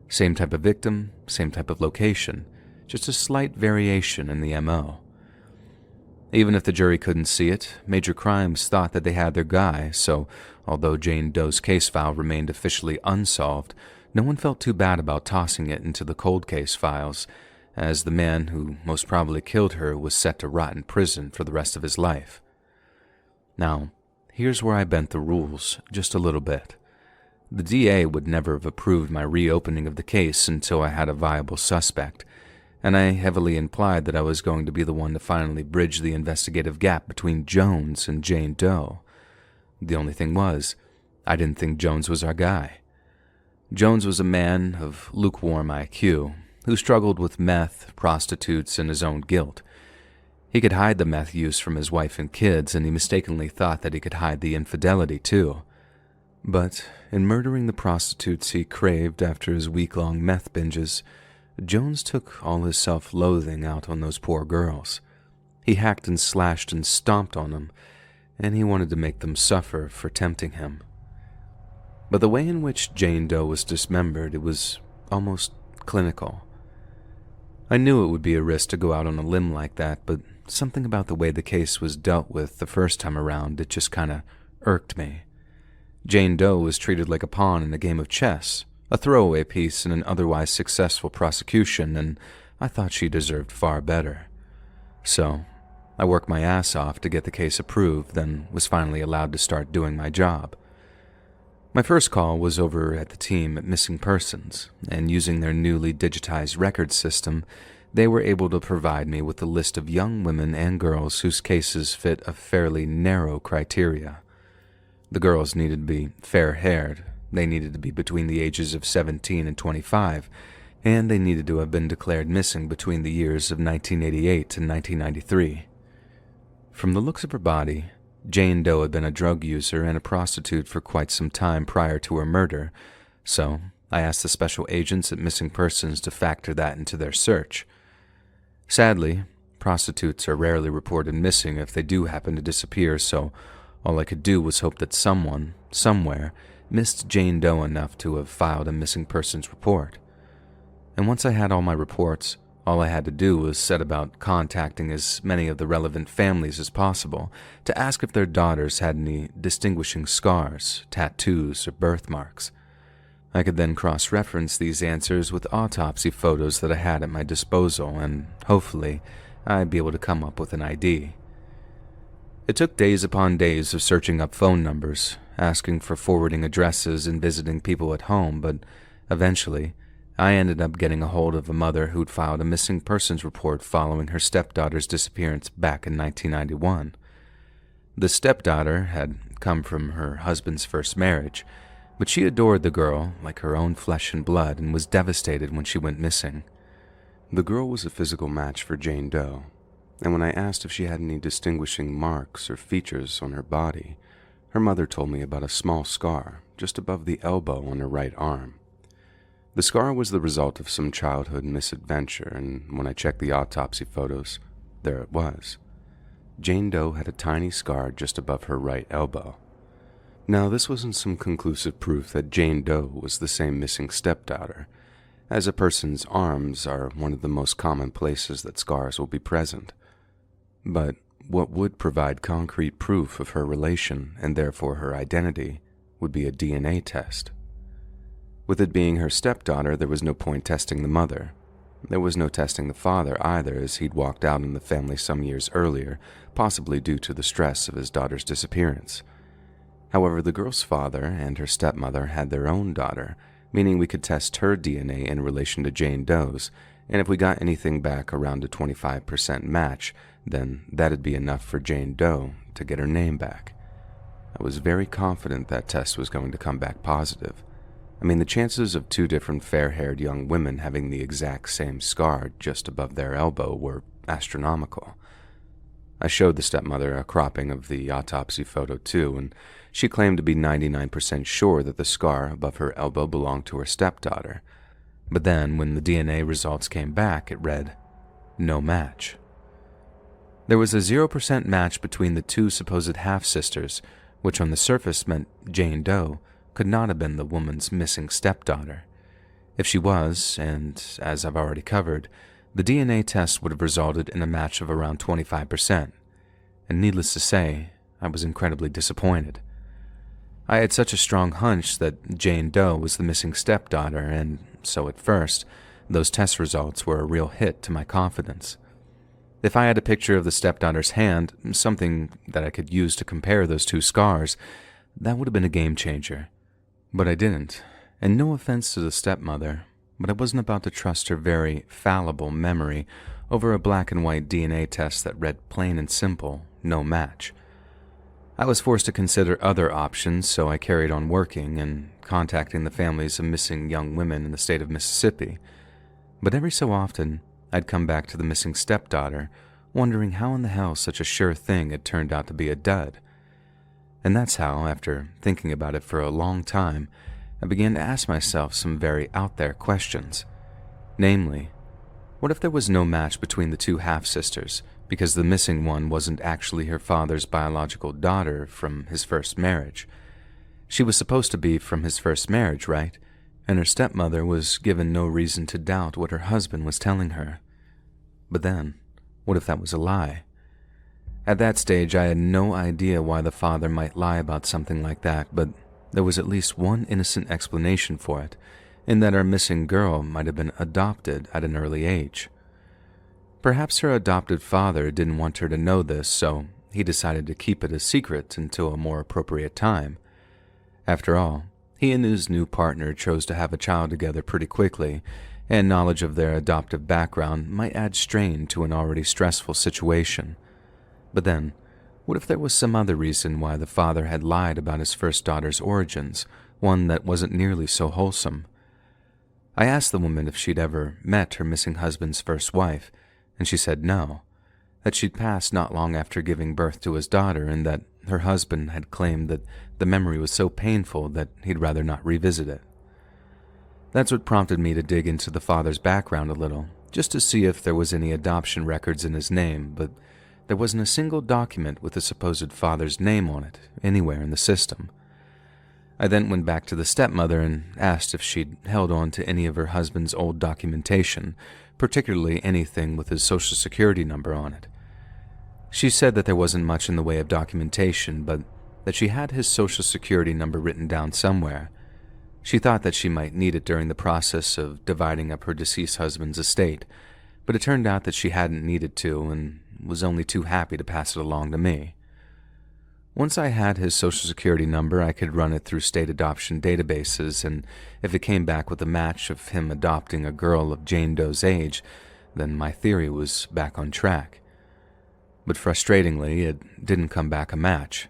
Same type of victim, same type of location, just a slight variation in the MO. Even if the jury couldn't see it, Major Crimes thought that they had their guy, so although Jane Doe's case file remained officially unsolved, no one felt too bad about tossing it into the cold case files, as the man who most probably killed her was set to rot in prison for the rest of his life. Now, here's where I bent the rules just a little bit. The DA would never have approved my reopening of the case until I had a viable suspect, and I heavily implied that I was going to be the one to finally bridge the investigative gap between Jones and Jane Doe. The only thing was, I didn't think Jones was our guy. Jones was a man of lukewarm IQ, who struggled with meth, prostitutes, and his own guilt. He could hide the meth use from his wife and kids, and he mistakenly thought that he could hide the infidelity too. But in murdering the prostitutes he craved after his week-long meth binges, Jones took all his self-loathing out on those poor girls. He hacked and slashed and stomped on them, and he wanted to make them suffer for tempting him. But the way in which Jane Doe was dismembered, it was almost clinical. I knew it would be a risk to go out on a limb like that, but something about the way the case was dealt with the first time around, it just kinda irked me. Jane Doe was treated like a pawn in a game of chess, a throwaway piece in an otherwise successful prosecution, and I thought she deserved far better. So, I worked my ass off to get the case approved, then was finally allowed to start doing my job. My first call was over at the team at Missing Persons, and using their newly digitized record system, they were able to provide me with a list of young women and girls whose cases fit a fairly narrow criteria. The girls needed to be fair-haired, they needed to be between the ages of 17 and 25, and they needed to have been declared missing between the years of 1988 and 1993. From the looks of her body, Jane Doe had been a drug user and a prostitute for quite some time prior to her murder, so I asked the special agents at Missing Persons to factor that into their search. Sadly, prostitutes are rarely reported missing if they do happen to disappear, so all I could do was hope that someone, somewhere, missed Jane Doe enough to have filed a missing persons report. And once I had all my reports, all I had to do was set about contacting as many of the relevant families as possible to ask if their daughters had any distinguishing scars, tattoos, or birthmarks. I could then cross-reference these answers with autopsy photos that I had at my disposal, and hopefully, I'd be able to come up with an ID. It took days upon days of searching up phone numbers, asking for forwarding addresses and visiting people at home, but eventually, I ended up getting a hold of a mother who'd filed a missing persons report following her stepdaughter's disappearance back in 1991. The stepdaughter had come from her husband's first marriage, but she adored the girl like her own flesh and blood and was devastated when she went missing. The girl was a physical match for Jane Doe, and when I asked if she had any distinguishing marks or features on her body, her mother told me about a small scar just above the elbow on her right arm. The scar was the result of some childhood misadventure, and when I checked the autopsy photos, there it was. Jane Doe had a tiny scar just above her right elbow. Now, this wasn't some conclusive proof that Jane Doe was the same missing stepdaughter, as a person's arms are one of the most common places that scars will be present. But what would provide concrete proof of her relation, and therefore her identity, would be a DNA test. With it being her stepdaughter, there was no point testing the mother. There was no testing the father either, as he'd walked out on the family some years earlier, possibly due to the stress of his daughter's disappearance. However, the girl's father and her stepmother had their own daughter, meaning we could test her DNA in relation to Jane Doe's, and if we got anything back around a 25% match, then that'd be enough for Jane Doe to get her name back. I was very confident that test was going to come back positive. I mean, the chances of two different fair-haired young women having the exact same scar just above their elbow were astronomical. I showed the stepmother a cropping of the autopsy photo too, and she claimed to be 99% sure that the scar above her elbow belonged to her stepdaughter. But then, when the DNA results came back, it read, "No match." There was a 0% match between the two supposed half-sisters, which on the surface meant Jane Doe could not have been the woman's missing stepdaughter. If she was, and as I've already covered, the DNA test would have resulted in a match of around 25%, and needless to say, I was incredibly disappointed. I had such a strong hunch that Jane Doe was the missing stepdaughter, and so at first, those test results were a real hit to my confidence. If I had a picture of the stepdaughter's hand, something that I could use to compare those two scars, that would have been a game changer. But I didn't, and no offense to the stepmother, but I wasn't about to trust her very fallible memory over a black and white DNA test that read plain and simple, no match. I was forced to consider other options, so I carried on working and contacting the families of missing young women in the state of Mississippi. But every so often, I'd come back to the missing stepdaughter, wondering how in the hell such a sure thing had turned out to be a dud. And that's how, after thinking about it for a long time, I began to ask myself some very out-there questions. Namely, what if there was no match between the two half-sisters, because the missing one wasn't actually her father's biological daughter from his first marriage? She was supposed to be from his first marriage, right? And her stepmother was given no reason to doubt what her husband was telling her. But then, what if that was a lie? At that stage, I had no idea why the father might lie about something like that, but there was at least one innocent explanation for it, in that our missing girl might have been adopted at an early age. Perhaps her adopted father didn't want her to know this, so he decided to keep it a secret until a more appropriate time. After all, he and his new partner chose to have a child together pretty quickly, and knowledge of their adoptive background might add strain to an already stressful situation. But then, what if there was some other reason why the father had lied about his first daughter's origins, one that wasn't nearly so wholesome? I asked the woman if she'd ever met her missing husband's first wife, and she said no, that she'd passed not long after giving birth to his daughter, and that her husband had claimed that the memory was so painful that he'd rather not revisit it. That's what prompted me to dig into the father's background a little, just to see if there was any adoption records in his name, but there wasn't a single document with the supposed father's name on it anywhere in the system. I then went back to the stepmother and asked if she'd held on to any of her husband's old documentation, particularly anything with his social security number on it. She said that there wasn't much in the way of documentation, but that she had his social security number written down somewhere. She thought that she might need it during the process of dividing up her deceased husband's estate, but it turned out that she hadn't needed to and was only too happy to pass it along to me. Once I had his social security number, I could run it through state adoption databases, and if it came back with a match of him adopting a girl of Jane Doe's age, then my theory was back on track. But frustratingly, it didn't come back a match.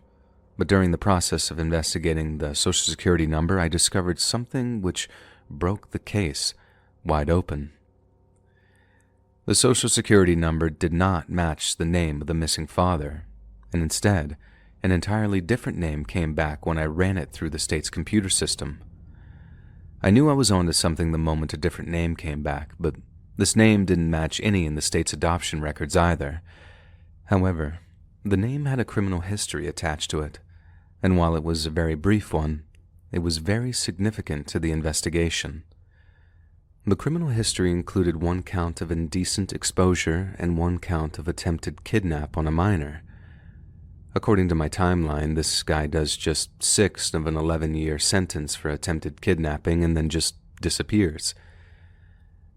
But during the process of investigating the social security number, I discovered something which broke the case wide open. The social security number did not match the name of the missing father, and instead, an entirely different name came back when I ran it through the state's computer system. I knew I was onto something the moment a different name came back, but this name didn't match any in the state's adoption records either. However, the name had a criminal history attached to it, and while it was a very brief one, it was very significant to the investigation. The criminal history included 1 count of indecent exposure and 1 count of attempted kidnap on a minor. According to my timeline, this guy does just 6 of an 11-year sentence for attempted kidnapping and then just disappears.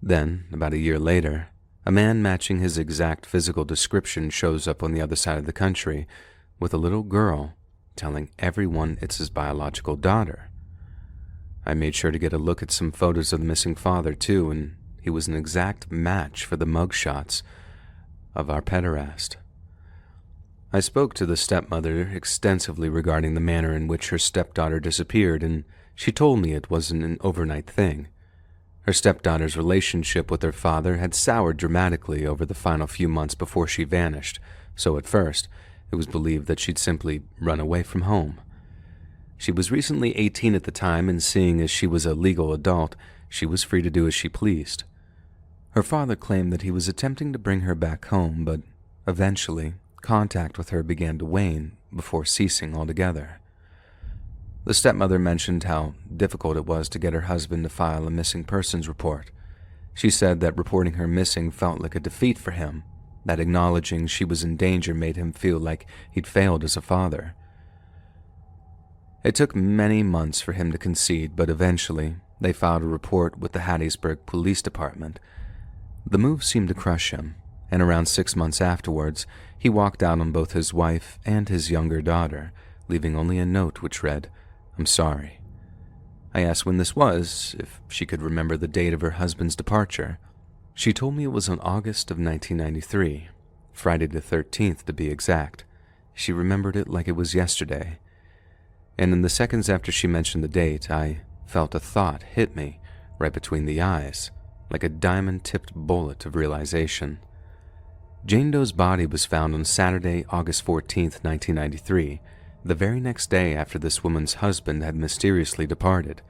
Then, about a year later, a man matching his exact physical description shows up on the other side of the country with a little girl telling everyone it's his biological daughter. I made sure to get a look at some photos of the missing father too, and he was an exact match for the mugshots of our pederast. I spoke to the stepmother extensively regarding the manner in which her stepdaughter disappeared, and she told me it wasn't an overnight thing. Her stepdaughter's relationship with her father had soured dramatically over the final few months before she vanished, so at first, it was believed that she'd simply run away from home. She was recently 18 at the time, and seeing as she was a legal adult, she was free to do as she pleased. Her father claimed that he was attempting to bring her back home, but eventually, contact with her began to wane before ceasing altogether. The stepmother mentioned how difficult it was to get her husband to file a missing persons report. She said that reporting her missing felt like a defeat for him, that acknowledging she was in danger made him feel like he'd failed as a father. It took many months for him to concede, but eventually they filed a report with the Hattiesburg Police Department. The move seemed to crush him, and around 6 months afterwards, he walked out on both his wife and his younger daughter, leaving only a note which read, "I'm sorry." I asked when this was, if she could remember the date of her husband's departure. She told me it was in August of 1993, Friday the 13th to be exact. She remembered it like it was yesterday. And in the seconds after she mentioned the date, I felt a thought hit me right between the eyes, like a diamond-tipped bullet of realization. Jane Doe's body was found on Saturday, August 14th, 1993, the very next day after this woman's husband had mysteriously departed.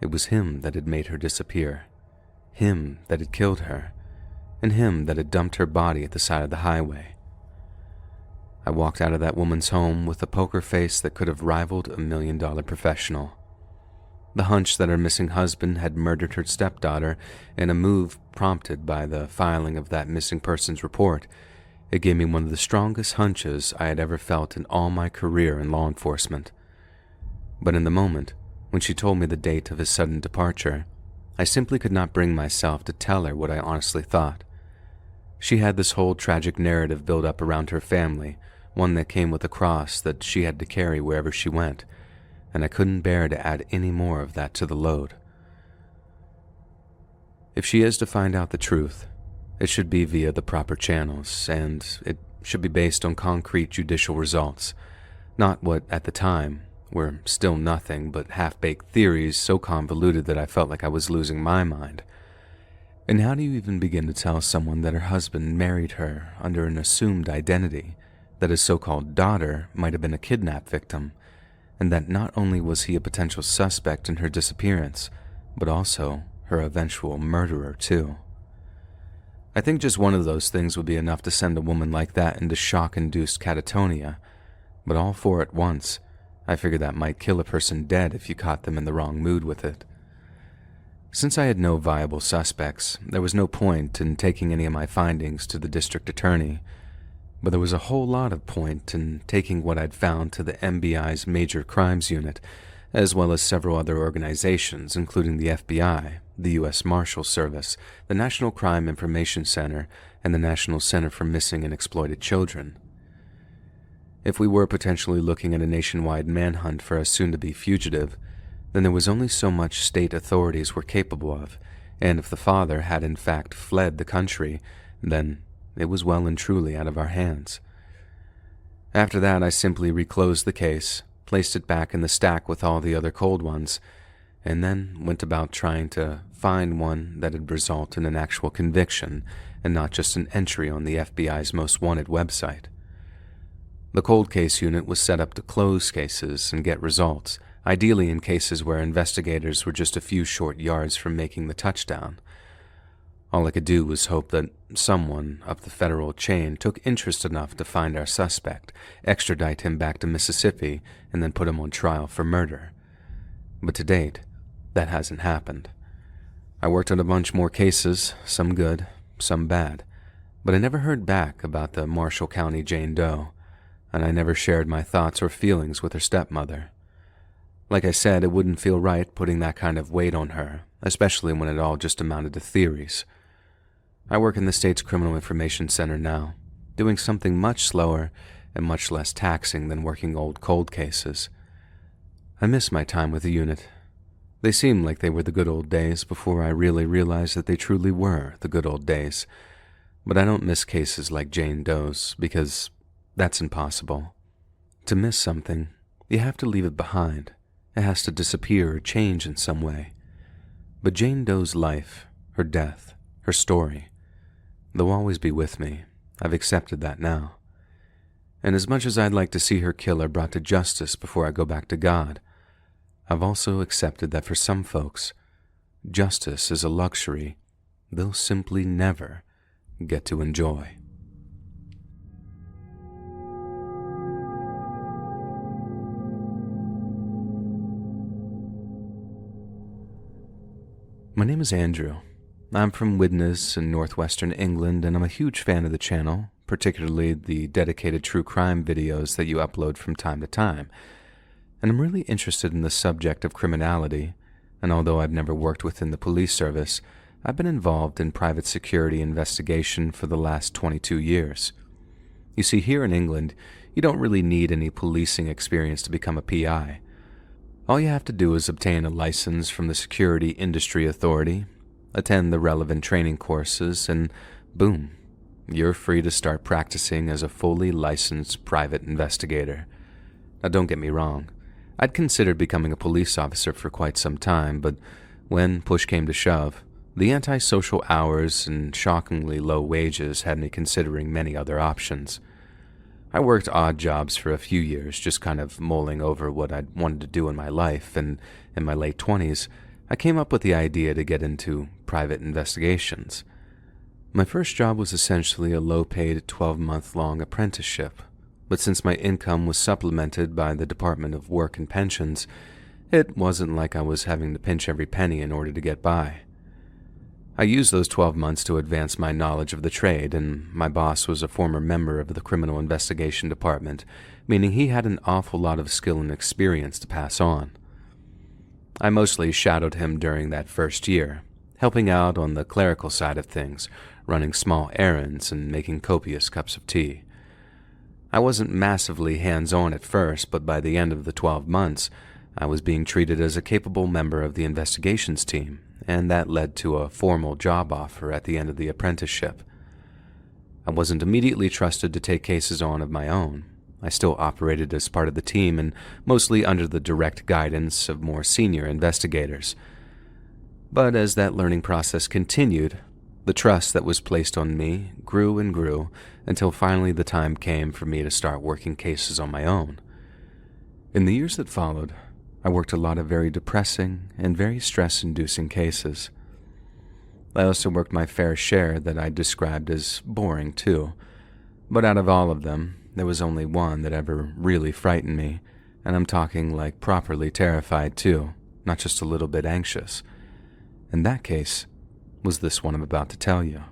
It was him that had made her disappear, him that had killed her, and him that had dumped her body at the side of the highway. I walked out of that woman's home with a poker face that could have rivaled a $1 million professional. The hunch that her missing husband had murdered her stepdaughter in a move prompted by the filing of that missing persons report, it gave me one of the strongest hunches I had ever felt in all my career in law enforcement. But in the moment, when she told me the date of his sudden departure, I simply could not bring myself to tell her what I honestly thought. She had this whole tragic narrative built up around her family, one that came with a cross that she had to carry wherever she went, and I couldn't bear to add any more of that to the load. If she is to find out the truth, it should be via the proper channels, and it should be based on concrete judicial results, not what, at the time, were still nothing but half-baked theories so convoluted that I felt like I was losing my mind. And how do you even begin to tell someone that her husband married her under an assumed identity, that his so-called daughter might have been a kidnap victim, and that not only was he a potential suspect in her disappearance, but also her eventual murderer too? I think just one of those things would be enough to send a woman like that into shock-induced catatonia, but all four at once, I figured that might kill a person dead if you caught them in the wrong mood with it. Since I had no viable suspects, there was no point in taking any of my findings to the district attorney, but there was a whole lot of point in taking what I'd found to the MBI's Major Crimes Unit, as well as several other organizations, including the FBI, the U.S. Marshals Service, the National Crime Information Center, and the National Center for Missing and Exploited Children. If we were potentially looking at a nationwide manhunt for a soon-to-be fugitive, then there was only so much state authorities were capable of, and if the father had in fact fled the country, then it was well and truly out of our hands. After that, I simply reclosed the case, placed it back in the stack with all the other cold ones, and then went about trying to find one that would result in an actual conviction and not just an entry on the FBI's most wanted website. The cold case unit was set up to close cases and get results, ideally in cases where investigators were just a few short yards from making the touchdown. All I could do was hope that someone up the federal chain took interest enough to find our suspect, extradite him back to Mississippi, and then put him on trial for murder. But to date, that hasn't happened. I worked on a bunch more cases, some good, some bad, but I never heard back about the Marshall County Jane Doe, and I never shared my thoughts or feelings with her stepmother. Like I said, it wouldn't feel right putting that kind of weight on her, especially when it all just amounted to theories. I work in the state's Criminal Information Center now, doing something much slower and much less taxing than working old cold cases. I miss my time with the unit. They seem like they were the good old days before I really realized that they truly were the good old days, but I don't miss cases like Jane Doe's because that's impossible. To miss something, you have to leave it behind. It has to disappear or change in some way. But Jane Doe's life, her death, her story, they'll always be with me. I've accepted that now. And as much as I'd like to see her killer brought to justice before I go back to God, I've also accepted that for some folks, justice is a luxury they'll simply never get to enjoy. My name is Andrew. I'm from Widnes in northwestern England, and I'm a huge fan of the channel, particularly the dedicated true crime videos that you upload from time to time. And I'm really interested in the subject of criminality, and although I've never worked within the police service, I've been involved in private security investigation for the last 22 years. You see, here in England, you don't really need any policing experience to become a PI. All you have to do is obtain a license from the Security Industry Authority, attend the relevant training courses, and boom, you're free to start practicing as a fully licensed private investigator. Now don't get me wrong, I'd considered becoming a police officer for quite some time, but when push came to shove, the antisocial hours and shockingly low wages had me considering many other options. I worked odd jobs for a few years, just kind of mulling over what I'd wanted to do in my life, and in my late 20s, I came up with the idea to get into private investigations. My first job was essentially a low-paid 12-month-long apprenticeship, but since my income was supplemented by the Department of Work and Pensions, it wasn't like I was having to pinch every penny in order to get by. I used those 12 months to advance my knowledge of the trade, and my boss was a former member of the Criminal Investigation Department, meaning he had an awful lot of skill and experience to pass on. I mostly shadowed him during that first year, helping out on the clerical side of things, running small errands and making copious cups of tea. I wasn't massively hands-on at first, but by the end of the 12 months, I was being treated as a capable member of the investigations team, and that led to a formal job offer at the end of the apprenticeship. I wasn't immediately trusted to take cases on of my own. I still operated as part of the team and mostly under the direct guidance of more senior investigators. But as that learning process continued, the trust that was placed on me grew and grew until finally the time came for me to start working cases on my own. In the years that followed, I worked a lot of very depressing and very stress-inducing cases. I also worked my fair share that I described as boring too, but out of all of them, there was only one that ever really frightened me, and I'm talking like properly terrified too, not just a little bit anxious. And that case was this one I'm about to tell you.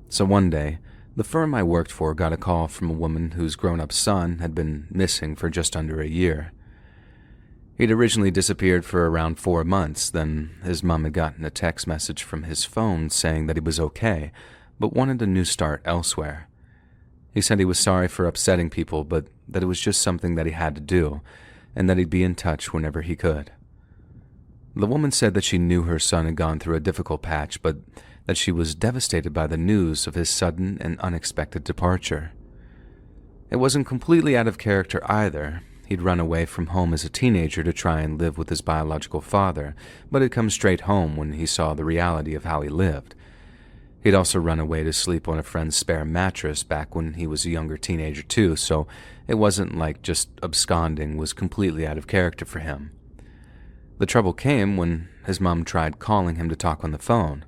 So one day, the firm I worked for got a call from a woman whose grown-up son had been missing for just under a year. He'd originally disappeared for around 4 months, then his mom had gotten a text message from his phone saying that he was okay, but wanted a new start elsewhere. He said he was sorry for upsetting people, but that it was just something that he had to do, and that he'd be in touch whenever he could. The woman said that she knew her son had gone through a difficult patch, but that she was devastated by the news of his sudden and unexpected departure. It wasn't completely out of character either. He'd run away from home as a teenager to try and live with his biological father, but had come straight home when he saw the reality of how he lived. He'd also run away to sleep on a friend's spare mattress back when he was a younger teenager too, so it wasn't like just absconding was completely out of character for him. The trouble came when his mom tried calling him to talk on the phone.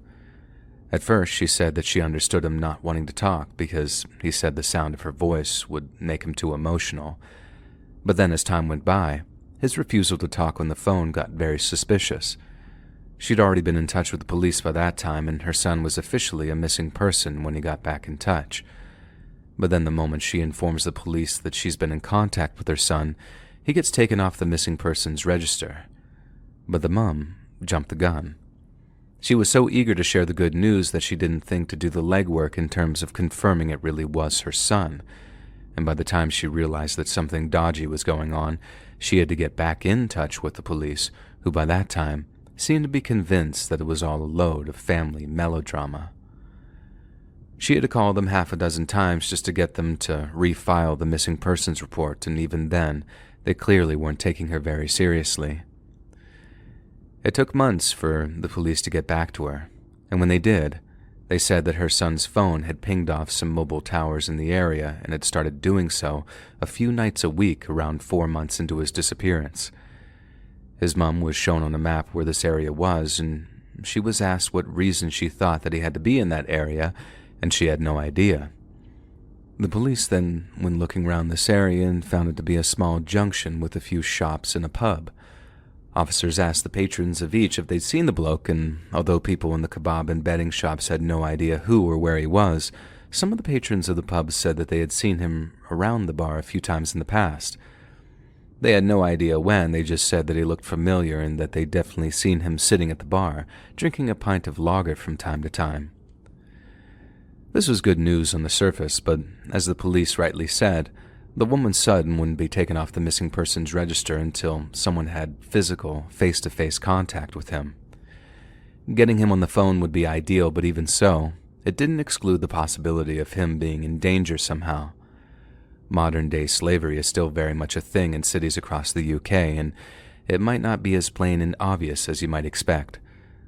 At first, she said that she understood him not wanting to talk because he said the sound of her voice would make him too emotional. But then as time went by, his refusal to talk on the phone got very suspicious. She'd already been in touch with the police by that time, and her son was officially a missing person when he got back in touch. But then the moment she informs the police that she's been in contact with her son, he gets taken off the missing persons register. But the mom jumped the gun. She was so eager to share the good news that she didn't think to do the legwork in terms of confirming it really was her son. And by the time she realized that something dodgy was going on, she had to get back in touch with the police, who by that time seemed to be convinced that it was all a load of family melodrama. She had to call them 6 times just to get them to refile the missing persons report, and even then, they clearly weren't taking her very seriously. It took months for the police to get back to her, and when they did, they said that her son's phone had pinged off some mobile towers in the area and had started doing so a few nights a week around 4 months into his disappearance. His mom was shown on a map where this area was, and she was asked what reason she thought that he had to be in that area, and she had no idea. The police then went looking around this area and found it to be a small junction with a few shops and a pub. Officers asked the patrons of each if they'd seen the bloke, and although people in the kebab and betting shops had no idea who or where he was, some of the patrons of the pub said that they had seen him around the bar a few times in the past. They had no idea when, they just said that he looked familiar and that they'd definitely seen him sitting at the bar, drinking a pint of lager from time to time. This was good news on the surface, but as the police rightly said, the woman's son wouldn't be taken off the missing persons register until someone had physical, face-to-face contact with him. Getting him on the phone would be ideal, but even so, it didn't exclude the possibility of him being in danger somehow. Modern-day slavery is still very much a thing in cities across the UK, and it might not be as plain and obvious as you might expect.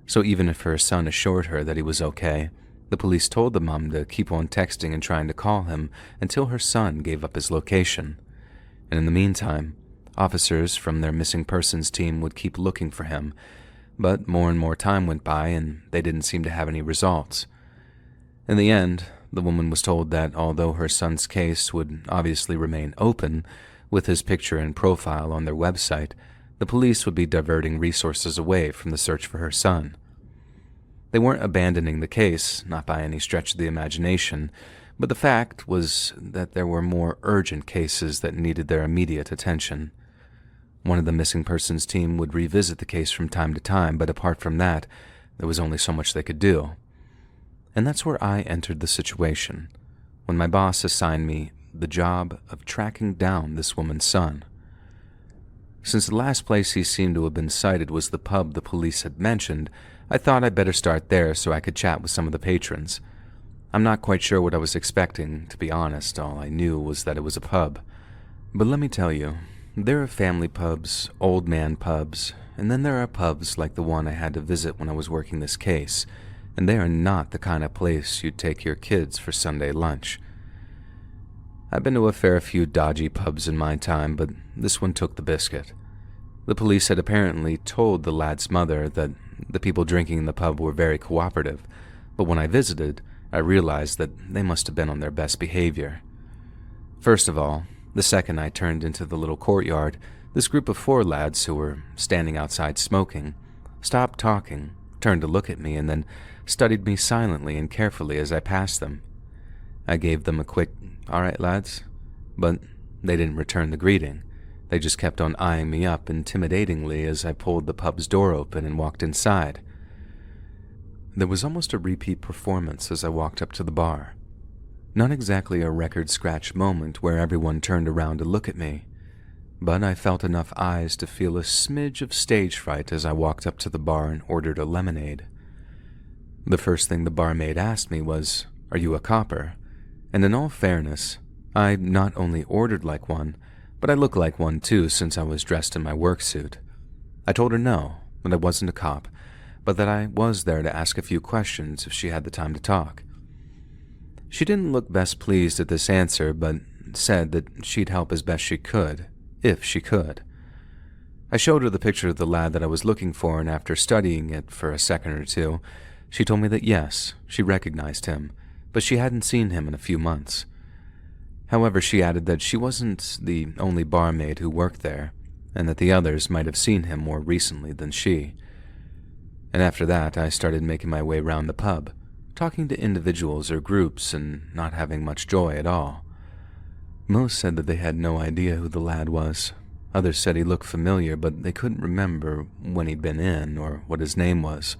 So even if her son assured her that he was okay, the police told the mom to keep on texting and trying to call him until her son gave up his location. And in the meantime, officers from their missing persons team would keep looking for him, but more and more time went by and they didn't seem to have any results. In the end, the woman was told that although her son's case would obviously remain open, with his picture and profile on their website, the police would be diverting resources away from the search for her son. They weren't abandoning the case, not by any stretch of the imagination, but the fact was that there were more urgent cases that needed their immediate attention. One of the missing persons team would revisit the case from time to time, but apart from that, there was only so much they could do. And that's where I entered the situation, when my boss assigned me the job of tracking down this woman's son. Since the last place he seemed to have been sighted was the pub the police had mentioned, I thought I'd better start there so I could chat with some of the patrons. I'm not quite sure what I was expecting, to be honest. All I knew was that it was a pub. But let me tell you, there are family pubs, old man pubs, and then there are pubs like the one I had to visit when I was working this case, and they are not the kind of place you'd take your kids for Sunday lunch. I've been to a fair few dodgy pubs in my time, but this one took the biscuit. The police had apparently told the lad's mother that the people drinking in the pub were very cooperative, but when I visited, I realized that they must have been on their best behavior. First of all, the second I turned into the little courtyard, this group of 4 lads who were standing outside smoking stopped talking, turned to look at me, and then studied me silently and carefully as I passed them. I gave them a quick, "All right, lads," but they didn't return the greeting. They just kept on eyeing me up intimidatingly as I pulled the pub's door open and walked inside. There was almost a repeat performance as I walked up to the bar. Not exactly a record-scratch moment where everyone turned around to look at me, but I felt enough eyes to feel a smidge of stage fright as I walked up to the bar and ordered a lemonade. The first thing the barmaid asked me was, "Are you a copper?" And in all fairness, I not only ordered like one, but I looked like one too since I was dressed in my work suit. I told her no, that I wasn't a cop, but that I was there to ask a few questions if she had the time to talk. She didn't look best pleased at this answer, but said that she'd help as best she could, if she could. I showed her the picture of the lad that I was looking for, and after studying it for a second or two, she told me that yes, she recognized him, but she hadn't seen him in a few months. However, she added that she wasn't the only barmaid who worked there, and that the others might have seen him more recently than she. And after that, I started making my way round the pub, talking to individuals or groups and not having much joy at all. Most said that they had no idea who the lad was. Others said he looked familiar, but they couldn't remember when he'd been in or what his name was.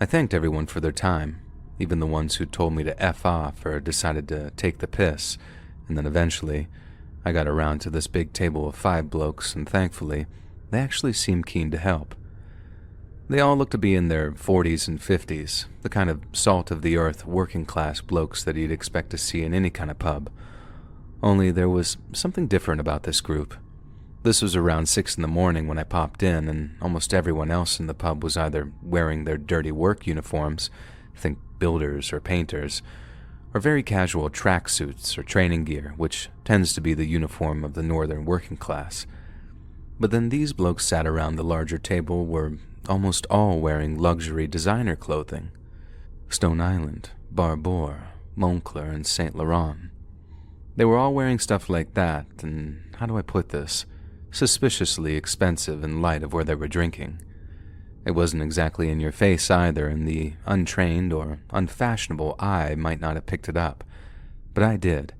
I thanked everyone for their time, even the ones who told me to F off or decided to take the piss, and then eventually, I got around to this big table of 5 blokes, and thankfully, they actually seemed keen to help. They all looked to be in their 40s and 50s, the kind of salt-of-the-earth working-class blokes that you'd expect to see in any kind of pub. Only there was something different about this group. This was around 6 in the morning when I popped in, and almost everyone else in the pub was either wearing their dirty work uniforms, think builders or painters, or very casual tracksuits or training gear, which tends to be the uniform of the northern working class. But then these blokes sat around the larger table were almost all wearing luxury designer clothing. Stone Island, Barbour, Moncler, and Saint Laurent. They were all wearing stuff like that, and how do I put this? Suspiciously expensive in light of where they were drinking. It wasn't exactly in your face either, and the untrained or unfashionable eye might not have picked it up. But I did,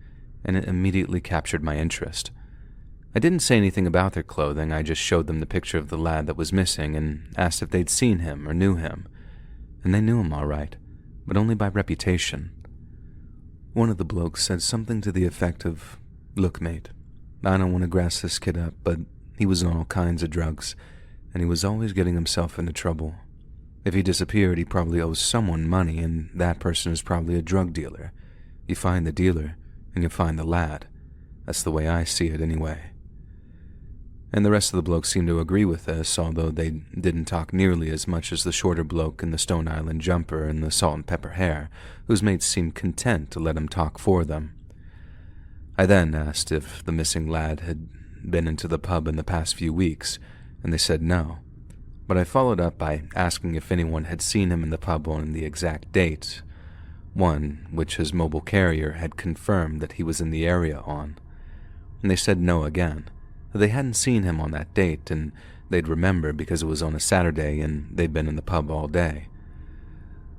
and it immediately captured my interest. I didn't say anything about their clothing, I just showed them the picture of the lad that was missing and asked if they'd seen him or knew him. And they knew him all right, but only by reputation. One of the blokes said something to the effect of, "Look, mate, I don't want to grass this kid up, but he was on all kinds of drugs, and he was always getting himself into trouble. If he disappeared, he probably owes someone money, and that person is probably a drug dealer. You find the dealer, and you find the lad. That's the way I see it anyway." And the rest of the blokes seemed to agree with this, although they didn't talk nearly as much as the shorter bloke in the Stone Island jumper and the salt and pepper hair, whose mates seemed content to let him talk for them. I then asked if the missing lad had been into the pub in the past few weeks, and they said no. But I followed up by asking if anyone had seen him in the pub on the exact date, one which his mobile carrier had confirmed that he was in the area on. And they said no again. They hadn't seen him on that date, and they'd remember because it was on a Saturday and they'd been in the pub all day.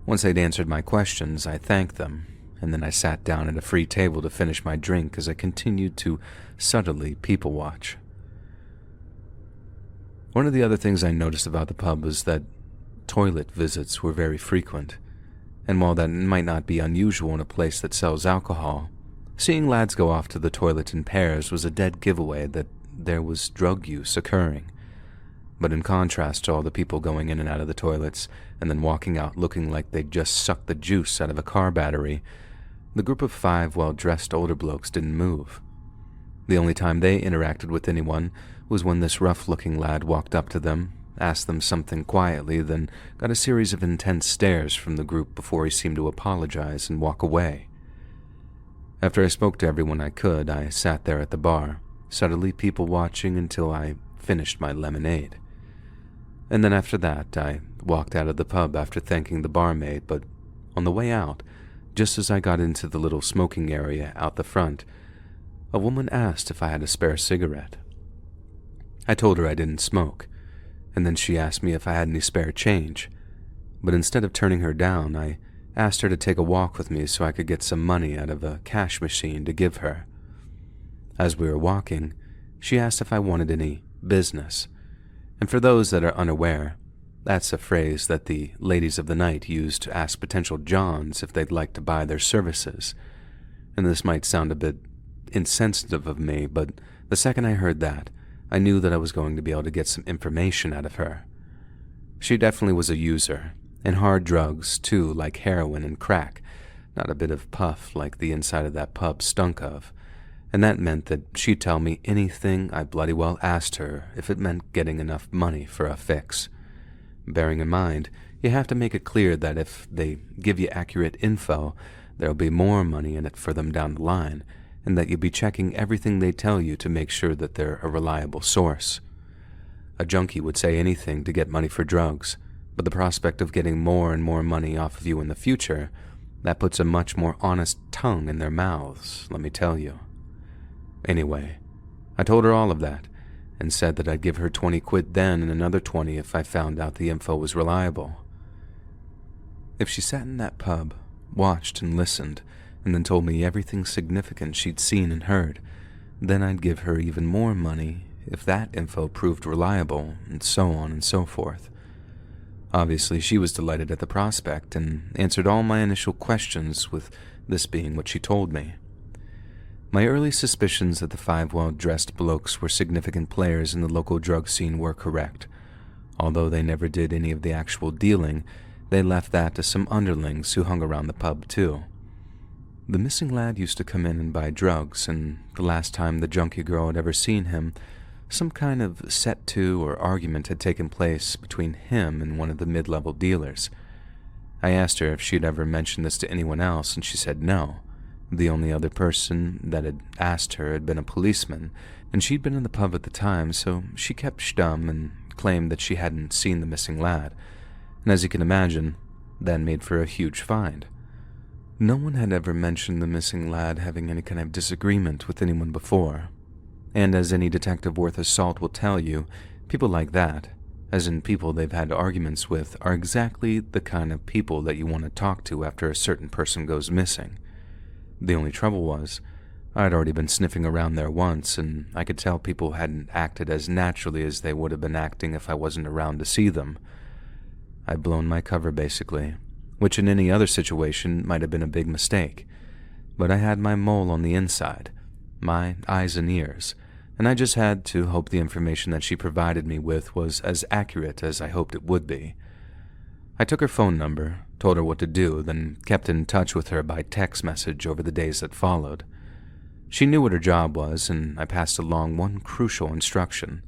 Once they'd answered my questions, I thanked them, and then I sat down at a free table to finish my drink as I continued to subtly people watch. One of the other things I noticed about the pub was that toilet visits were very frequent, and while that might not be unusual in a place that sells alcohol, seeing lads go off to the toilet in pairs was a dead giveaway that there was drug use occurring. But in contrast to all the people going in and out of the toilets and then walking out looking like they'd just sucked the juice out of a car battery, the group of 5 well-dressed older blokes didn't move. The only time they interacted with anyone was when this rough-looking lad walked up to them, asked them something quietly, then got a series of intense stares from the group before he seemed to apologize and walk away. After I spoke to everyone I could, I sat there at the bar, subtly people-watching until I finished my lemonade. And then after that, I walked out of the pub after thanking the barmaid, but on the way out, just as I got into the little smoking area out the front, a woman asked if I had a spare cigarette. I told her I didn't smoke, and then she asked me if I had any spare change, but instead of turning her down, I asked her to take a walk with me so I could get some money out of a cash machine to give her. As we were walking, she asked if I wanted any business, and for those that are unaware, that's a phrase that the ladies of the night use to ask potential Johns if they'd like to buy their services. And this might sound a bit insensitive of me, but the second I heard that, I knew that I was going to be able to get some information out of her. She definitely was a user, and hard drugs too, like heroin and crack, not a bit of puff like the inside of that pub stunk of, and that meant that she'd tell me anything I bloody well asked her if it meant getting enough money for a fix. Bearing in mind, you have to make it clear that if they give you accurate info, there'll be more money in it for them down the line, and that you'll be checking everything they tell you to make sure that they're a reliable source. A junkie would say anything to get money for drugs, but the prospect of getting more and more money off of you in the future, that puts a much more honest tongue in their mouths, let me tell you. Anyway, I told her all of that, and said that I'd give her 20 quid then and another 20 if I found out the info was reliable. If she sat in that pub, watched and listened, and then told me everything significant she'd seen and heard, then I'd give her even more money if that info proved reliable, and so on and so forth. Obviously, she was delighted at the prospect and answered all my initial questions, with this being what she told me. My early suspicions that the 5 well-dressed blokes were significant players in the local drug scene were correct. Although they never did any of the actual dealing, they left that to some underlings who hung around the pub too. The missing lad used to come in and buy drugs, and the last time the junkie girl had ever seen him, some kind of set-to or argument had taken place between him and one of the mid-level dealers. I asked her if she'd ever mentioned this to anyone else, and she said no. The only other person that had asked her had been a policeman, and she'd been in the pub at the time, so she kept stum and claimed that she hadn't seen the missing lad, and as you can imagine, that made for a huge find. No one had ever mentioned the missing lad having any kind of disagreement with anyone before, and as any detective worth his salt will tell you, people like that, as in people they've had arguments with, are exactly the kind of people that you want to talk to after a certain person goes missing. The only trouble was, I'd already been sniffing around there once, and I could tell people hadn't acted as naturally as they would have been acting if I wasn't around to see them. I'd blown my cover, basically, which in any other situation might have been a big mistake. But I had my mole on the inside, my eyes and ears, and I just had to hope the information that she provided me with was as accurate as I hoped it would be. I took her phone number, told her what to do, then kept in touch with her by text message over the days that followed. She knew what her job was, and I passed along one crucial instruction.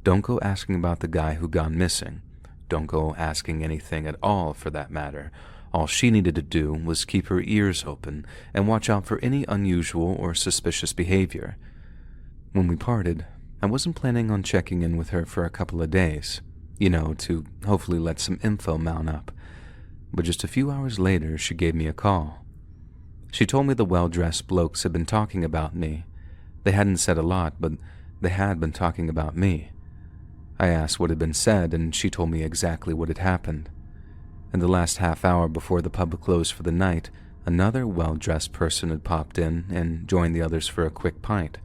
Don't go asking about the guy who gone missing. Don't go asking anything at all, for that matter. All she needed to do was keep her ears open and watch out for any unusual or suspicious behavior. When we parted, I wasn't planning on checking in with her for a couple of days, to hopefully let some info mount up. but just a few hours later she gave me a call. She told me the well-dressed blokes had been talking about me. They hadn't said a lot, but they had been talking about me. I asked what had been said, and she told me exactly what had happened. In the last half hour before the pub closed for the night, another well-dressed person had popped in and joined the others for a quick pint.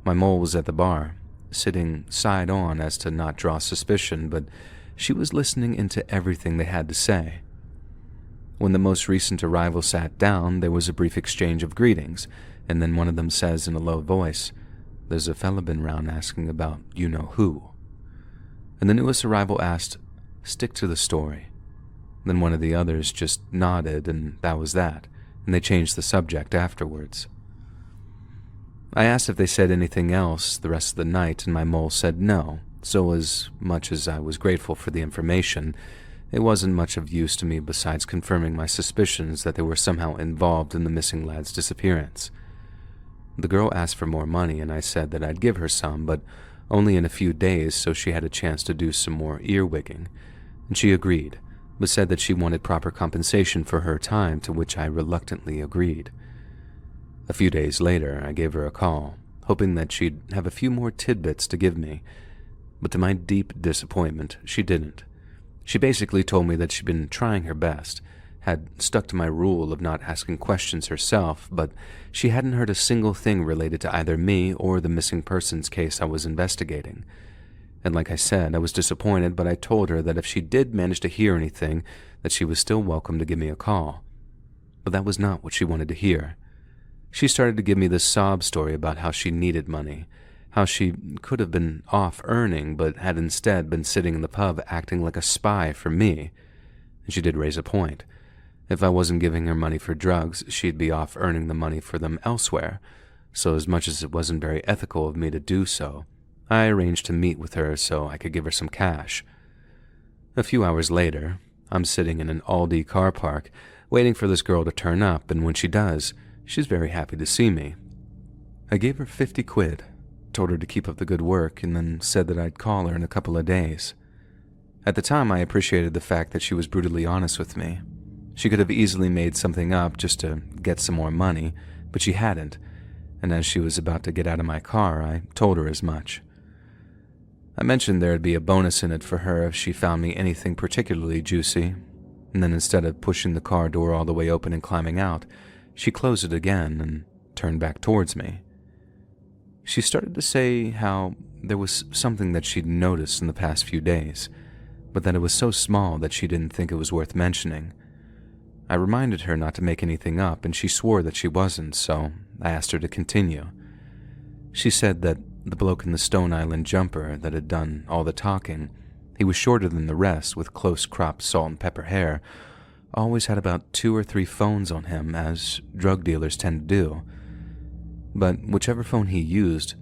My mole was at the bar, sitting side-on as to not draw suspicion, but she was listening into everything they had to say. When the most recent arrival sat down, there was a brief exchange of greetings, and then one of them says in a low voice, "There's a fella been round asking about you-know-who." And the newest arrival asked, "Stick to the story." Then one of the others just nodded, and that was that, and they changed the subject afterwards. I asked if they said anything else the rest of the night, and my mole said no, so as much as I was grateful for the information, it wasn't much of use to me besides confirming my suspicions that they were somehow involved in the missing lad's disappearance. The girl asked for more money, and I said that I'd give her some, but only in a few days so she had a chance to do some more earwigging, and she agreed, but said that she wanted proper compensation for her time, to which I reluctantly agreed. A few days later, I gave her a call, hoping that she'd have a few more tidbits to give me, but to my deep disappointment, she didn't. She basically told me that she'd been trying her best, had stuck to my rule of not asking questions herself, but she hadn't heard a single thing related to either me or the missing persons case I was investigating. And like I said, I was disappointed, but I told her that if she did manage to hear anything, that she was still welcome to give me a call. But that was not what she wanted to hear. She started to give me this sob story about how she needed money, how she could have been off earning, but had instead been sitting in the pub acting like a spy for me. And she did raise a point. If I wasn't giving her money for drugs, she'd be off earning the money for them elsewhere, so as much as it wasn't very ethical of me to do so, I arranged to meet with her so I could give her some cash. A few hours later, I'm sitting in an Aldi car park, waiting for this girl to turn up, and when she does, she's very happy to see me. I gave her 50 quid, told her to keep up the good work, and then said that I'd call her in a couple of days. At the time, I appreciated the fact that she was brutally honest with me. She could have easily made something up just to get some more money, but she hadn't, and as she was about to get out of my car, I told her as much. I mentioned there'd be a bonus in it for her if she found me anything particularly juicy, and then instead of pushing the car door all the way open and climbing out, she closed it again and turned back towards me. She started to say how there was something that she'd noticed in the past few days, but that it was so small that she didn't think it was worth mentioning. I reminded her not to make anything up, and she swore that she wasn't, so I asked her to continue. She said that the bloke in the Stone Island jumper that had done all the talking, he was shorter than the rest with close-cropped salt and pepper hair, always had about 2 or 3 phones on him, as drug dealers tend to do. But whichever phone he used,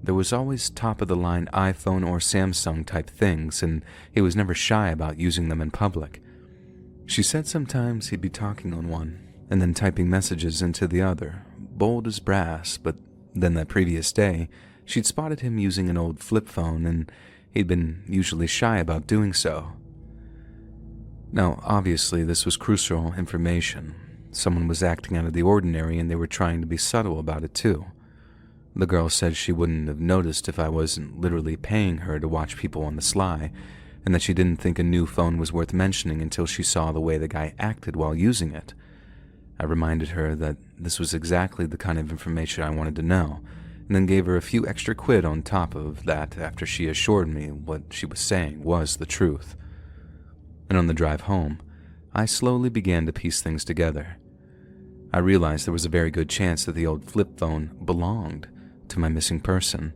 there was always top-of-the-line iPhone or Samsung-type things, and he was never shy about using them in public. She said sometimes he'd be talking on one, and then typing messages into the other, bold as brass, but then that previous day, she'd spotted him using an old flip phone, and he'd been usually shy about doing so. Now, obviously, this was crucial information. Someone was acting out of the ordinary, and they were trying to be subtle about it, too. The girl said she wouldn't have noticed if I wasn't literally paying her to watch people on the sly, and that she didn't think a new phone was worth mentioning until she saw the way the guy acted while using it. I reminded her that this was exactly the kind of information I wanted to know, and then gave her a few extra quid on top of that after she assured me what she was saying was the truth. And on the drive home, I slowly began to piece things together. I realized there was a very good chance that the old flip phone belonged to my missing person,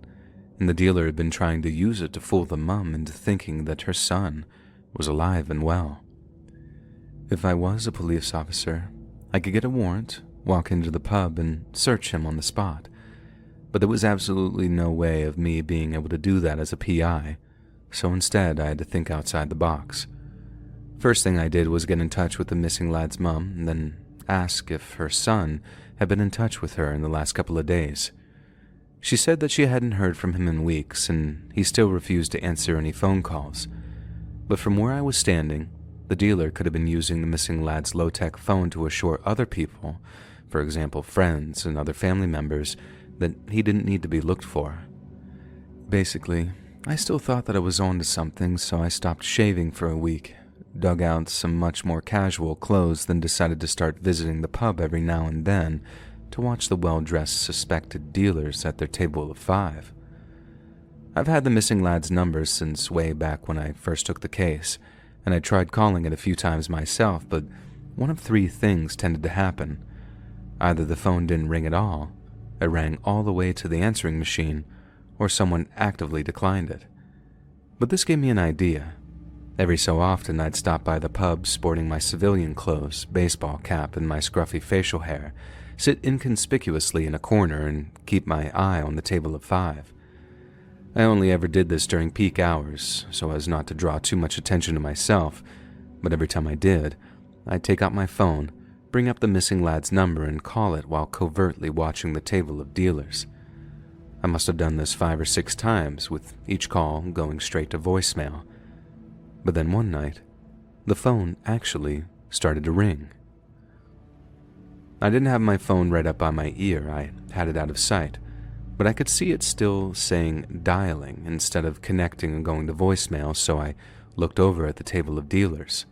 and the dealer had been trying to use it to fool the mum into thinking that her son was alive and well. If I was a police officer, I could get a warrant, walk into the pub, and search him on the spot. But there was absolutely no way of me being able to do that as a PI, so instead I had to think outside the box. First thing I did was get in touch with the missing lad's mum, and then ask if her son had been in touch with her in the last couple of days. She said that she hadn't heard from him in weeks, and he still refused to answer any phone calls. But from where I was standing, The dealer could have been using the missing lad's low-tech phone to assure other people, for example friends and other family members, that he didn't need to be looked for. Basically, I still thought that I was on to something, so I stopped shaving for a week, dug out some much more casual clothes, then decided to start visiting the pub every now and then to watch the well-dressed suspected dealers at their table of 5. I've had the missing lad's number since way back when I first took the case, and I tried calling it a few times myself, but one of 3 things tended to happen. Either the phone didn't ring at all, it rang all the way to the answering machine, or someone actively declined it. But this gave me an idea. Every so often I'd stop by the pub sporting my civilian clothes, baseball cap, and my scruffy facial hair, sit inconspicuously in a corner and keep my eye on the table of 5. I only ever did this during peak hours, so as not to draw too much attention to myself, but every time I did, I'd take out my phone, bring up the missing lad's number, and call it while covertly watching the table of dealers. I must have done this 5 or 6 times, with each call going straight to voicemail. But then one night, the phone actually started to ring. I didn't have my phone right up by my ear, I had it out of sight, but I could see it still saying dialing instead of connecting and going to voicemail, so I looked over at the table of dealers.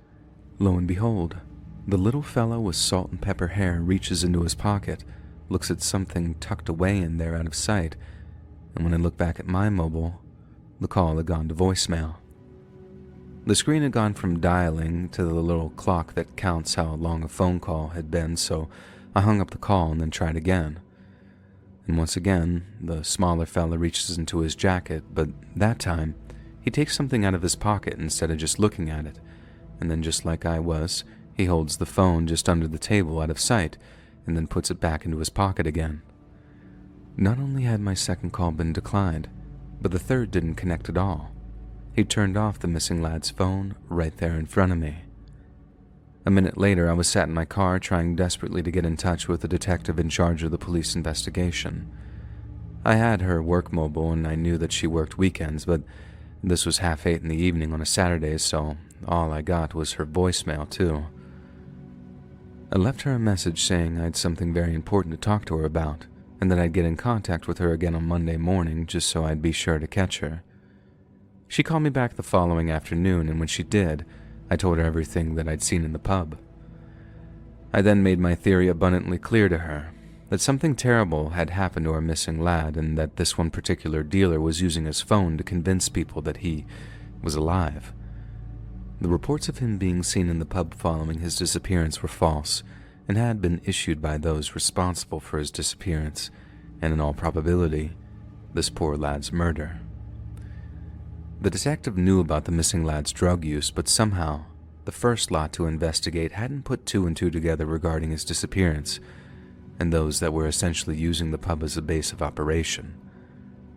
Lo and behold, the little fellow with salt and pepper hair reaches into his pocket, looks at something tucked away in there out of sight, and when I looked back at my mobile, the call had gone to voicemail. The screen had gone from dialing to the little clock that counts how long a phone call had been, so I hung up the call and then tried again. And once again, the smaller fella reaches into his jacket, but that time, he takes something out of his pocket instead of just looking at it, and then just like I was, he holds the phone just under the table out of sight, and then puts it back into his pocket again. Not only had my second call been declined, but the third didn't connect at all. He turned off the missing lad's phone right there in front of me. A minute later, I was sat in my car trying desperately to get in touch with the detective in charge of the police investigation. I had her work mobile and I knew that she worked weekends, but this was 8:30 in the evening on a Saturday, so all I got was her voicemail too. I left her a message saying I had something very important to talk to her about, and that I'd get in contact with her again on Monday morning just so I'd be sure to catch her. She called me back the following afternoon, and when she did, I told her everything that I'd seen in the pub. I then made my theory abundantly clear to her, that something terrible had happened to our missing lad, and that this one particular dealer was using his phone to convince people that he was alive. The reports of him being seen in the pub following his disappearance were false, and had been issued by those responsible for his disappearance, and in all probability, this poor lad's murder. The detective knew about the missing lad's drug use, but somehow, the first lot to investigate hadn't put 2 and 2 together regarding his disappearance, and those that were essentially using the pub as a base of operation.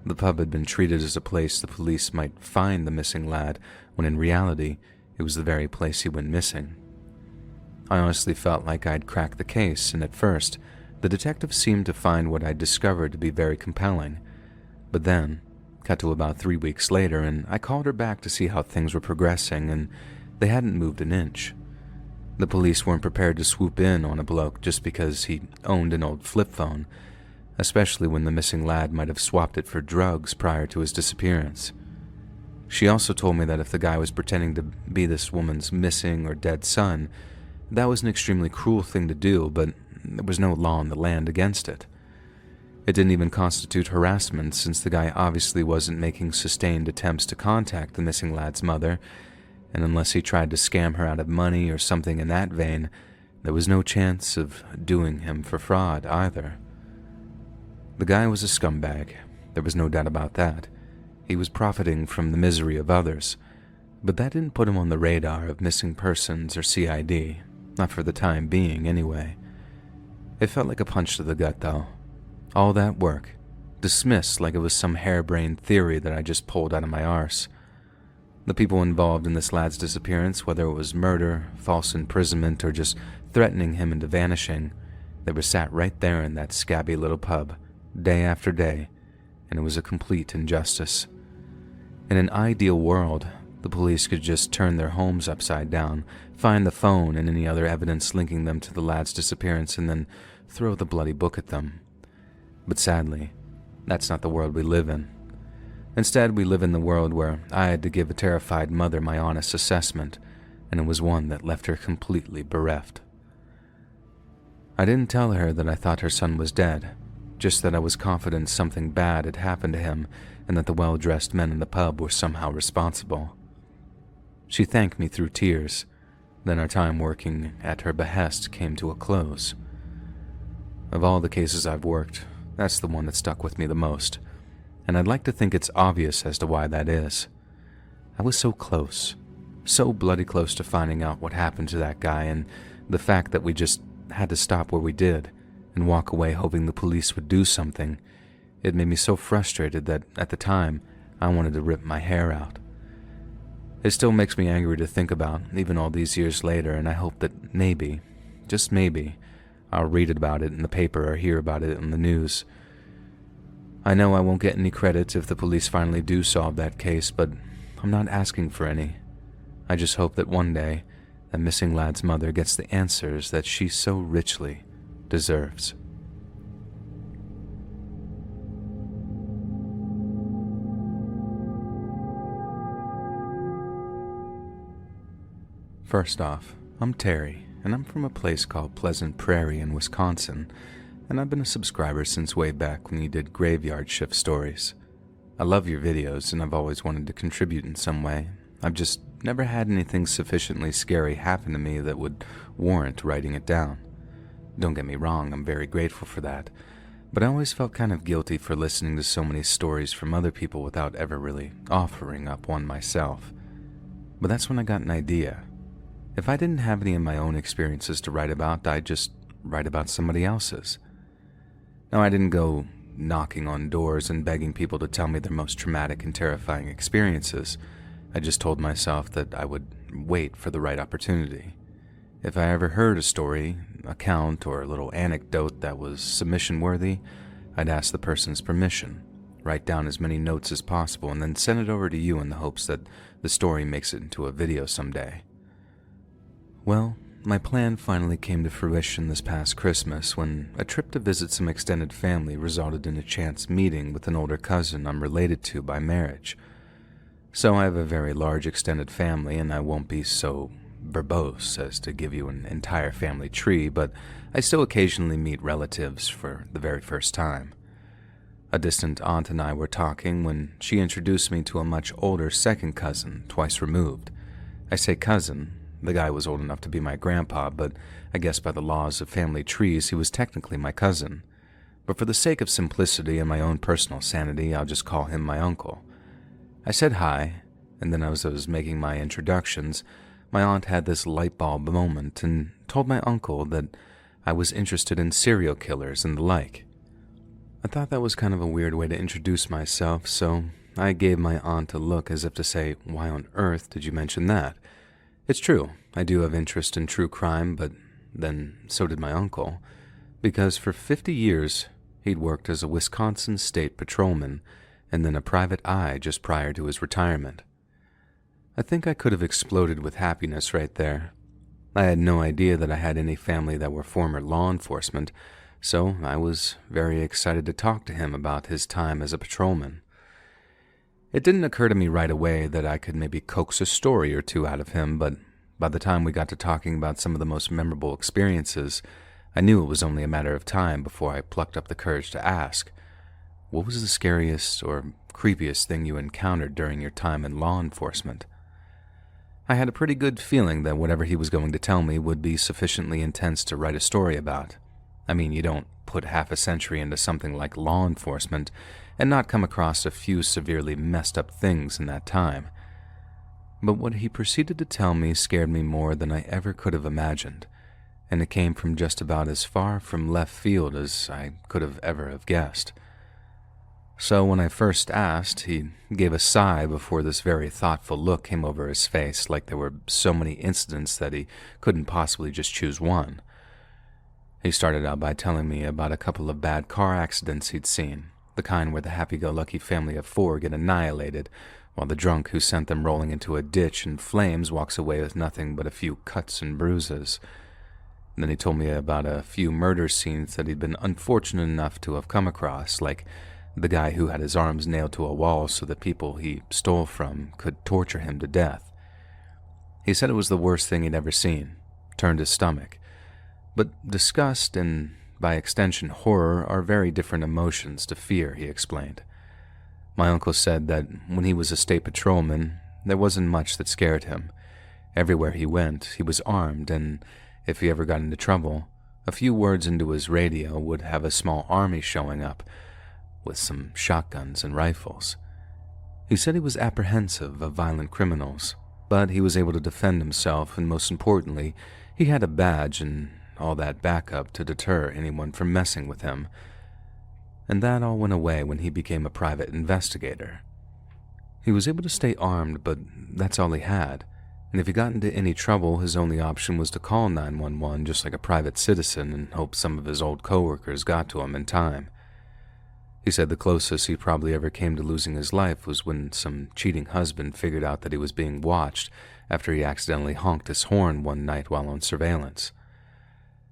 The pub had been treated as a place the police might find the missing lad, when in reality, it was the very place he went missing. I honestly felt like I'd cracked the case, and at first, the detective seemed to find what I'd discovered to be very compelling. But then, cut to about 3 weeks later, and I called her back to see how things were progressing, and they hadn't moved an inch. The police weren't prepared to swoop in on a bloke just because he owned an old flip phone, especially when the missing lad might have swapped it for drugs prior to his disappearance. She also told me that if the guy was pretending to be this woman's missing or dead son, that was an extremely cruel thing to do, but there was no law in the land against it. It didn't even constitute harassment, since the guy obviously wasn't making sustained attempts to contact the missing lad's mother, and unless he tried to scam her out of money or something in that vein, there was no chance of doing him for fraud either. The guy was a scumbag, there was no doubt about that. He was profiting from the misery of others, but that didn't put him on the radar of missing persons or CID, not for the time being anyway. It felt like a punch to the gut though. All that work, dismissed like it was some harebrained theory that I just pulled out of my arse. The people involved in this lad's disappearance, whether it was murder, false imprisonment, or just threatening him into vanishing, they were sat right there in that scabby little pub, day after day, and it was a complete injustice. In an ideal world, The police could just turn their homes upside down, find the phone and any other evidence linking them to the lad's disappearance, and then throw the bloody book at them. But sadly, that's not the world we live in. Instead, we live in the world where I had to give a terrified mother my honest assessment, and it was one that left her completely bereft. I didn't tell her that I thought her son was dead, just that I was confident something bad had happened to him and that the well-dressed men in the pub were somehow responsible. She thanked me through tears. Then our time working at her behest came to a close. Of all the cases I've worked, that's the one that stuck with me the most, and I'd like to think it's obvious as to why that is. I was so close, so bloody close to finding out what happened to that guy, and the fact that we just had to stop where we did and walk away hoping the police would do something, it made me so frustrated that, at the time, I wanted to rip my hair out. It still makes me angry to think about, even all these years later, and I hope that maybe, just maybe, I'll read about it in the paper or hear about it in the news. I know I won't get any credit if the police finally do solve that case, but I'm not asking for any. I just hope that one day, that missing lad's mother gets the answers that she so richly deserves. First off, I'm Terry, and I'm from a place called Pleasant Prairie in Wisconsin, and I've been a subscriber since way back when you did graveyard shift stories. I love your videos, and I've always wanted to contribute in some way. I've just never had anything sufficiently scary happen to me that would warrant writing it down. Don't get me wrong, I'm very grateful for that, but I always felt kind of guilty for listening to so many stories from other people without ever really offering up one myself. But that's when I got an idea. If I didn't have any of my own experiences to write about, I'd just write about somebody else's. Now, I didn't go knocking on doors and begging people to tell me their most traumatic and terrifying experiences. I just told myself that I would wait for the right opportunity. If I ever heard a story, account, or a little anecdote that was submission-worthy, I'd ask the person's permission, write down as many notes as possible, and then send it over to you in the hopes that the story makes it into a video someday. Well, my plan finally came to fruition this past Christmas when a trip to visit some extended family resulted in a chance meeting with an older cousin I'm related to by marriage. So I have a very large extended family, and I won't be so verbose as to give you an entire family tree, but I still occasionally meet relatives for the very first time. A distant aunt and I were talking when she introduced me to a much older second cousin, twice removed. I say cousin. The guy was old enough to be my grandpa, but I guess by the laws of family trees, he was technically my cousin. But for the sake of simplicity and my own personal sanity, I'll just call him my uncle. I said hi, and then as I was making my introductions, my aunt had this light bulb moment and told my uncle that I was interested in serial killers and the like. I thought that was kind of a weird way to introduce myself, so I gave my aunt a look as if to say, "Why on earth did you mention that?" It's true, I do have interest in true crime, but then so did my uncle, because for 50 years he'd worked as a Wisconsin state patrolman and then a private eye just prior to his retirement. I think I could have exploded with happiness right there. I had no idea that I had any family that were former law enforcement, so I was very excited to talk to him about his time as a patrolman. It didn't occur to me right away that I could maybe coax a story or two out of him, but by the time we got to talking about some of the most memorable experiences, I knew it was only a matter of time before I plucked up the courage to ask, "What was the scariest or creepiest thing you encountered during your time in law enforcement?" I had a pretty good feeling that whatever he was going to tell me would be sufficiently intense to write a story about. I mean, you don't put half a century into something like law enforcement and not come across a few severely messed up things in that time. But what he proceeded to tell me scared me more than I ever could have imagined, and it came from just about as far from left field as I could have ever have guessed. So when I first asked, he gave a sigh before this very thoughtful look came over his face, like there were so many incidents that he couldn't possibly just choose one. He started out by telling me about a couple of bad car accidents he'd seen, the kind where the happy-go-lucky family of 4 get annihilated, while the drunk who sent them rolling into a ditch in flames walks away with nothing but a few cuts and bruises. And then he told me about a few murder scenes that he'd been unfortunate enough to have come across, like the guy who had his arms nailed to a wall so that people he stole from could torture him to death. He said it was the worst thing he'd ever seen, turned his stomach. But disgust and, by extension, horror are very different emotions to fear, he explained. My uncle said that when he was a state patrolman, there wasn't much that scared him. Everywhere he went, he was armed, and if he ever got into trouble, a few words into his radio would have a small army showing up with some shotguns and rifles. He said he was apprehensive of violent criminals, but he was able to defend himself, and most importantly, he had a badge and all that backup to deter anyone from messing with him. And that all went away when he became a private investigator. He was able to stay armed, but that's all he had, and if he got into any trouble, his only option was to call 911 just like a private citizen and hope some of his old coworkers got to him in time. He said the closest he probably ever came to losing his life was when some cheating husband figured out that he was being watched after he accidentally honked his horn one night while on surveillance.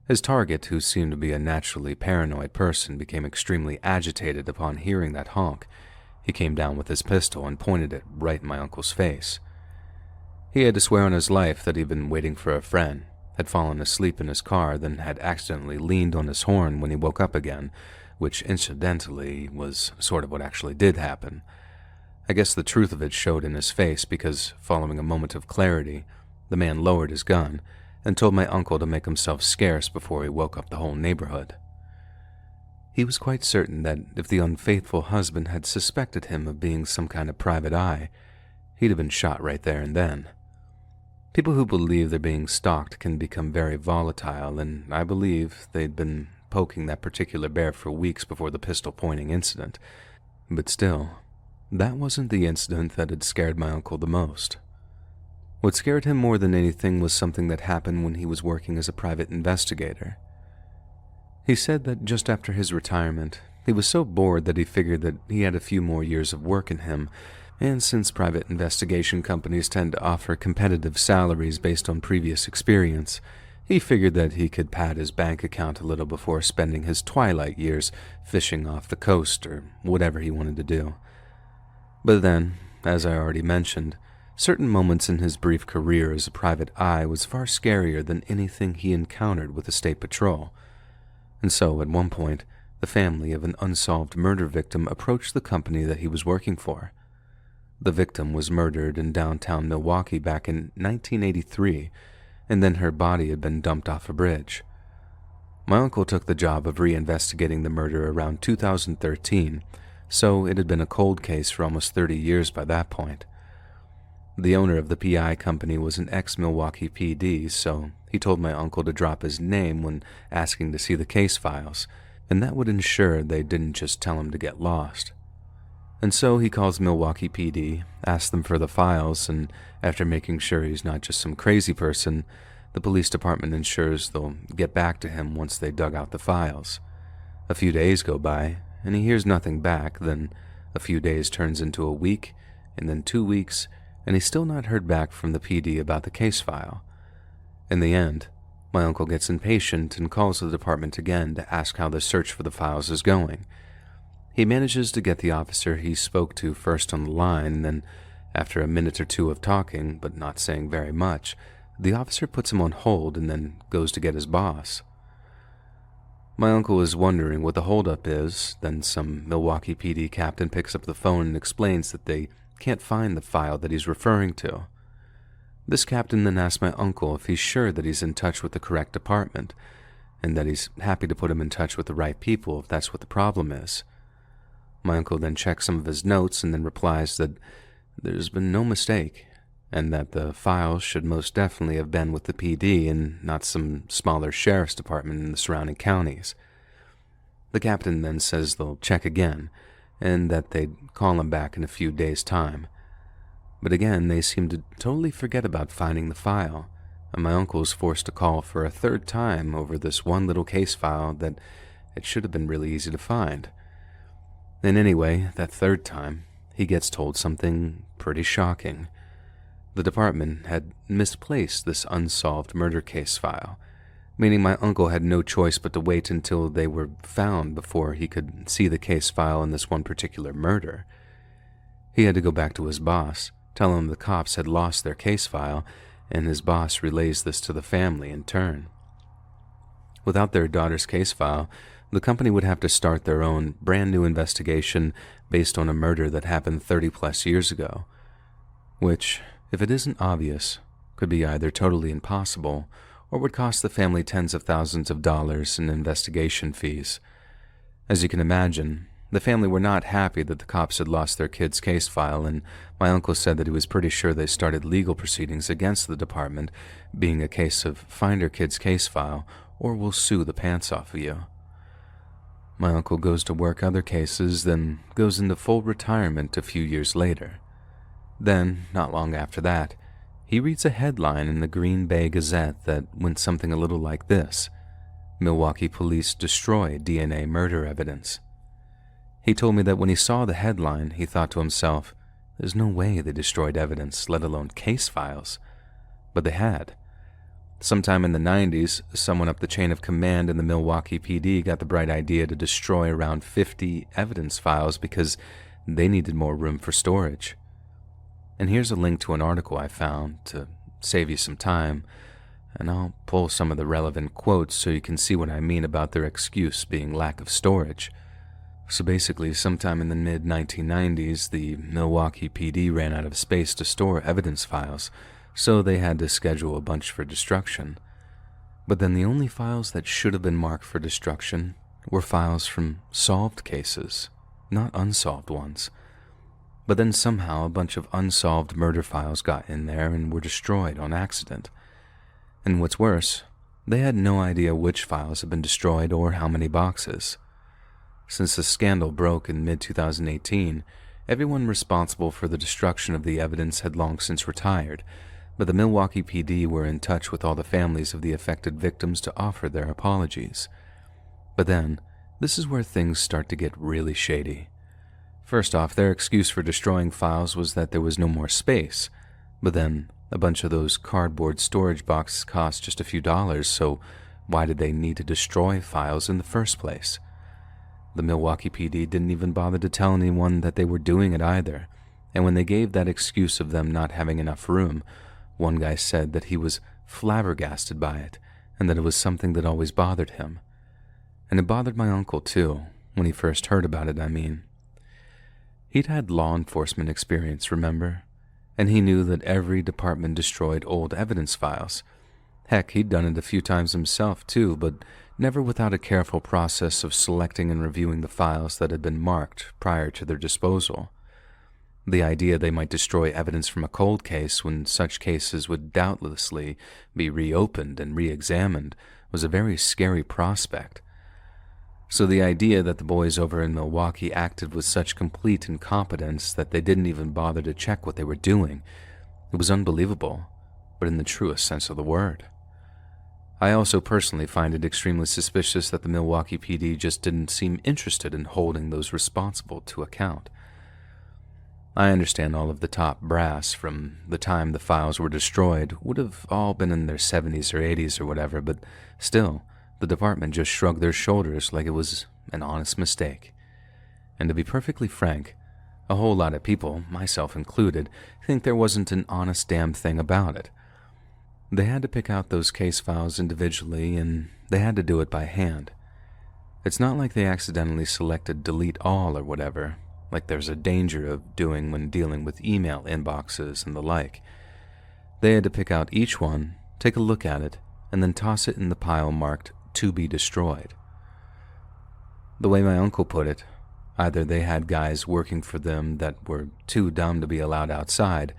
His target, who seemed to be a naturally paranoid person, became extremely agitated upon hearing that honk. He came down with his pistol and pointed it right in my uncle's face. He had to swear on his life that he'd been waiting for a friend, had fallen asleep in his car, then had accidentally leaned on his horn when he woke up again, which incidentally was sort of what actually did happen. I guess the truth of it showed in his face because, following a moment of clarity, the man lowered his gun and told my uncle to make himself scarce before he woke up the whole neighborhood. He was quite certain that if the unfaithful husband had suspected him of being some kind of private eye, he'd have been shot right there and then. People who believe they're being stalked can become very volatile, and I believe they'd been poking that particular bear for weeks before the pistol-pointing incident. But still, that wasn't the incident that had scared my uncle the most. What scared him more than anything was something that happened when he was working as a private investigator. He said that just after his retirement, he was so bored that he figured that he had a few more years of work in him, and since private investigation companies tend to offer competitive salaries based on previous experience, he figured that he could pad his bank account a little before spending his twilight years fishing off the coast or whatever he wanted to do. But then, as I already mentioned, certain moments in his brief career as a private eye was far scarier than anything he encountered with the state patrol. And so, at one point, the family of an unsolved murder victim approached the company that he was working for. The victim was murdered in downtown Milwaukee back in 1983, and then her body had been dumped off a bridge. My uncle took the job of reinvestigating the murder around 2013, so it had been a cold case for almost 30 years by that point. The owner of the PI company was an ex-Milwaukee PD, so he told my uncle to drop his name when asking to see the case files, and that would ensure they didn't just tell him to get lost. And so he calls Milwaukee PD, asks them for the files, and after making sure he's not just some crazy person, the police department ensures they'll get back to him once they dug out the files. A few days go by, and he hears nothing back, then a few days turns into a week, and then 2 weeks, and he's still not heard back from the PD about the case file. In the end, my uncle gets impatient and calls the department again to ask how the search for the files is going. He manages to get the officer he spoke to first on the line, and then, after a minute or two of talking, but not saying very much, the officer puts him on hold and then goes to get his boss. My uncle is wondering what the holdup is, then some Milwaukee PD captain picks up the phone and explains that they can't find the file that he's referring to. This captain then asks my uncle if he's sure that he's in touch with the correct department, and that he's happy to put him in touch with the right people if that's what the problem is. My uncle then checks some of his notes and then replies that there's been no mistake, and that the files should most definitely have been with the PD and not some smaller sheriff's department in the surrounding counties. The captain then says they'll check again, and that they'd call him back in a few days' time. But again, they seem to totally forget about finding the file, and my uncle is forced to call for a third time over this one little case file that it should have been really easy to find. And anyway, that third time, he gets told something pretty shocking. The department had misplaced this unsolved murder case file, meaning my uncle had no choice but to wait until they were found before he could see the case file in this one particular murder. He had to go back to his boss, tell him the cops had lost their case file, and his boss relays this to the family in turn. Without their daughter's case file, the company would have to start their own brand new investigation based on a murder that happened 30+ years ago, which, if it isn't obvious, could be either totally impossible or would cost the family tens of thousands of dollars in investigation fees. As you can imagine, the family were not happy that the cops had lost their kid's case file, and my uncle said that he was pretty sure they started legal proceedings against the department, being a case of find your kid's case file or we'll sue the pants off of you. My uncle goes to work other cases, then goes into full retirement a few years later. Then, not long after that, he reads a headline in the Green Bay Gazette that went something a little like this: Milwaukee police destroy DNA murder evidence. He told me that when he saw the headline, he thought to himself, there's no way they destroyed evidence, let alone case files. But they had. Sometime in the 90s, someone up the chain of command in the Milwaukee PD got the bright idea to destroy around 50 evidence files because they needed more room for storage. And here's a link to an article I found to save you some time, and I'll pull some of the relevant quotes so you can see what I mean about their excuse being lack of storage. So basically, sometime in the mid-1990s, the Milwaukee PD ran out of space to store evidence files, so they had to schedule a bunch for destruction. But then the only files that should have been marked for destruction were files from solved cases, not unsolved ones. But then somehow a bunch of unsolved murder files got in there and were destroyed on accident. And what's worse, they had no idea which files had been destroyed or how many boxes. Since the scandal broke in mid-2018, everyone responsible for the destruction of the evidence had long since retired, but the Milwaukee PD were in touch with all the families of the affected victims to offer their apologies. But then, this is where things start to get really shady. First off, their excuse for destroying files was that there was no more space, but then a bunch of those cardboard storage boxes cost just a few dollars, so why did they need to destroy files in the first place? The Milwaukee PD didn't even bother to tell anyone that they were doing it either, and when they gave that excuse of them not having enough room, one guy said that he was flabbergasted by it, and that it was something that always bothered him. And it bothered my uncle too, when he first heard about it, I mean. He'd had law enforcement experience, remember? And he knew that every department destroyed old evidence files. Heck, he'd done it a few times himself too, but never without a careful process of selecting and reviewing the files that had been marked prior to their disposal. The idea they might destroy evidence from a cold case when such cases would doubtlessly be reopened and re-examined was a very scary prospect. So the idea that the boys over in Milwaukee acted with such complete incompetence that they didn't even bother to check what they were doing, it was unbelievable, but in the truest sense of the word. I also personally find it extremely suspicious that the Milwaukee PD just didn't seem interested in holding those responsible to account. I understand all of the top brass from the time the files were destroyed would have all been in their 70s or 80s or whatever, but still, the department just shrugged their shoulders like it was an honest mistake. And to be perfectly frank, a whole lot of people, myself included, think there wasn't an honest damn thing about it. They had to pick out those case files individually, and they had to do it by hand. It's not like they accidentally selected delete all or whatever, like there's a danger of doing when dealing with email inboxes and the like. They had to pick out each one, take a look at it, and then toss it in the pile marked to be destroyed. The way my uncle put it, either they had guys working for them that were too dumb to be allowed outside,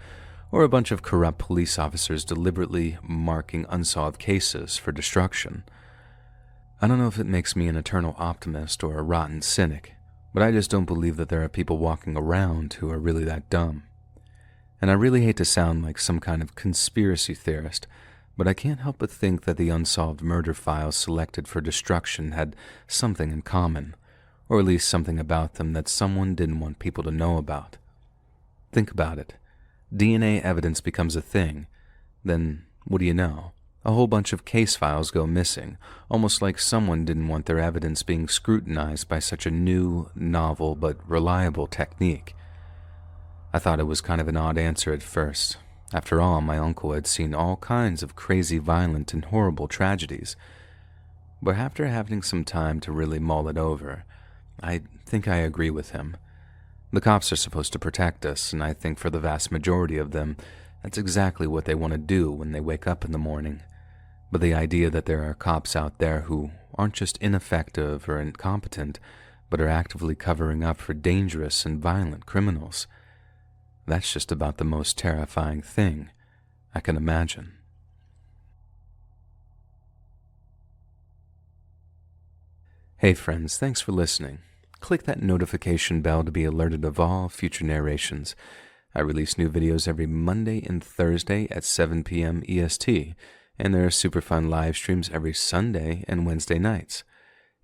or a bunch of corrupt police officers deliberately marking unsolved cases for destruction. I don't know if it makes me an eternal optimist or a rotten cynic, but I just don't believe that there are people walking around who are really that dumb. And I really hate to sound like some kind of conspiracy theorist, but I can't help but think that the unsolved murder files selected for destruction had something in common, or at least something about them that someone didn't want people to know about. Think about it. DNA evidence becomes a thing. Then, what do you know? A whole bunch of case files go missing, almost like someone didn't want their evidence being scrutinized by such a new, novel, but reliable technique. I thought it was kind of an odd answer at first. After all, my uncle had seen all kinds of crazy, violent, and horrible tragedies. But after having some time to really mull it over, I think I agree with him. The cops are supposed to protect us, and I think for the vast majority of them, that's exactly what they want to do when they wake up in the morning. But the idea that there are cops out there who aren't just ineffective or incompetent, but are actively covering up for dangerous and violent criminals, that's just about the most terrifying thing I can imagine. Hey friends, thanks for listening. Click that notification bell to be alerted of all future narrations. I release new videos every Monday and Thursday at 7 p.m. EST, and there are super fun live streams every Sunday and Wednesday nights.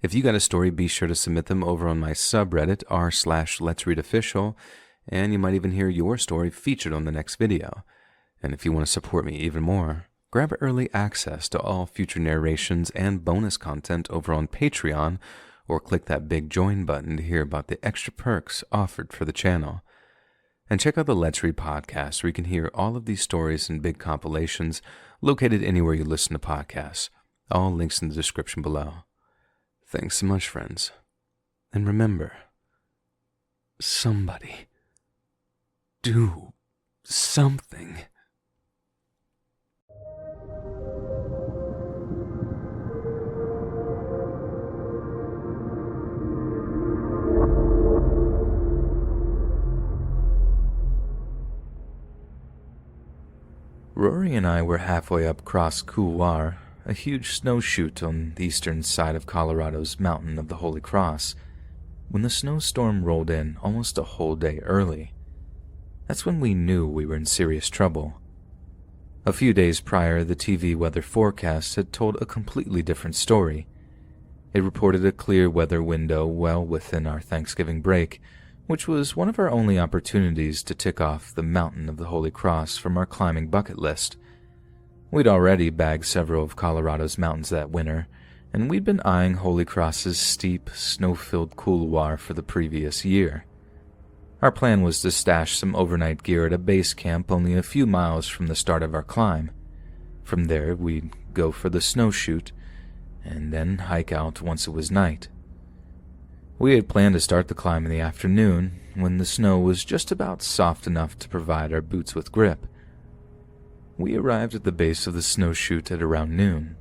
If you got a story, be sure to submit them over on my subreddit r/Let'sReadOfficial, and you might even hear your story featured on the next video. And if you want to support me even more, grab early access to all future narrations and bonus content over on Patreon, or click that big join button to hear about the extra perks offered for the channel. And check out the Let's Read podcast, where you can hear all of these stories and big compilations located anywhere you listen to podcasts. All links in the description below. Thanks so much, friends. And remember, somebody do something. Rory and I were halfway up Cross Couloir, a huge snowshoot on the eastern side of Colorado's Mountain of the Holy Cross, when the snowstorm rolled in almost a whole day early. That's when we knew we were in serious trouble. A few days prior, the TV weather forecast had told a completely different story. It reported a clear weather window well within our Thanksgiving break, which was one of our only opportunities to tick off the Mountain of the Holy Cross from our climbing bucket list. We'd already bagged several of Colorado's mountains that winter, and we'd been eyeing Holy Cross's steep, snow-filled couloir for the previous year. Our plan was to stash some overnight gear at a base camp only a few miles from the start of our climb. From there, we'd go for the snowshoot, and then hike out once it was night. We had planned to start the climb in the afternoon, when the snow was just about soft enough to provide our boots with grip. We arrived at the base of the snowshoot at around noon.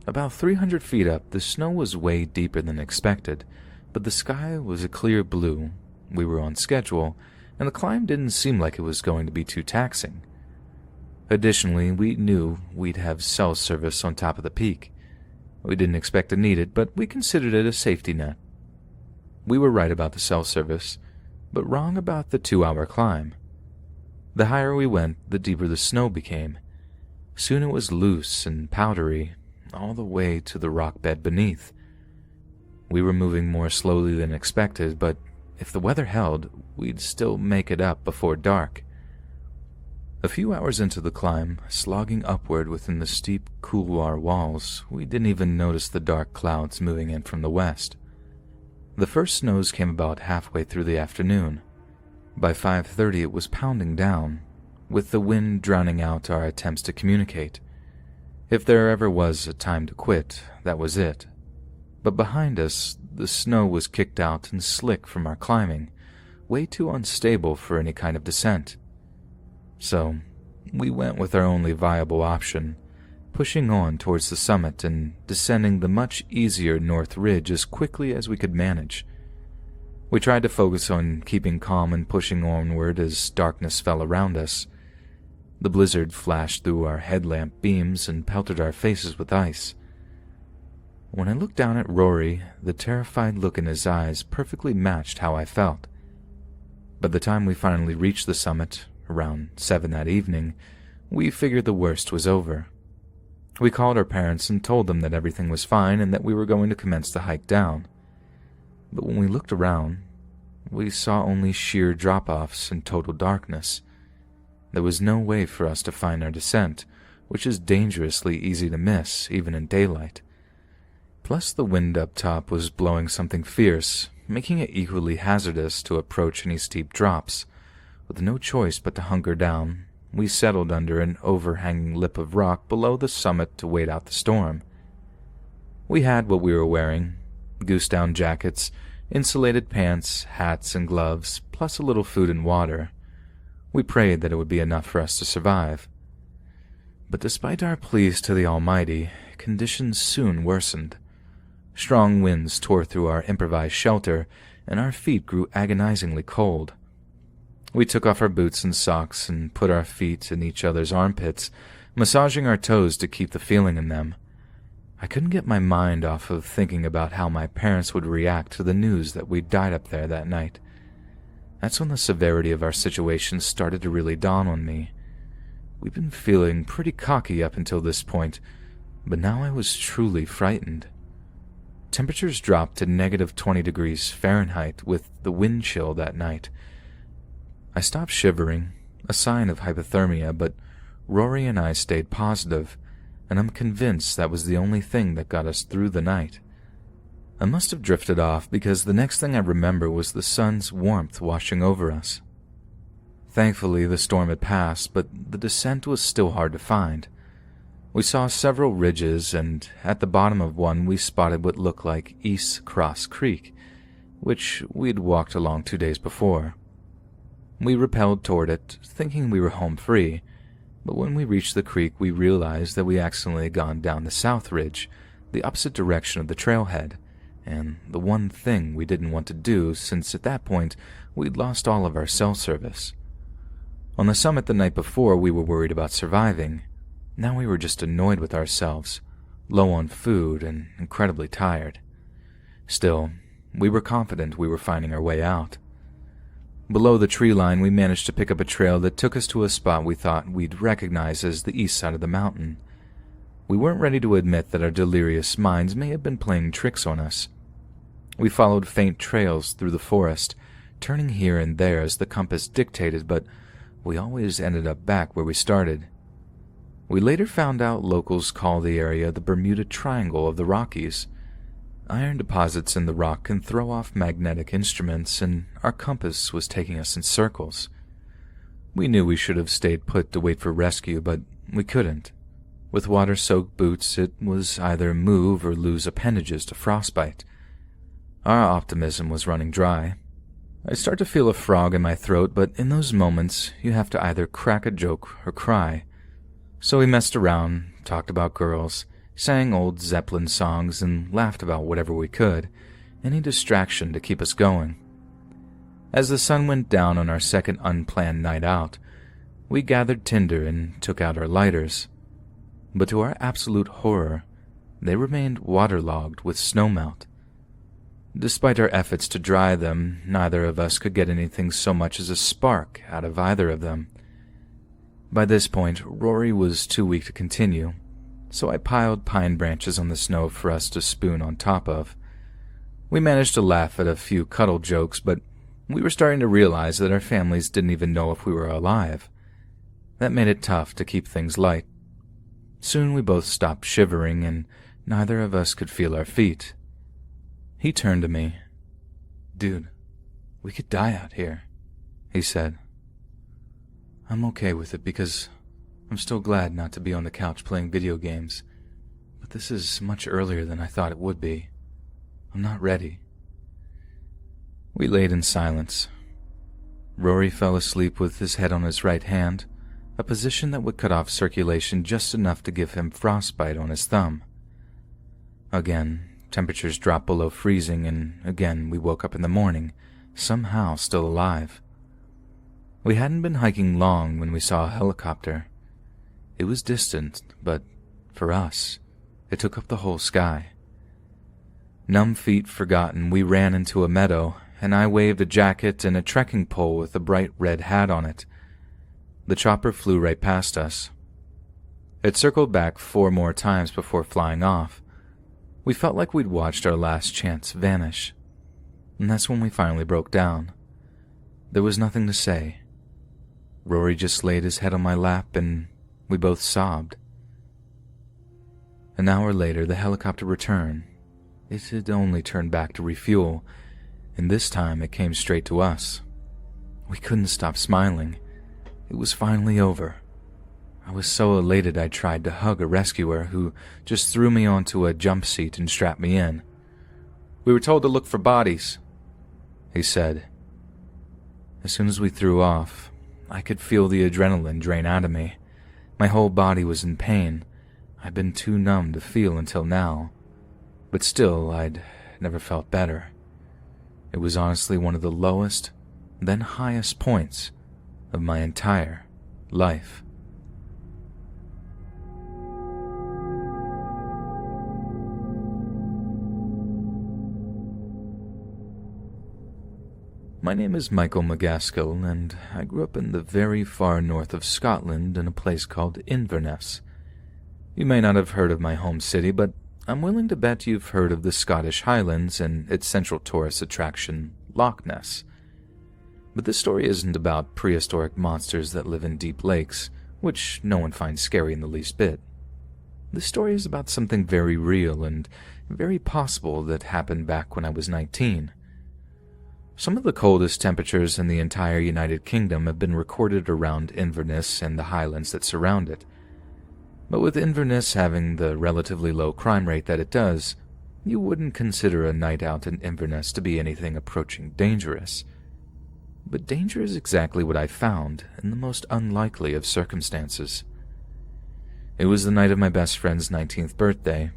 About 300 feet up, the snow was way deeper than expected, but the sky was a clear blue. We were on schedule, and the climb didn't seem like it was going to be too taxing. Additionally, we knew we'd have cell service on top of the peak. We didn't expect to need it, but we considered it a safety net. We were right about the cell service, but wrong about the 2-hour climb. The higher we went, the deeper the snow became. Soon it was loose and powdery, all the way to the rock bed beneath. We were moving more slowly than expected, but if the weather held, we'd still make it up before dark. A few hours into the climb, slogging upward within the steep couloir walls, we didn't even notice the dark clouds moving in from the west. The first snows came about halfway through the afternoon. By 5:30 it was pounding down, with the wind drowning out our attempts to communicate. If there ever was a time to quit, that was it. But behind us, the snow was kicked out and slick from our climbing, way too unstable for any kind of descent. So, we went with our only viable option, pushing on towards the summit and descending the much easier north ridge as quickly as we could manage. We tried to focus on keeping calm and pushing onward as darkness fell around us. The blizzard flashed through our headlamp beams and pelted our faces with ice. When I looked down at Rory, the terrified look in his eyes perfectly matched how I felt. By the time we finally reached the summit, around 7 that evening, we figured the worst was over. We called our parents and told them that everything was fine and that we were going to commence the hike down. But when we looked around, we saw only sheer drop-offs and total darkness. There was no way for us to find our descent, which is dangerously easy to miss, even in daylight. Plus, the wind up top was blowing something fierce, making it equally hazardous to approach any steep drops. With no choice but to hunker down, we settled under an overhanging lip of rock below the summit to wait out the storm. We had what we were wearing: goose-down jackets, insulated pants, hats, and gloves, plus a little food and water. We prayed that it would be enough for us to survive. But despite our pleas to the Almighty, conditions soon worsened. Strong winds tore through our improvised shelter, and our feet grew agonizingly cold. We took off our boots and socks and put our feet in each other's armpits, massaging our toes to keep the feeling in them. I couldn't get my mind off of thinking about how my parents would react to the news that we'd died up there that night. That's when the severity of our situation started to really dawn on me. We'd been feeling pretty cocky up until this point, but now I was truly frightened. Temperatures dropped to -20 degrees Fahrenheit with the wind chill that night. I stopped shivering, a sign of hypothermia, but Rory and I stayed positive, and I'm convinced that was the only thing that got us through the night. I must have drifted off because the next thing I remember was the sun's warmth washing over us. Thankfully, the storm had passed, but the descent was still hard to find. We saw several ridges, and at the bottom of one we spotted what looked like East Cross Creek, which we'd walked along 2 days before. We rappelled toward it, thinking we were home free, but when we reached the creek we realized that we accidentally had gone down the south ridge, the opposite direction of the trailhead, and the one thing we didn't want to do since at that point we'd lost all of our cell service. On the summit the night before we were worried about surviving. Now we were just annoyed with ourselves, low on food and incredibly tired. Still, we were confident we were finding our way out. Below the tree line we managed to pick up a trail that took us to a spot we thought we'd recognize as the east side of the mountain. We weren't ready to admit that our delirious minds may have been playing tricks on us. We followed faint trails through the forest, turning here and there as the compass dictated, but we always ended up back where we started. We later found out locals call the area the Bermuda Triangle of the Rockies. Iron deposits in the rock can throw off magnetic instruments, and our compass was taking us in circles. We knew we should have stayed put to wait for rescue, but we couldn't. With water-soaked boots, it was either move or lose appendages to frostbite. Our optimism was running dry. I start to feel a frog in my throat, but in those moments, you have to either crack a joke or cry. So we messed around, talked about girls, sang old Zeppelin songs, and laughed about whatever we could, any distraction to keep us going. As the sun went down on our second unplanned night out, we gathered tinder and took out our lighters. But to our absolute horror, they remained waterlogged with snowmelt. Despite our efforts to dry them, neither of us could get anything so much as a spark out of either of them. By this point, Rory was too weak to continue, so I piled pine branches on the snow for us to spoon on top of. We managed to laugh at a few cuddle jokes, but we were starting to realize that our families didn't even know if we were alive. That made it tough to keep things light. Soon we both stopped shivering, and neither of us could feel our feet. He turned to me. "Dude, we could die out here," he said. "I'm okay with it because I'm still glad not to be on the couch playing video games, but this is much earlier than I thought it would be. I'm not ready." We laid in silence. Rory fell asleep with his head on his right hand, a position that would cut off circulation just enough to give him frostbite on his thumb. Again, temperatures dropped below freezing, and again we woke up in the morning, somehow still alive. We hadn't been hiking long when we saw a helicopter. It was distant, but for us, it took up the whole sky. Numb feet forgotten, we ran into a meadow, and I waved a jacket and a trekking pole with a bright red hat on it. The chopper flew right past us. It circled back 4 more times before flying off. We felt like we'd watched our last chance vanish. And that's when we finally broke down. There was nothing to say. Rory just laid his head on my lap and we both sobbed. An hour later, the helicopter returned. It had only turned back to refuel, and this time it came straight to us. We couldn't stop smiling. It was finally over. I was so elated I tried to hug a rescuer who just threw me onto a jump seat and strapped me in. "We were told to look for bodies," he said. As soon as we threw off, I could feel the adrenaline drain out of me. My whole body was in pain. I'd been too numb to feel until now. But still, I'd never felt better. It was honestly one of the lowest, then highest points of my entire life. My name is Michael McGaskill, and I grew up in the very far north of Scotland in a place called Inverness. You may not have heard of my home city, but I'm willing to bet you've heard of the Scottish Highlands and its central tourist attraction, Loch Ness. But this story isn't about prehistoric monsters that live in deep lakes, which no one finds scary in the least bit. This story is about something very real and very possible that happened back when I was 19. Some of the coldest temperatures in the entire United Kingdom have been recorded around Inverness and the highlands that surround it. But with Inverness having the relatively low crime rate that it does, you wouldn't consider a night out in Inverness to be anything approaching dangerous. But danger is exactly what I found in the most unlikely of circumstances. It was the night of my best friend's 19th birthday.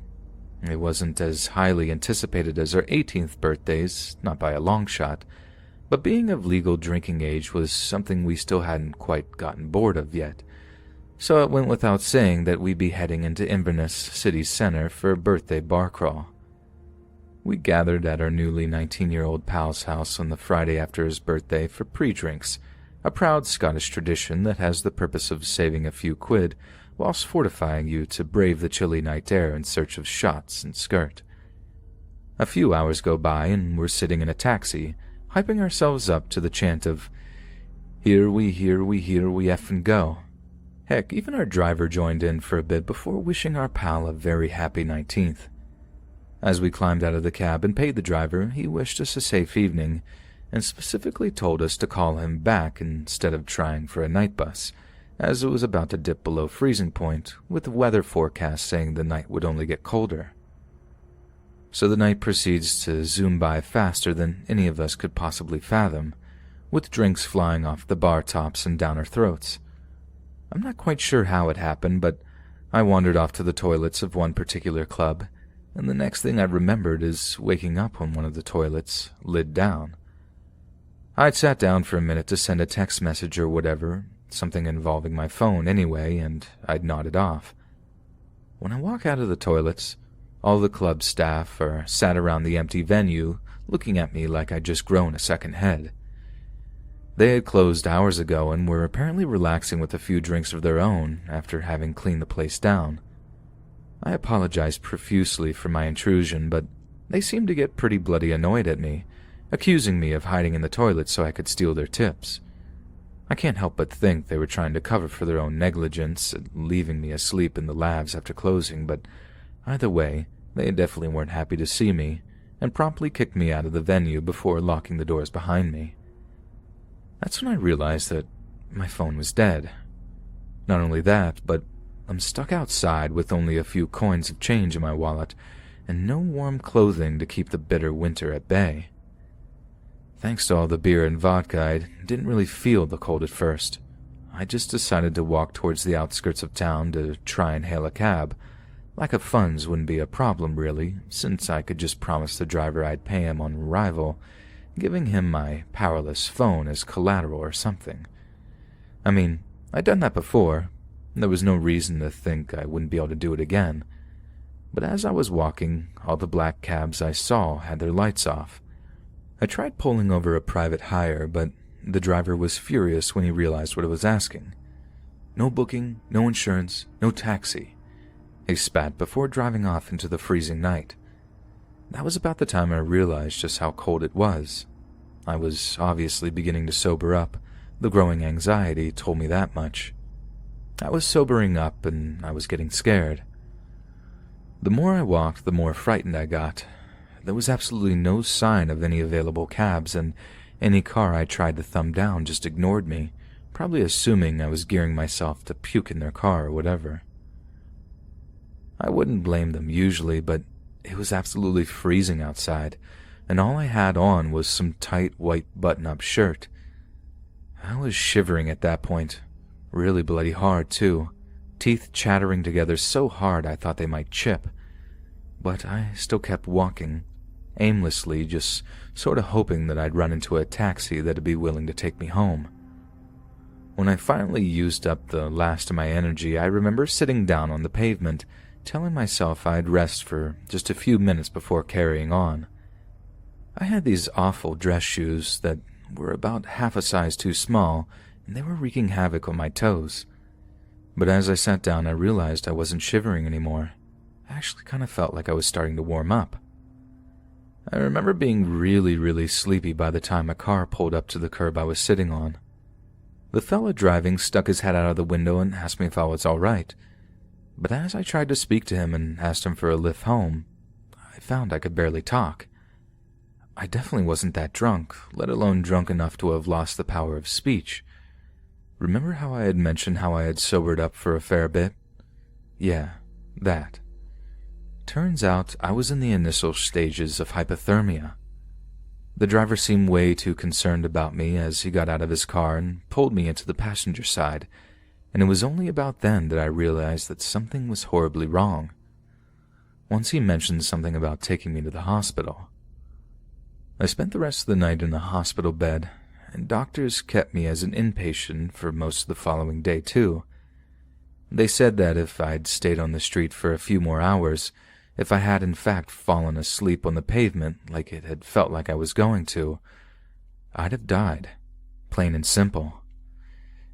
It wasn't as highly anticipated as our 18th birthdays, not by a long shot, but being of legal drinking age was something we still hadn't quite gotten bored of yet. So it went without saying that we'd be heading into Inverness city center for a birthday bar crawl. We gathered at our newly 19-year-old pal's house on the Friday after his birthday for pre-drinks, a proud Scottish tradition that has the purpose of saving a few quid whilst fortifying you to brave the chilly night air in search of shots and skirt. A few hours go by and we're sitting in a taxi, hyping ourselves up to the chant of, "Here we effing go." Heck, even our driver joined in for a bit before wishing our pal a very happy 19th. As we climbed out of the cab and paid the driver, he wished us a safe evening, and specifically told us to call him back instead of trying for a night bus, as it was about to dip below freezing point, with the weather forecast saying the night would only get colder. So the night proceeds to zoom by faster than any of us could possibly fathom, with drinks flying off the bar tops and down our throats. I'm not quite sure how it happened, but I wandered off to the toilets of one particular club, and the next thing I remembered is waking up on one of the toilets, lid down. I'd sat down for a minute to send a text message or whatever, something involving my phone anyway, and I'd nodded off. When I walk out of the toilets, all the club staff are sat around the empty venue, looking at me like I'd just grown a second head. They had closed hours ago and were apparently relaxing with a few drinks of their own after having cleaned the place down. I apologized profusely for my intrusion, but they seemed to get pretty bloody annoyed at me, accusing me of hiding in the toilet so I could steal their tips. I can't help but think they were trying to cover for their own negligence and leaving me asleep in the labs after closing, but either way, they definitely weren't happy to see me and promptly kicked me out of the venue before locking the doors behind me. That's when I realized that my phone was dead. Not only that, but I'm stuck outside with only a few coins of change in my wallet and no warm clothing to keep the bitter winter at bay. Thanks to all the beer and vodka, I didn't really feel the cold at first. I just decided to walk towards the outskirts of town to try and hail a cab. Lack of funds wouldn't be a problem, really, since I could just promise the driver I'd pay him on arrival, giving him my powerless phone as collateral or something. I mean, I'd done that before. There was no reason to think I wouldn't be able to do it again. But as I was walking, all the black cabs I saw had their lights off. I tried pulling over a private hire, but the driver was furious when he realized what I was asking. No booking, no insurance, no taxi. He spat before driving off into the freezing night. That was about the time I realized just how cold it was. I was obviously beginning to sober up. The growing anxiety told me that much. I was sobering up and I was getting scared. The more I walked, the more frightened I got. There was absolutely no sign of any available cabs, and any car I tried to thumb down just ignored me, probably assuming I was gearing myself to puke in their car or whatever. I wouldn't blame them usually, but it was absolutely freezing outside, and all I had on was some tight white button-up shirt. I was shivering at that point, really bloody hard too, teeth chattering together so hard I thought they might chip. But I still kept walking, aimlessly, just sort of hoping that I'd run into a taxi that'd be willing to take me home. When I finally used up the last of my energy, I remember sitting down on the pavement, telling myself I'd rest for just a few minutes before carrying on. I had these awful dress shoes that were about half a size too small, and they were wreaking havoc on my toes. But as I sat down, I realized I wasn't shivering anymore. I actually kind of felt like I was starting to warm up. I remember being really sleepy by the time a car pulled up to the curb I was sitting on. The fella driving stuck his head out of the window and asked me if I was all right. But as I tried to speak to him and asked him for a lift home, I found I could barely talk. I definitely wasn't that drunk, let alone drunk enough to have lost the power of speech. Remember how I had mentioned how I had sobered up for a fair bit? Yeah, that. Turns out I was in the initial stages of hypothermia. The driver seemed way too concerned about me as he got out of his car and pulled me into the passenger side, and it was only about then that I realized that something was horribly wrong. Once he mentioned something about taking me to the hospital. I spent the rest of the night in a hospital bed, and doctors kept me as an inpatient for most of the following day, too. They said that if I'd stayed on the street for a few more hours, if I had in fact fallen asleep on the pavement like it had felt like I was going to, I'd have died, plain and simple.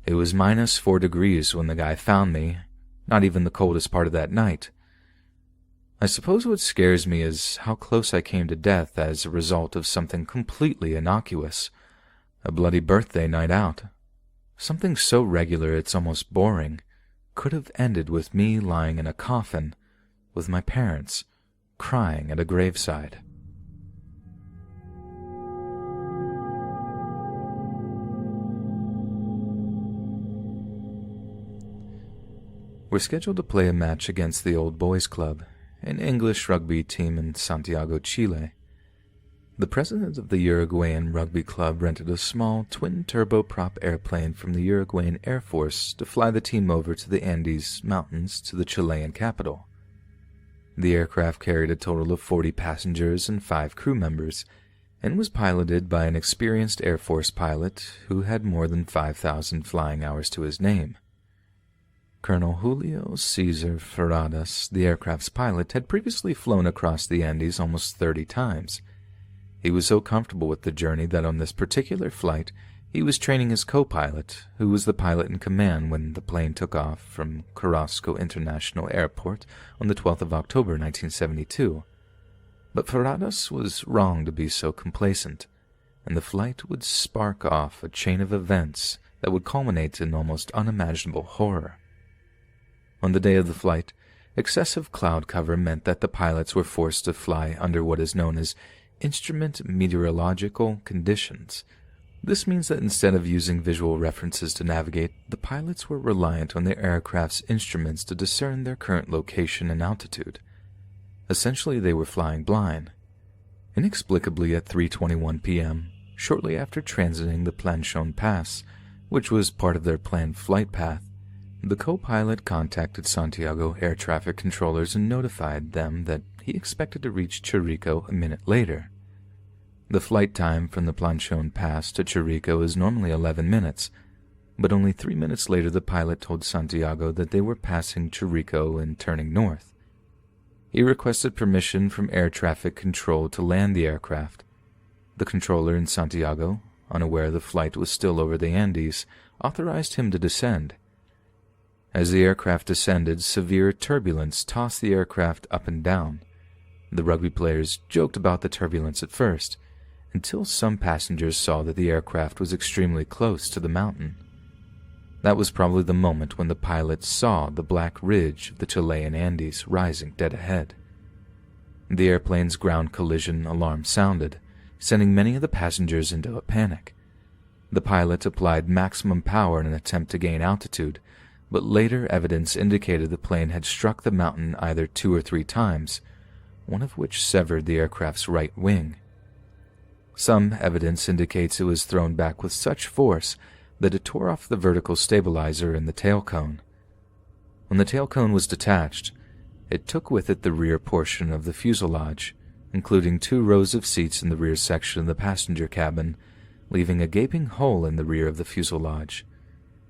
It was -4 degrees when the guy found me, not even the coldest part of that night. I suppose what scares me is how close I came to death as a result of something completely innocuous. A bloody birthday night out. Something so regular it's almost boring. Could have ended with me lying in a coffin, with my parents crying at a graveside. We're scheduled to play a match against the Old Boys Club, an English rugby team in Santiago, Chile. The president of the Uruguayan Rugby Club rented a small twin-turboprop airplane from the Uruguayan Air Force to fly the team over to the Andes Mountains to the Chilean capital. The aircraft carried a total of 40 passengers and 5 crew members, and was piloted by an experienced Air Force pilot who had more than 5,000 flying hours to his name. Colonel Julio Cesar Ferradas, the aircraft's pilot, had previously flown across the Andes almost 30 times. He was so comfortable with the journey that on this particular flight, he was training his co-pilot, who was the pilot in command when the plane took off from Carrasco International Airport on the 12th of October 1972. But Ferradas was wrong to be so complacent, and the flight would spark off a chain of events that would culminate in almost unimaginable horror. On the day of the flight, excessive cloud cover meant that the pilots were forced to fly under what is known as instrument meteorological conditions. This means that instead of using visual references to navigate, the pilots were reliant on their aircraft's instruments to discern their current location and altitude. Essentially, they were flying blind. Inexplicably at 3:21 p.m., shortly after transiting the Planchon Pass, which was part of their planned flight path, the co-pilot contacted Santiago air traffic controllers and notified them that he expected to reach Chirico a minute later. The flight time from the Planchon Pass to Chirico is normally 11 minutes, but only 3 minutes later the pilot told Santiago that they were passing Chirico and turning north. He requested permission from air traffic control to land the aircraft. The controller in Santiago, unaware the flight was still over the Andes, authorized him to descend. As the aircraft descended, severe turbulence tossed the aircraft up and down. The rugby players joked about the turbulence at first, until some passengers saw that the aircraft was extremely close to the mountain. That was probably the moment when the pilots saw the black ridge of the Chilean Andes rising dead ahead. The airplane's ground collision alarm sounded, sending many of the passengers into a panic. The pilot applied maximum power in an attempt to gain altitude, but later evidence indicated the plane had struck the mountain either 2 or 3 times, one of which severed the aircraft's right wing. Some evidence indicates it was thrown back with such force that it tore off the vertical stabilizer in the tail cone. When the tail cone was detached, it took with it the rear portion of the fuselage, including 2 rows of seats in the rear section of the passenger cabin, leaving a gaping hole in the rear of the fuselage.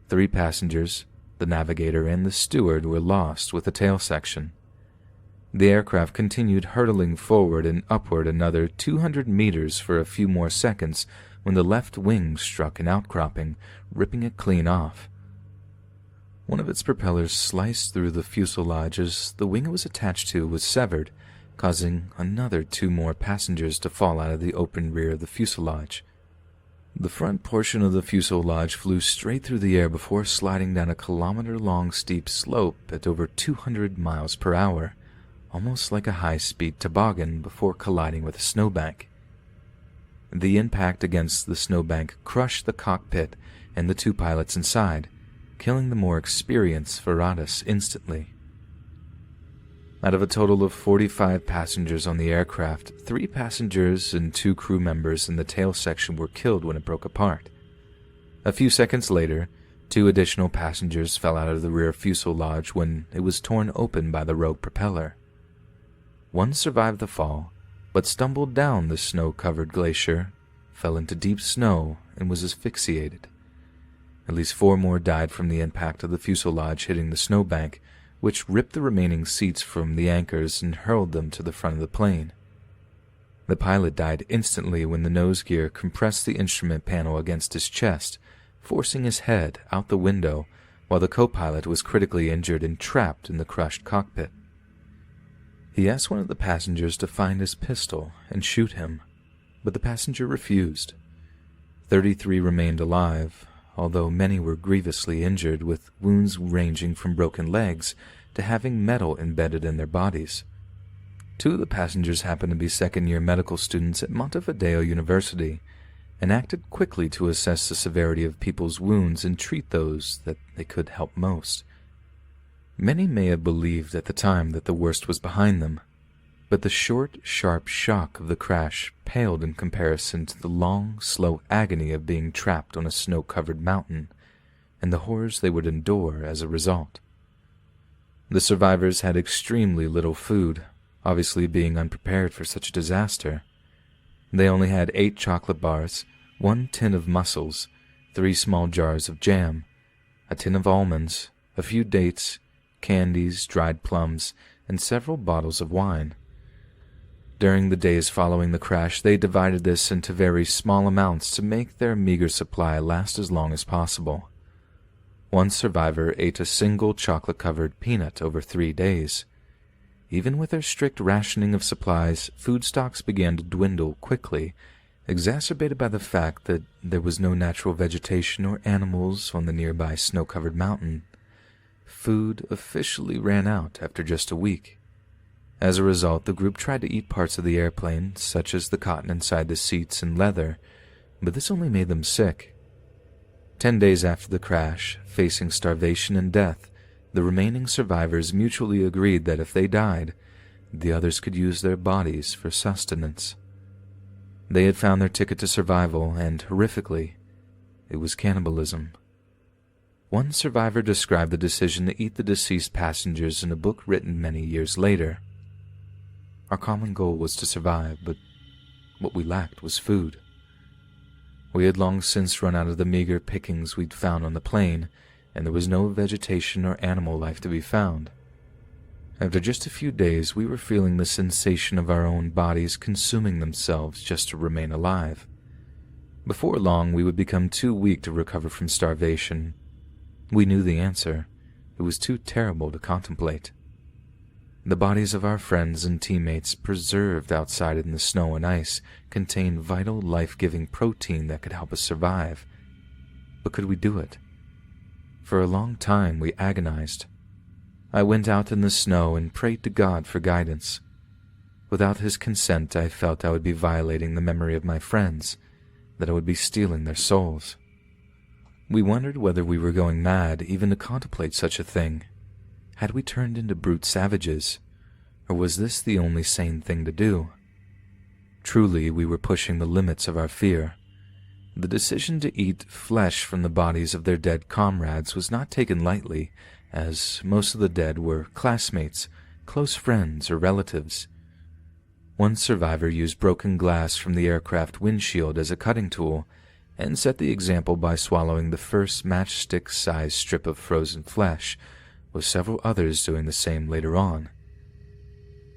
3 passengers, the navigator and the steward, were lost with the tail section. The aircraft continued hurtling forward and upward another 200 meters for a few more seconds when the left wing struck an outcropping, ripping it clean off. One of its propellers sliced through the fuselage as the wing it was attached to was severed, causing another 2 more passengers to fall out of the open rear of the fuselage. The front portion of the fuselage flew straight through the air before sliding down a kilometer-long steep slope at over 200 miles per hour, almost like a high-speed toboggan before colliding with a snowbank. The impact against the snowbank crushed the cockpit and the 2 pilots inside, killing the more experienced Ferradas instantly. Out of a total of 45 passengers on the aircraft, 3 passengers and 2 crew members in the tail section were killed when it broke apart. A few seconds later, 2 additional passengers fell out of the rear fuselage when it was torn open by the rogue propeller. One survived the fall, but stumbled down the snow-covered glacier, fell into deep snow, and was asphyxiated. At least 4 more died from the impact of the fuselage hitting the snowbank, which ripped the remaining seats from the anchors and hurled them to the front of the plane. The pilot died instantly when the nose gear compressed the instrument panel against his chest, forcing his head out the window, while the co-pilot was critically injured and trapped in the crushed cockpit. He asked one of the passengers to find his pistol and shoot him, but the passenger refused. 33 remained alive, although many were grievously injured with wounds ranging from broken legs to having metal embedded in their bodies. 2 of the passengers happened to be second-year medical students at Montevideo University and acted quickly to assess the severity of people's wounds and treat those that they could help most. Many may have believed at the time that the worst was behind them, but the short, sharp shock of the crash paled in comparison to the long, slow agony of being trapped on a snow-covered mountain and the horrors they would endure as a result. The survivors had extremely little food, obviously being unprepared for such a disaster. They only had 8 chocolate bars, 1 tin of mussels, 3 small jars of jam, a tin of almonds, a few dates, candies, dried plums, and several bottles of wine. During the days following the crash, they divided this into very small amounts to make their meager supply last as long as possible. One survivor ate a single chocolate-covered peanut over 3 days. Even with their strict rationing of supplies, food stocks began to dwindle quickly, exacerbated by the fact that there was no natural vegetation or animals on the nearby snow-covered mountain. Food officially ran out after just a week. As a result, the group tried to eat parts of the airplane, such as the cotton inside the seats and leather, but this only made them sick. 10 days after the crash, facing starvation and death, the remaining survivors mutually agreed that if they died, the others could use their bodies for sustenance. They had found their ticket to survival, and horrifically, it was cannibalism. One survivor described the decision to eat the deceased passengers in a book written many years later. Our common goal was to survive, but what we lacked was food. We had long since run out of the meager pickings we'd found on the plane, and there was no vegetation or animal life to be found. After just a few days, we were feeling the sensation of our own bodies consuming themselves just to remain alive. Before long, we would become too weak to recover from starvation. We knew the answer. It was too terrible to contemplate. The bodies of our friends and teammates preserved outside in the snow and ice contained vital, life-giving protein that could help us survive. But could we do it? For a long time we agonized. I went out in the snow and prayed to God for guidance. Without His consent, I felt I would be violating the memory of my friends, that I would be stealing their souls. We wondered whether we were going mad even to contemplate such a thing. Had we turned into brute savages, or was this the only sane thing to do? Truly, we were pushing the limits of our fear. The decision to eat flesh from the bodies of their dead comrades was not taken lightly, as most of the dead were classmates, close friends, or relatives. One survivor used broken glass from the aircraft windshield as a cutting tool, and set the example by swallowing the first matchstick-sized strip of frozen flesh, with several others doing the same later on.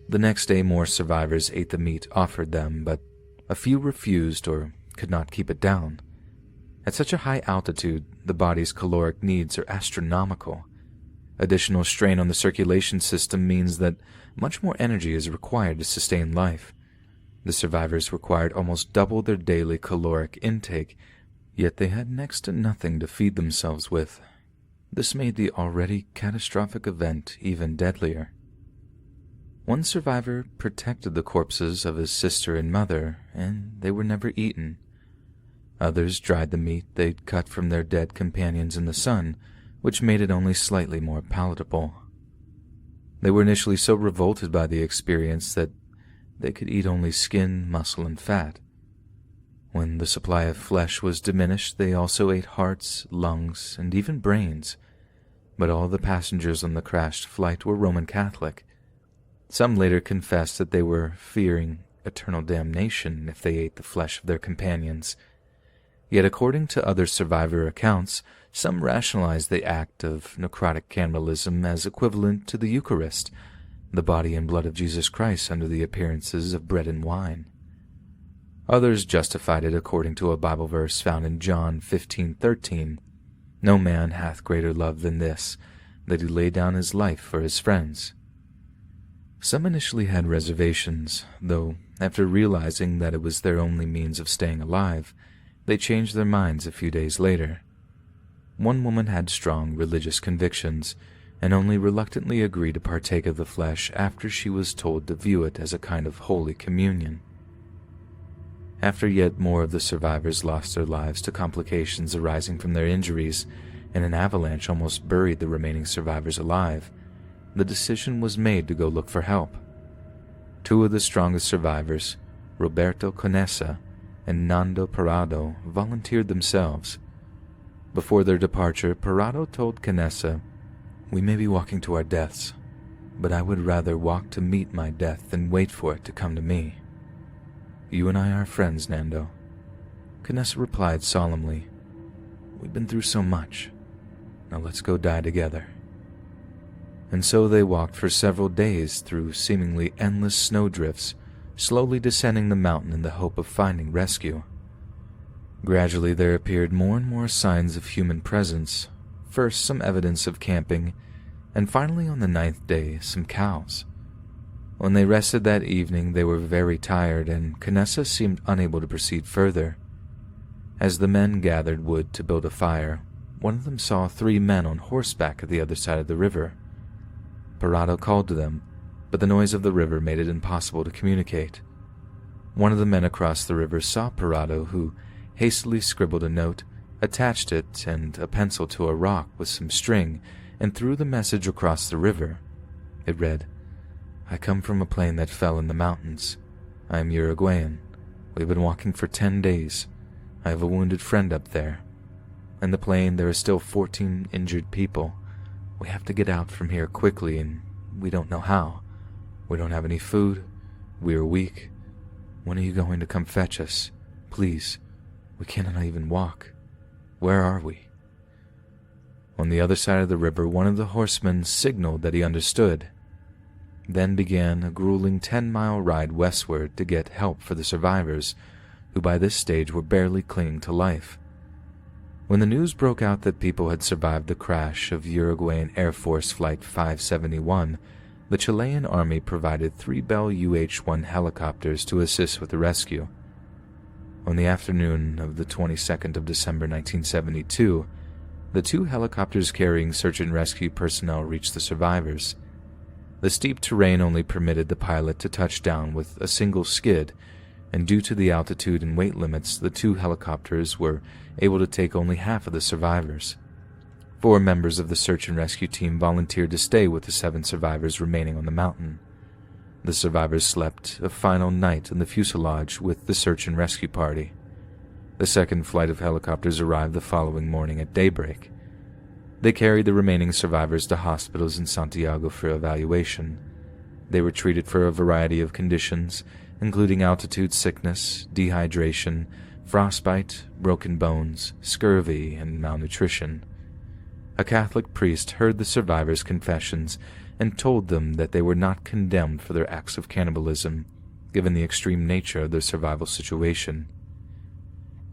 The next day more survivors ate the meat offered them, but a few refused or could not keep it down. At such a high altitude, the body's caloric needs are astronomical. Additional strain on the circulation system means that much more energy is required to sustain life. The survivors required almost double their daily caloric intake, yet they had next to nothing to feed themselves with. This made the already catastrophic event even deadlier. One survivor protected the corpses of his sister and mother, and they were never eaten. Others dried the meat they'd cut from their dead companions in the sun, which made it only slightly more palatable. They were initially so revolted by the experience that they could eat only skin, muscle, and fat. When the supply of flesh was diminished, they also ate hearts, lungs, and even brains. But all the passengers on the crashed flight were Roman Catholic. Some later confessed that they were fearing eternal damnation if they ate the flesh of their companions. Yet according to other survivor accounts, some rationalized the act of necrotic cannibalism as equivalent to the Eucharist, the body and blood of Jesus Christ under the appearances of bread and wine. Others justified it according to a Bible verse found in John 15:13. No man hath greater love than this, that he lay down his life for his friends. Some initially had reservations, though after realizing that it was their only means of staying alive, they changed their minds a few days later. One woman had strong religious convictions, and only reluctantly agreed to partake of the flesh after she was told to view it as a kind of holy communion. After yet more of the survivors lost their lives to complications arising from their injuries, and an avalanche almost buried the remaining survivors alive, the decision was made to go look for help. Two of the strongest survivors, Roberto Canessa and Nando Parado, volunteered themselves. Before their departure, Parado told Canessa, "We may be walking to our deaths, but I would rather walk to meet my death than wait for it to come to me. You and I are friends, Nando." Canessa replied solemnly, "We've been through so much. Now let's go die together." And so they walked for several days through seemingly endless snowdrifts, slowly descending the mountain in the hope of finding rescue. Gradually there appeared more and more signs of human presence, first some evidence of camping, and finally on the 9th day some cows. When they rested that evening they were very tired, and Canessa seemed unable to proceed further. As the men gathered wood to build a fire, one of them saw 3 men on horseback at the other side of the river. Parado called to them, but the noise of the river made it impossible to communicate. One of the men across the river saw Parado, who hastily scribbled a note, attached it and a pencil to a rock with some string, and threw the message across the river. It read, "I come from a plane that fell in the mountains. I am Uruguayan. We've been walking for 10 days. I have a wounded friend up there. In the plane there are still 14 injured people. We have to get out from here quickly, and we don't know how. We don't have any food. We are weak. When are you going to come fetch us? Please. We cannot even walk. Where are we?" On the other side of the river, one of the horsemen signaled that he understood. Then began a grueling 10-mile ride westward to get help for the survivors, who by this stage were barely clinging to life. When the news broke out that people had survived the crash of Uruguayan Air Force Flight 571, The Chilean army provided 3 Bell UH-1 helicopters to assist with the rescue. On the afternoon of the 22nd of December 1972, the 2 helicopters carrying search and rescue personnel reached the survivors. The steep terrain only permitted the pilot to touch down with a single skid, and due to the altitude and weight limits, the 2 helicopters were able to take only half of the survivors. 4 members of the search and rescue team volunteered to stay with the 7 survivors remaining on the mountain. The survivors slept a final night in the fuselage with the search and rescue party. The second flight of helicopters arrived the following morning at daybreak. They carried the remaining survivors to hospitals in Santiago for evaluation. They were treated for a variety of conditions, including altitude sickness, dehydration, frostbite, broken bones, scurvy, and malnutrition. A Catholic priest heard the survivors' confessions and told them that they were not condemned for their acts of cannibalism, given the extreme nature of their survival situation.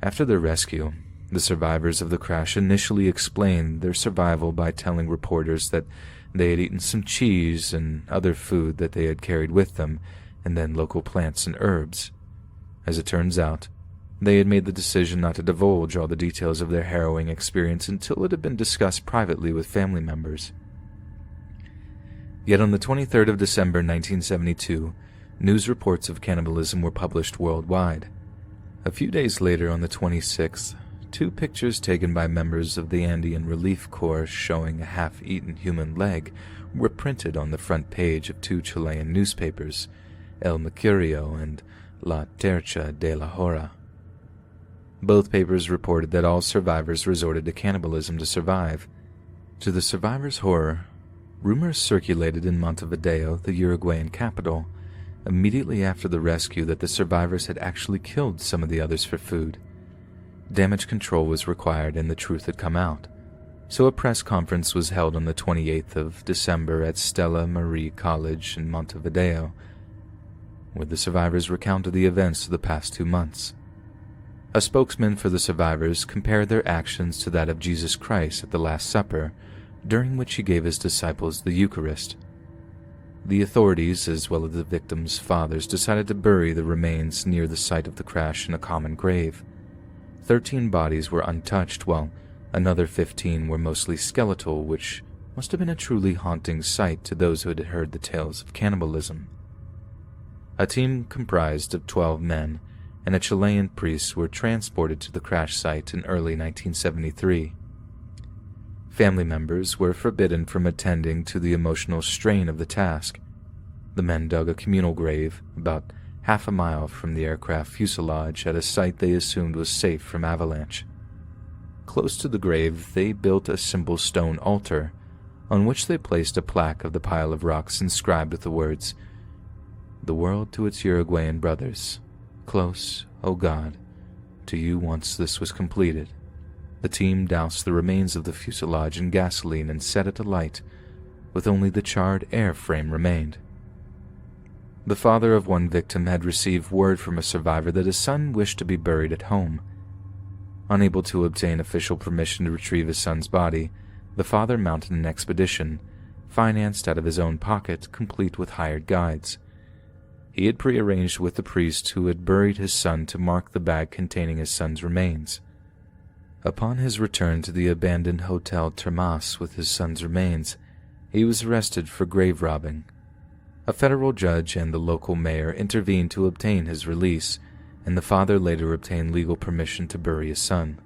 After their rescue, the survivors of the crash initially explained their survival by telling reporters that they had eaten some cheese and other food that they had carried with them, and then local plants and herbs. As it turns out, they had made the decision not to divulge all the details of their harrowing experience until it had been discussed privately with family members. Yet on the 23rd of December 1972, news reports of cannibalism were published worldwide. A few days later, on the 26th, 2 pictures taken by members of the Andean Relief Corps showing a half-eaten human leg were printed on the front page of 2 Chilean newspapers, El Mercurio and La Tercha de la Hora. Both papers reported that all survivors resorted to cannibalism to survive. To the survivors' horror, rumors circulated in Montevideo, the Uruguayan capital, immediately after the rescue that the survivors had actually killed some of the others for food. Damage control was required and the truth had come out, so a press conference was held on the 28th of December at Stella Marie College in Montevideo, where the survivors recounted the events of the past 2 months. A spokesman for the survivors compared their actions to that of Jesus Christ at the Last Supper, during which he gave his disciples the Eucharist. The authorities, as well as the victims' fathers, decided to bury the remains near the site of the crash in a common grave. 13 bodies were untouched, while another 15 were mostly skeletal, which must have been a truly haunting sight to those who had heard the tales of cannibalism. A team comprised of 12 men and a Chilean priest were transported to the crash site in early 1973. Family members were forbidden from attending to the emotional strain of the task. The men dug a communal grave about half a mile from the aircraft fuselage at a site they assumed was safe from avalanche. Close to the grave, they built a simple stone altar, on which they placed a plaque of the pile of rocks inscribed with the words, "The world to its Uruguayan brothers. Close, O God, to you once this was completed." The team doused the remains of the fuselage in gasoline and set it alight, with only the charred airframe remained. The father of one victim had received word from a survivor that his son wished to be buried at home. Unable to obtain official permission to retrieve his son's body, the father mounted an expedition, financed out of his own pocket, complete with hired guides. He had prearranged with the priest who had buried his son to mark the bag containing his son's remains. Upon his return to the abandoned Hotel Termas with his son's remains, he was arrested for grave robbing. A federal judge and the local mayor intervened to obtain his release, and the father later obtained legal permission to bury his son.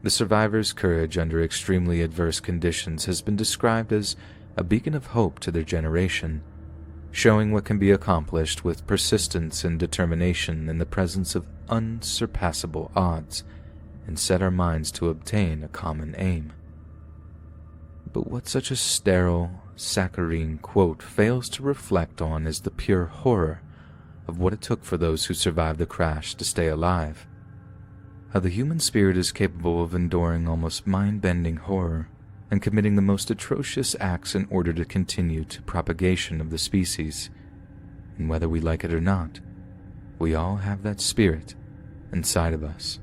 The survivor's courage under extremely adverse conditions has been described as a beacon of hope to their generation, showing what can be accomplished with persistence and determination in the presence of unsurpassable odds, and set our minds to obtain a common aim. But what such a sterile, saccharine quote fails to reflect on is the pure horror of what it took for those who survived the crash to stay alive. How the human spirit is capable of enduring almost mind-bending horror and committing the most atrocious acts in order to continue to propagation of the species. And whether we like it or not, we all have that spirit inside of us.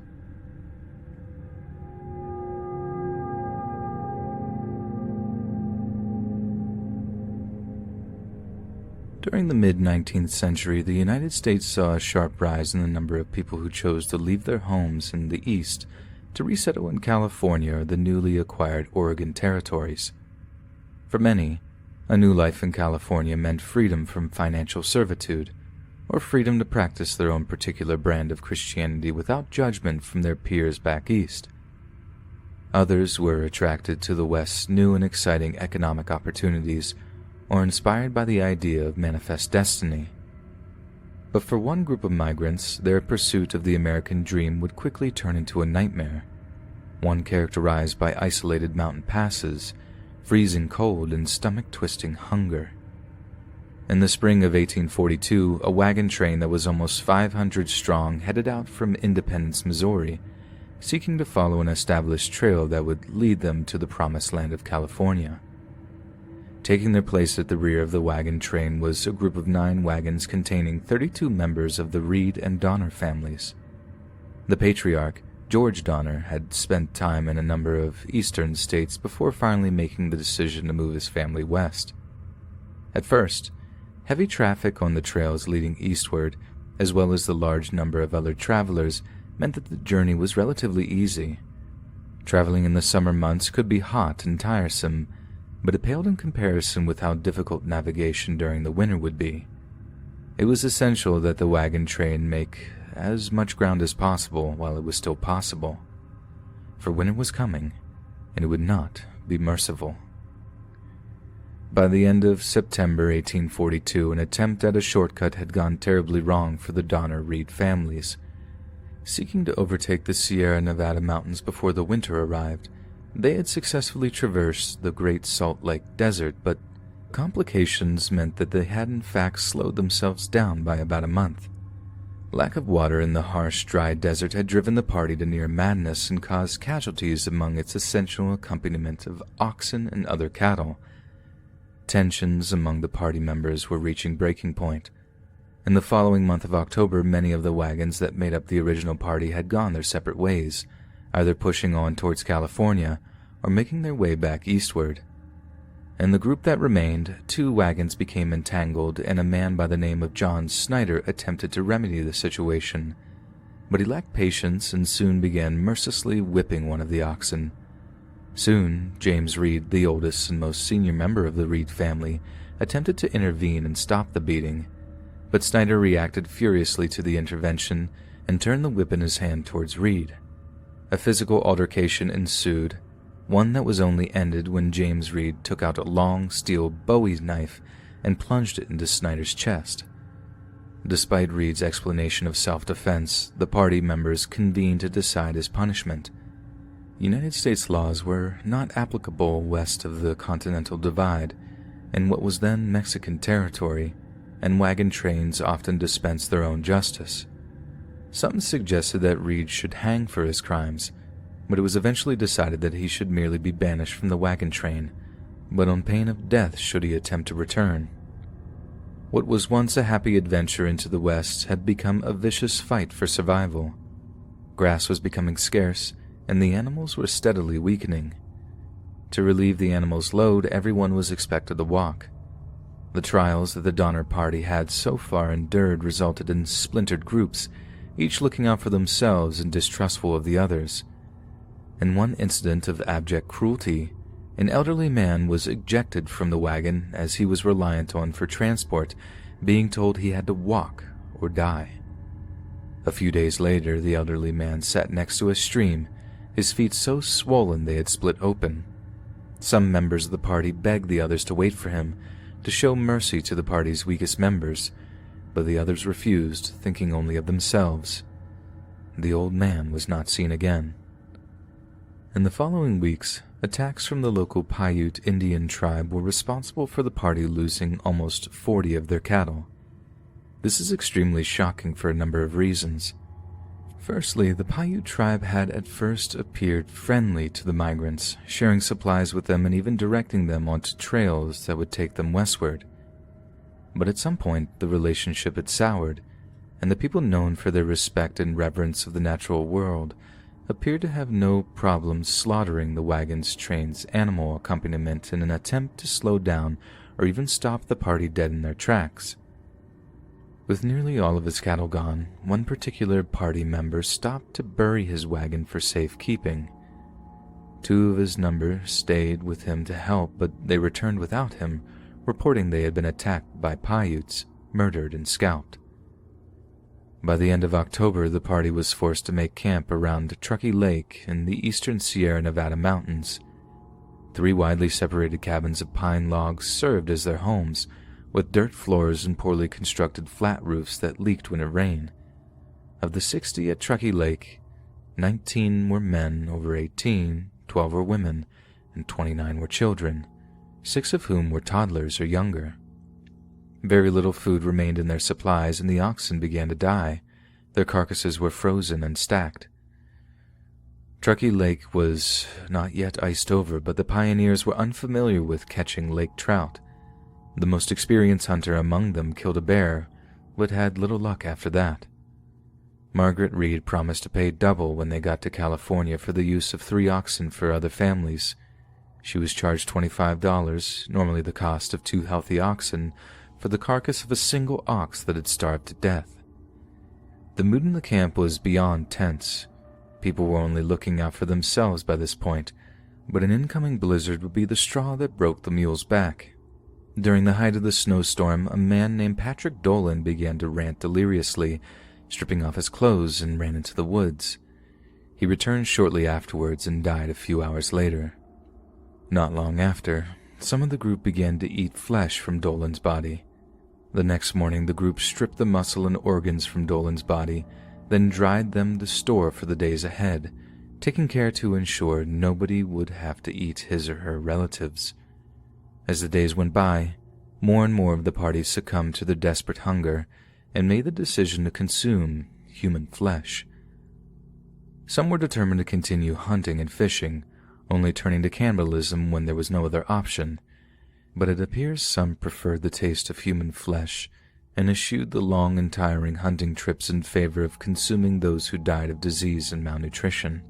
During the mid-19th century, the United States saw a sharp rise in the number of people who chose to leave their homes in the East to resettle in California or the newly acquired Oregon territories. For many, a new life in California meant freedom from financial servitude, or freedom to practice their own particular brand of Christianity without judgment from their peers back east. Others were attracted to the West's new and exciting economic opportunities, or inspired by the idea of manifest destiny. But for one group of migrants, their pursuit of the American dream would quickly turn into a nightmare, one characterized by isolated mountain passes, freezing cold, and stomach-twisting hunger. In the spring of 1842, a wagon train that was almost 500 strong headed out from Independence, Missouri, seeking to follow an established trail that would lead them to the promised land of California. Taking their place at the rear of the wagon train was a group of 9 wagons containing 32 members of the Reed and Donner families. The patriarch, George Donner, had spent time in a number of eastern states before finally making the decision to move his family west. At first, heavy traffic on the trails leading eastward, as well as the large number of other travelers, meant that the journey was relatively easy. Traveling in the summer months could be hot and tiresome, but it paled in comparison with how difficult navigation during the winter would be. It was essential that the wagon train make as much ground as possible while it was still possible, for winter was coming, and it would not be merciful. By the end of September 1842, an attempt at a shortcut had gone terribly wrong for the Donner-Reed families. Seeking to overtake the Sierra Nevada mountains before the winter arrived, they had successfully traversed the Great Salt Lake Desert, but complications meant that they had in fact slowed themselves down by about a month. Lack of water in the harsh, dry desert had driven the party to near madness and caused casualties among its essential accompaniment of oxen and other cattle. Tensions among the party members were reaching breaking point. In the following month of October, many of the wagons that made up the original party had gone their separate ways, either pushing on towards California or making their way back eastward. In the group that remained, 2 wagons became entangled, and a man by the name of John Snyder attempted to remedy the situation, but he lacked patience and soon began mercilessly whipping one of the oxen. Soon, James Reed, the oldest and most senior member of the Reed family, attempted to intervene and stop the beating, but Snyder reacted furiously to the intervention and turned the whip in his hand towards Reed. A physical altercation ensued, one that was only ended when James Reed took out a long steel Bowie knife and plunged it into Snyder's chest. Despite Reed's explanation of self-defense, the party members convened to decide his punishment. United States laws were not applicable west of the Continental Divide, in what was then Mexican territory, and wagon trains often dispensed their own justice. Some suggested that Reed should hang for his crimes, but it was eventually decided that he should merely be banished from the wagon train, but on pain of death should he attempt to return. What was once a happy adventure into the West had become a vicious fight for survival. Grass was becoming scarce, and the animals were steadily weakening. To relieve the animals' load, everyone was expected to walk. The trials that the Donner Party had so far endured resulted in splintered groups, each looking out for themselves and distrustful of the others. In one incident of abject cruelty, an elderly man was ejected from the wagon as he was reliant on for transport, being told he had to walk or die. A few days later, the elderly man sat next to a stream, his feet so swollen they had split open. Some members of the party begged the others to wait for him, to show mercy to the party's weakest members, but the others refused, thinking only of themselves. The old man was not seen again. In the following weeks, attacks from the local Paiute Indian tribe were responsible for the party losing almost 40 of their cattle. This is extremely shocking for a number of reasons. Firstly, the Paiute tribe had at first appeared friendly to the migrants, sharing supplies with them and even directing them onto trails that would take them westward. But at some point, the relationship had soured, and the people known for their respect and reverence of the natural world appeared to have no problem slaughtering the wagon's train's animal accompaniment in an attempt to slow down or even stop the party dead in their tracks. With nearly all of his cattle gone, one particular party member stopped to bury his wagon for safekeeping. 2 of his number stayed with him to help, but they returned without him, reporting they had been attacked by Paiutes, murdered and scalped. By the end of October, the party was forced to make camp around Truckee Lake in the eastern Sierra Nevada mountains. 3 widely separated cabins of pine logs served as their homes, with dirt floors and poorly constructed flat roofs that leaked when it rained. Of the 60 at Truckee Lake, 19 were men over 18, 12 were women, and 29 were children, 6 of whom were toddlers or younger. Very little food remained in their supplies, and the oxen began to die. Their carcasses were frozen and stacked. Truckee Lake was not yet iced over, but the pioneers were unfamiliar with catching lake trout. The most experienced hunter among them killed a bear, but had little luck after that. Margaret Reed promised to pay double when they got to California for the use of 3 oxen for other families. She was charged $25, normally the cost of 2 healthy oxen, for the carcass of a single ox that had starved to death. The mood in the camp was beyond tense. People were only looking out for themselves by this point, but an incoming blizzard would be the straw that broke the mule's back. During the height of the snowstorm, a man named Patrick Dolan began to rant deliriously, stripping off his clothes, and ran into the woods. He returned shortly afterwards and died a few hours later. Not long after, some of the group began to eat flesh from Dolan's body. The next morning, the group stripped the muscle and organs from Dolan's body, then dried them to store for the days ahead, taking care to ensure nobody would have to eat his or her relatives. As the days went by, more and more of the party succumbed to their desperate hunger and made the decision to consume human flesh. Some were determined to continue hunting and fishing, only turning to cannibalism when there was no other option, but it appears some preferred the taste of human flesh and eschewed the long and tiring hunting trips in favor of consuming those who died of disease and malnutrition.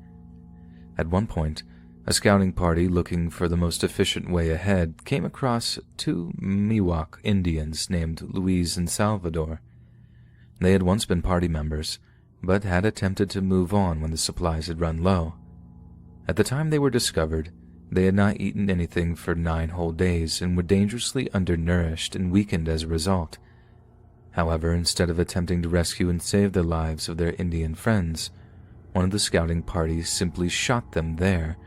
At one point, a scouting party looking for the most efficient way ahead came across 2 Miwok Indians named Luis and Salvador. They had once been party members, but had attempted to move on when the supplies had run low. At the time they were discovered, they had not eaten anything for 9 whole days and were dangerously undernourished and weakened as a result. However, instead of attempting to rescue and save the lives of their Indian friends, one of the scouting parties simply shot them there,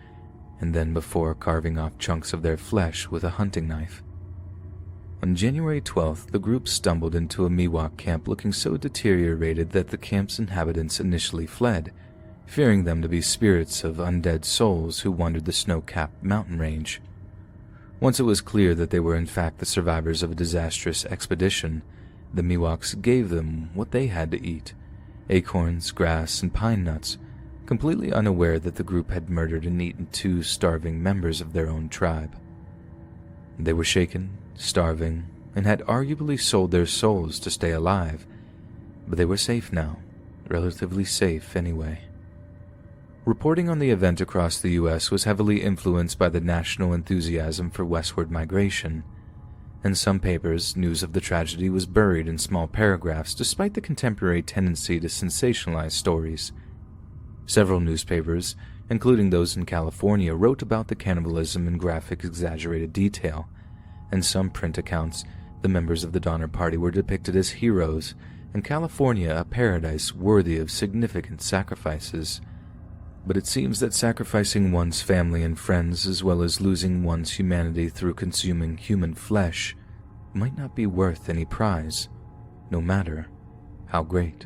and then before carving off chunks of their flesh with a hunting knife. On January 12th, the group stumbled into a Miwok camp looking so deteriorated that the camp's inhabitants initially fled, fearing them to be spirits of undead souls who wandered the snow-capped mountain range. Once it was clear that they were in fact the survivors of a disastrous expedition, the Miwoks gave them what they had to eat: acorns, grass, and pine nuts, completely unaware that the group had murdered and eaten 2 starving members of their own tribe. They were shaken, starving, and had arguably sold their souls to stay alive, but they were safe now, relatively safe anyway. Reporting on the event across the U.S. was heavily influenced by the national enthusiasm for westward migration. In some papers, news of the tragedy was buried in small paragraphs despite the contemporary tendency to sensationalize stories. Several newspapers, including those in California, wrote about the cannibalism in graphic, exaggerated detail. In some print accounts, the members of the Donner Party were depicted as heroes, and California a paradise worthy of significant sacrifices. But it seems that sacrificing one's family and friends, as well as losing one's humanity through consuming human flesh, might not be worth any prize, no matter how great.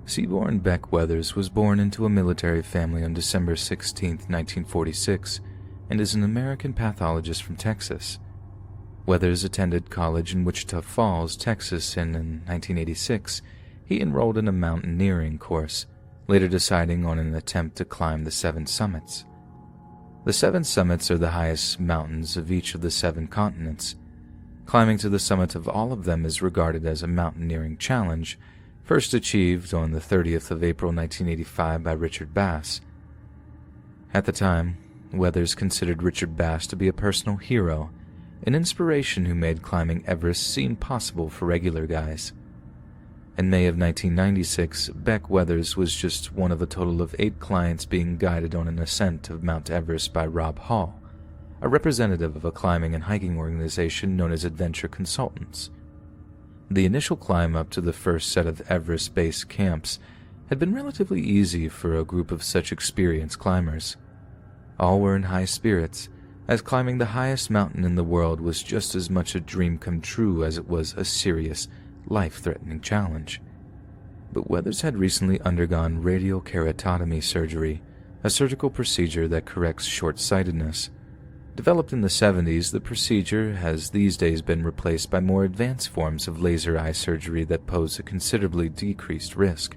Seaborn Beck Weathers was born into a military family on December 16, 1946, and is an American pathologist from Texas. Weathers attended college in Wichita Falls, Texas, and in 1986, he enrolled in a mountaineering course, later deciding on an attempt to climb the 7 summits. The 7 summits are the highest mountains of each of the 7 continents. Climbing to the summit of all of them is regarded as a mountaineering challenge, first achieved on the 30th of April 1985 by Richard Bass. At the time, Weathers considered Richard Bass to be a personal hero, an inspiration who made climbing Everest seem possible for regular guys. In May of 1996, Beck Weathers was just one of a total of 8 clients being guided on an ascent of Mount Everest by Rob Hall, a representative of a climbing and hiking organization known as Adventure Consultants. The initial climb up to the first set of Everest base camps had been relatively easy for a group of such experienced climbers. All were in high spirits, as climbing the highest mountain in the world was just as much a dream come true as it was a serious, life-threatening challenge. But Weathers had recently undergone radial keratotomy surgery, a surgical procedure that corrects short-sightedness. Developed in the 70s, the procedure has these days been replaced by more advanced forms of laser eye surgery that pose a considerably decreased risk.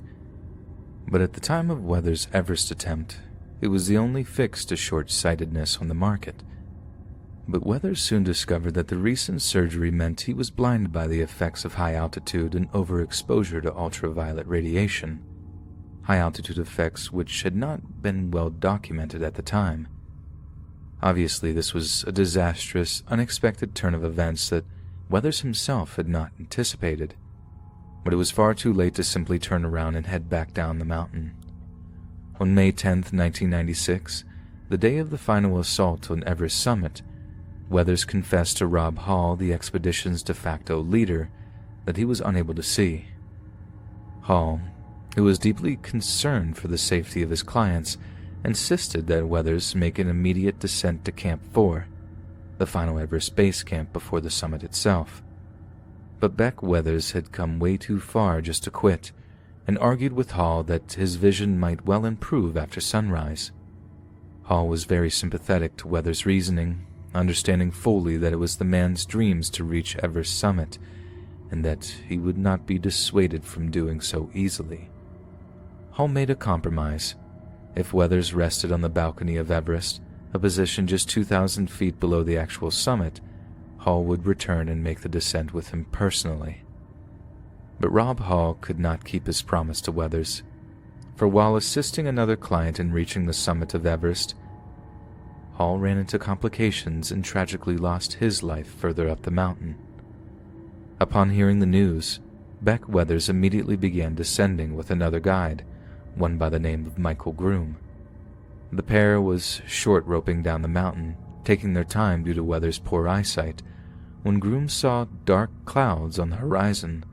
But at the time of Weathers' Everest attempt, it was the only fix to short-sightedness on the market. But Weathers soon discovered that the recent surgery meant he was blinded by the effects of high altitude and overexposure to ultraviolet radiation, high-altitude effects which had not been well documented at the time. Obviously, this was a disastrous, unexpected turn of events that Weathers himself had not anticipated, but it was far too late to simply turn around and head back down the mountain. On May 10, 1996, the day of the final assault on Everest summit, Weathers confessed to Rob Hall, the expedition's de facto leader, that he was unable to see. Hall, who was deeply concerned for the safety of his clients, insisted that Weathers make an immediate descent to Camp 4, the final Everest base camp before the summit itself. But Beck Weathers had come way too far just to quit, and argued with Hall that his vision might well improve after sunrise. Hall was very sympathetic to Weathers' reasoning, understanding fully that it was the man's dreams to reach Everest summit, and that he would not be dissuaded from doing so easily. Hall made a compromise. If Weathers rested on the balcony of Everest, a position just 2,000 feet below the actual summit, Hall would return and make the descent with him personally. But Rob Hall could not keep his promise to Weathers, for while assisting another client in reaching the summit of Everest, Hall ran into complications and tragically lost his life further up the mountain. Upon hearing the news, Beck Weathers immediately began descending with another guide, one by the name of Michael Groom. The pair was short roping down the mountain, taking their time due to Weathers' poor eyesight, when Groom saw dark clouds on the horizon,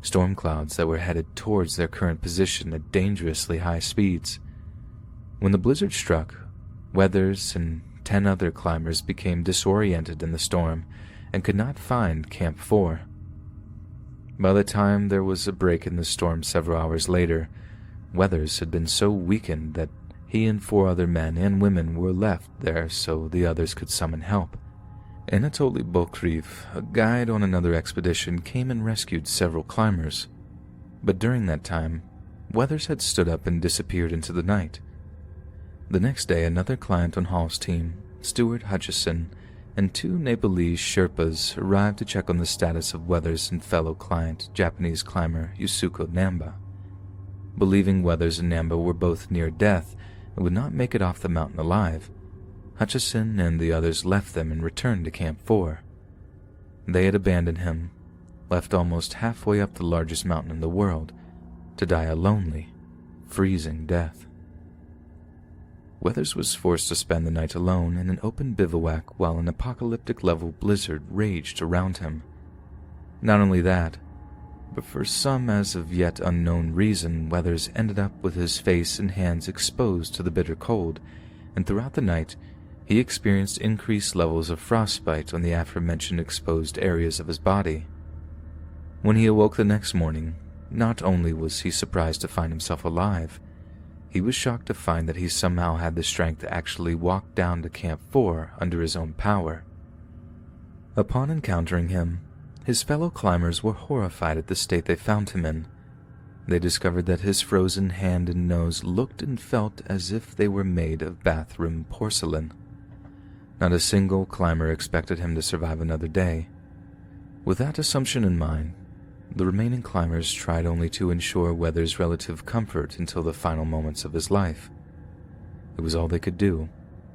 storm clouds that were headed towards their current position at dangerously high speeds. When the blizzard struck, Weathers and 10 other climbers became disoriented in the storm and could not find Camp 4. By the time there was a break in the storm several hours later, Weathers had been so weakened that he and 4 other men and women were left there so the others could summon help. Anatoly Bokriv, a guide on another expedition, came and rescued several climbers. But during that time, Weathers had stood up and disappeared into the night. The next day, another client on Hall's team, Stuart Hutchison, and 2 Nepalese Sherpas arrived to check on the status of Weathers and fellow client, Japanese climber Yusuko Namba. Believing Weathers and Namba were both near death and would not make it off the mountain alive, Hutchison and the others left them and returned to Camp 4. They had abandoned him, left almost halfway up the largest mountain in the world, to die a lonely, freezing death. Weathers was forced to spend the night alone in an open bivouac while an apocalyptic-level blizzard raged around him. Not only that, but for some as of yet unknown reason, Weathers ended up with his face and hands exposed to the bitter cold, and throughout the night, he experienced increased levels of frostbite on the aforementioned exposed areas of his body. When he awoke the next morning, not only was he surprised to find himself alive, he was shocked to find that he somehow had the strength to actually walk down to Camp 4 under his own power. Upon encountering him, his fellow climbers were horrified at the state they found him in. They discovered that his frozen hand and nose looked and felt as if they were made of bathroom porcelain. Not a single climber expected him to survive another day. With that assumption in mind, The remaining climbers tried only to ensure Weathers' relative comfort until the final moments of his life. It was all they could do,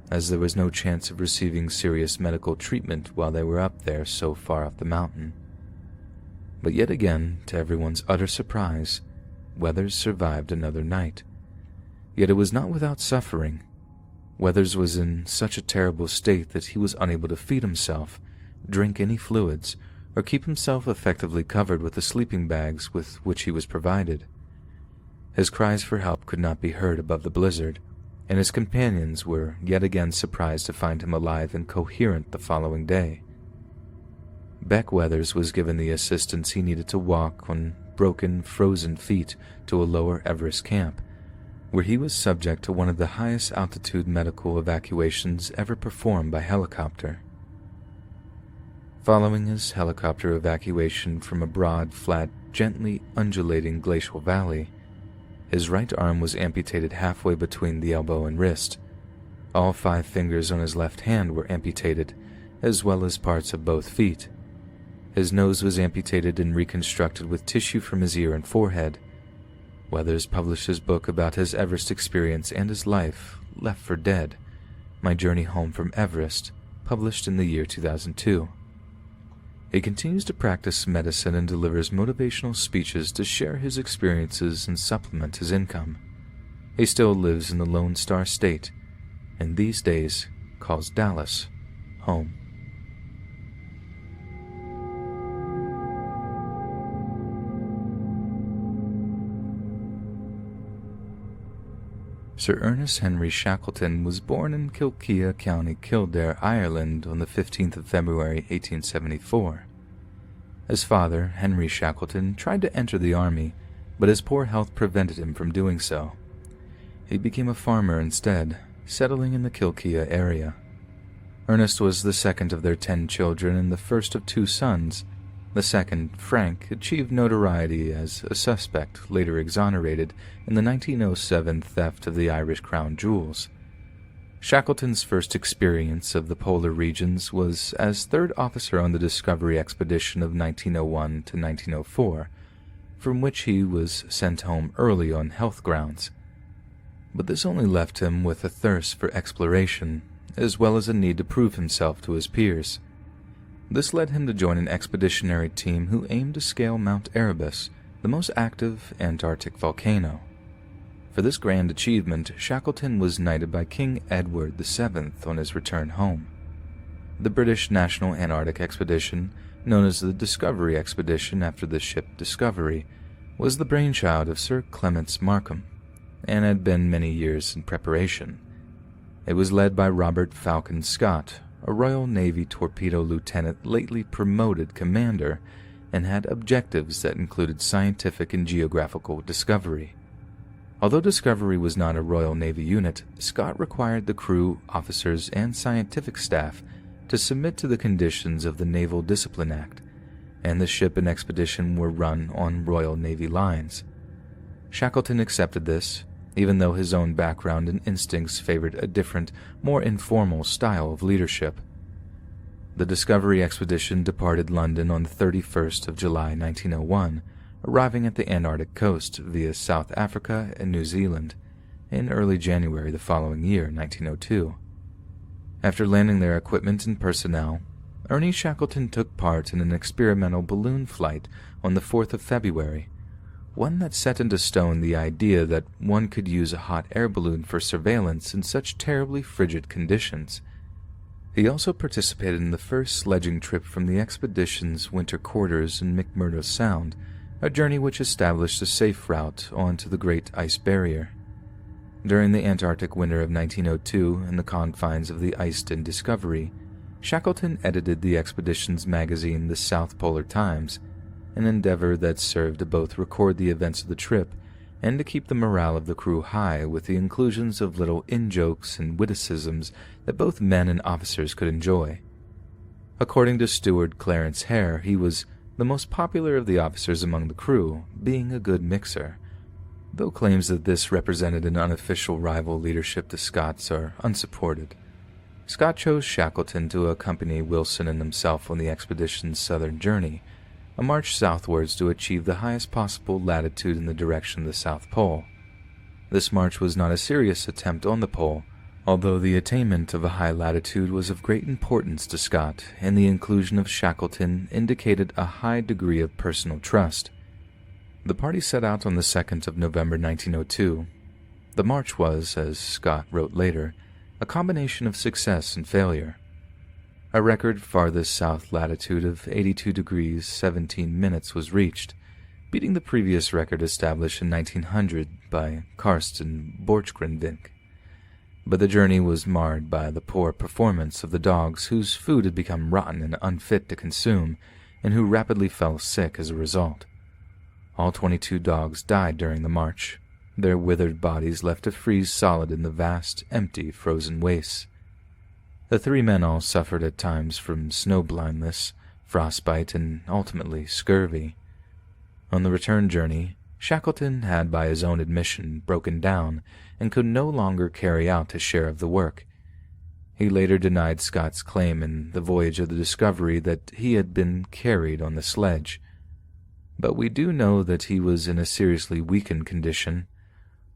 as there was no chance of receiving serious medical treatment while they were up there so far up the mountain. But yet again, to everyone's utter surprise, Weathers survived another night. Yet it was not without suffering. Weathers was in such a terrible state that he was unable to feed himself, drink any fluids, or keep himself effectively covered with the sleeping bags with which he was provided. His cries for help could not be heard above the blizzard, and his companions were yet again surprised to find him alive and coherent the following day. Beck Weathers was given the assistance he needed to walk on broken, frozen feet to a lower Everest camp, where he was subject to one of the highest altitude medical evacuations ever performed by helicopter. Following his helicopter evacuation from a broad, flat, gently undulating glacial valley, his right arm was amputated halfway between the elbow and wrist. All 5 fingers on his left hand were amputated, as well as parts of both feet. His nose was amputated and reconstructed with tissue from his ear and forehead. Weathers published his book about his Everest experience and his life, Left for Dead, My Journey Home from Everest, published in the year 2002. He continues to practice medicine and delivers motivational speeches to share his experiences and supplement his income. He still lives in the Lone Star State, and these days calls Dallas home. Sir Ernest Henry Shackleton was born in Kilkea, County Kildare, Ireland on the 15th of February, 1874. His father, Henry Shackleton, tried to enter the army, but his poor health prevented him from doing so. He became a farmer instead, settling in the Kilkea area. Ernest was the second of their 10 children and the first of 2 sons. The second, Frank, achieved notoriety as a suspect, later exonerated in the 1907 theft of the Irish crown jewels. Shackleton's first experience of the polar regions was as third officer on the Discovery expedition of 1901 to 1904, from which he was sent home early on health grounds. But this only left him with a thirst for exploration, as well as a need to prove himself to his peers. This led him to join an expeditionary team who aimed to scale Mount Erebus, the most active Antarctic volcano. For this grand achievement, Shackleton was knighted by King Edward VII on his return home. The British National Antarctic Expedition, known as the Discovery Expedition after the ship Discovery, was the brainchild of Sir Clements Markham, and had been many years in preparation. It was led by Robert Falcon Scott, a Royal Navy torpedo lieutenant lately promoted commander, and had objectives that included scientific and geographical discovery. Although Discovery was not a Royal Navy unit, Scott required the crew, officers, and scientific staff to submit to the conditions of the Naval Discipline Act, and the ship and expedition were run on Royal Navy lines. Shackleton accepted this, even though his own background and instincts favored a different, more informal style of leadership. The Discovery expedition departed London on the 31st of July 1901, arriving at the Antarctic coast via South Africa and New Zealand in early January the following year, 1902. After landing their equipment and personnel, Ernie Shackleton took part in an experimental balloon flight on the 4th of February, one that set into stone the idea that one could use a hot air balloon for surveillance in such terribly frigid conditions. He also participated in the first sledging trip from the expedition's winter quarters in McMurdo Sound, a journey which established a safe route onto the Great Ice Barrier. During the Antarctic winter of 1902, in the confines of the iced-in Discovery, Shackleton edited the expedition's magazine, The South Polar Times, an endeavor that served to both record the events of the trip and to keep the morale of the crew high with the inclusions of little in-jokes and witticisms that both men and officers could enjoy. According to steward Clarence Hare, he was the most popular of the officers among the crew, being a good mixer, though claims that this represented an unofficial rival leadership to Scott's are unsupported. Scott chose Shackleton to accompany Wilson and himself on the expedition's southern journey, a march southwards to achieve the highest possible latitude in the direction of the South Pole. This march was not a serious attempt on the pole, although the attainment of a high latitude was of great importance to Scott, and the inclusion of Shackleton indicated a high degree of personal trust. The party set out on the 2nd of November 1902. The march was, as Scott wrote later, a combination of success and failure. A record farthest south latitude of 82 degrees 17 minutes was reached, beating the previous record established in 1900 by Karsten Borchgrevink. But the journey was marred by the poor performance of the dogs whose food had become rotten and unfit to consume, and who rapidly fell sick as a result. All 22 dogs died during the march, their withered bodies left to freeze solid in the vast, empty, frozen wastes. The 3 men all suffered at times from snow blindness, frostbite, and ultimately scurvy. On the return journey, Shackleton had by his own admission broken down and could no longer carry out his share of the work. He later denied Scott's claim in The Voyage of the Discovery that he had been carried on the sledge. But we do know that he was in a seriously weakened condition.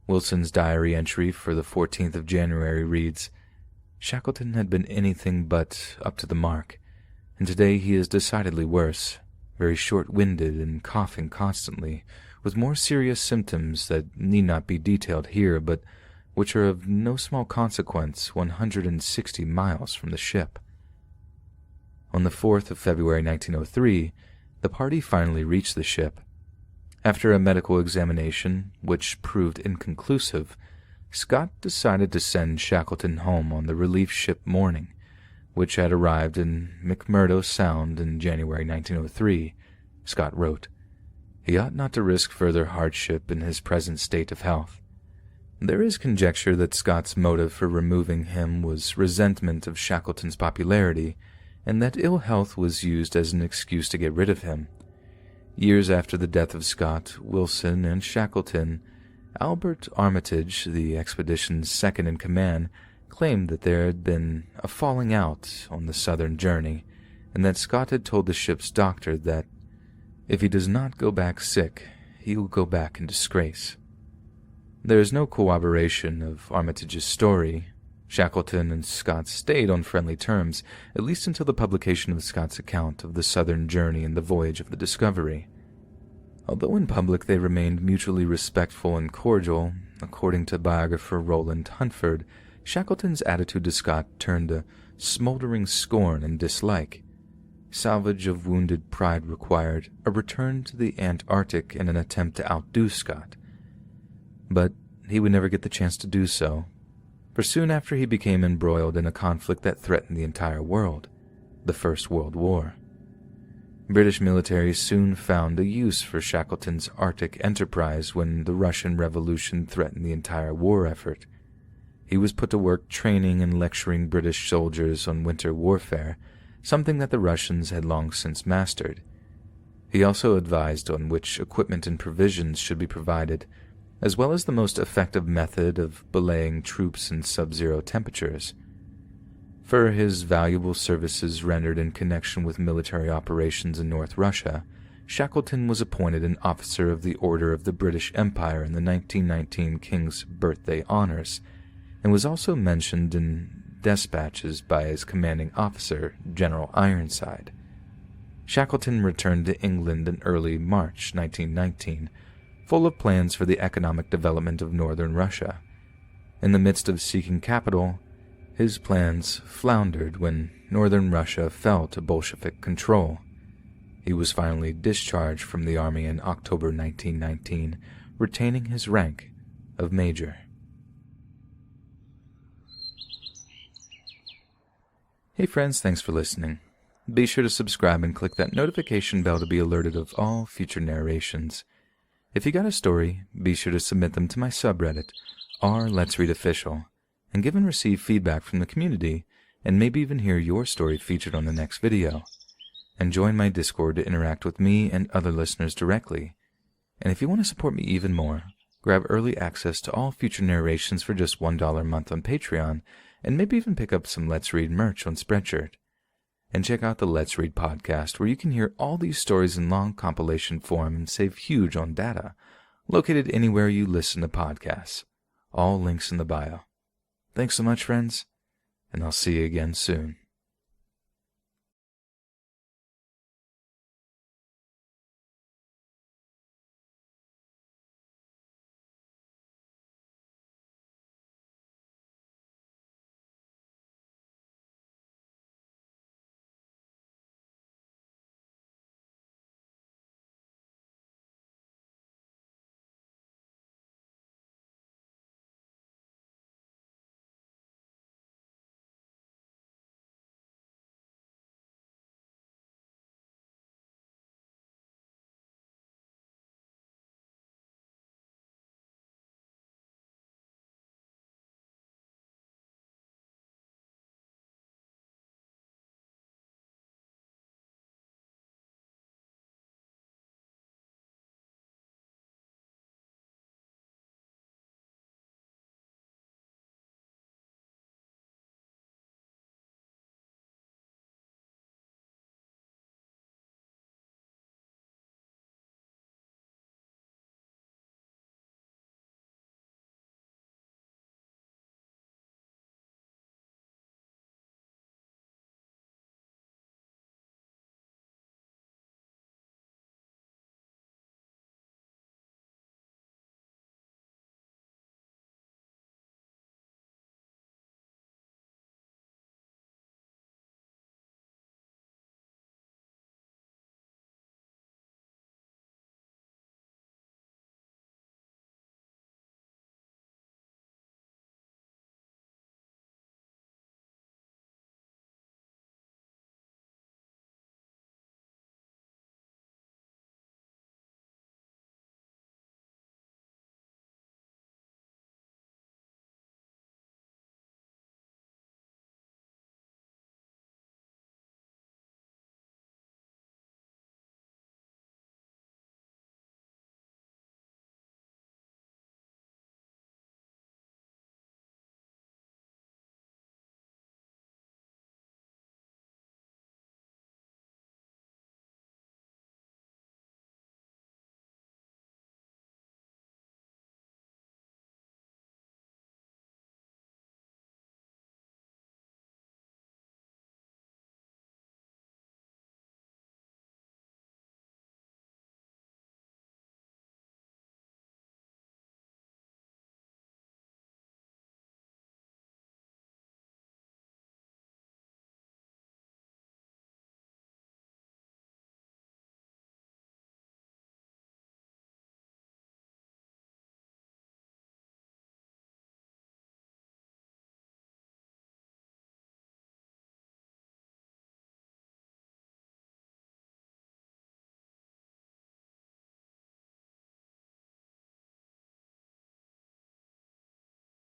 Wilson's diary entry for the 14th of January reads, "Shackleton had been anything but up to the mark, and today he is decidedly worse, very short-winded and coughing constantly, with more serious symptoms that need not be detailed here, but which are of no small consequence 160 miles from the ship." On the 4th of February 1903, the party finally reached the ship. After a medical examination, which proved inconclusive, Scott decided to send Shackleton home on the relief ship Morning, which had arrived in McMurdo Sound in January 1903. Scott wrote, "He ought not to risk further hardship in his present state of health." There is conjecture that Scott's motive for removing him was resentment of Shackleton's popularity, and that ill health was used as an excuse to get rid of him. Years after the death of Scott, Wilson, and Shackleton, Albert Armitage, the expedition's second-in-command, claimed that there had been a falling out on the southern journey, and that Scott had told the ship's doctor that, if he does not go back sick, he will go back in disgrace. There is no corroboration of Armitage's story. Shackleton and Scott stayed on friendly terms, at least until the publication of Scott's account of the southern journey and the voyage of the Discovery. Although in public they remained mutually respectful and cordial, according to biographer Roland Huntford, Shackleton's attitude to Scott turned to smoldering scorn and dislike. Salvage of wounded pride required a return to the Antarctic in an attempt to outdo Scott. But he would never get the chance to do so, for soon after he became embroiled in a conflict that threatened the entire world, the First World War. British military soon found a use for Shackleton's Arctic enterprise when the Russian Revolution threatened the entire war effort. He was put to work training and lecturing British soldiers on winter warfare, something that the Russians had long since mastered. He also advised on which equipment and provisions should be provided, as well as the most effective method of belaying troops in sub-zero temperatures. For his valuable services rendered in connection with military operations in North Russia, Shackleton was appointed an officer of the Order of the British Empire in the 1919 King's Birthday Honors, and was also mentioned in despatches by his commanding officer, General Ironside. Shackleton returned to England in early March 1919, full of plans for the economic development of northern Russia. In the midst of seeking capital, his plans floundered when northern Russia fell to Bolshevik control. He was finally discharged from the army in October 1919, retaining his rank of major. Hey friends, thanks for listening. Be sure to subscribe and click that notification bell to be alerted of all future narrations. If you got a story, be sure to submit them to my subreddit, r/Let'sReadOfficial, and give and receive feedback from the community, and maybe even hear your story featured on the next video. And join my Discord to interact with me and other listeners directly. And if you want to support me even more, grab early access to all future narrations for just $1 a month on Patreon, and maybe even pick up some Let's Read merch on Spreadshirt. And check out the Let's Read podcast, where you can hear all these stories in long compilation form and save huge on data, located anywhere you listen to podcasts. All links in the bio. Thanks so much, friends, and I'll see you again soon.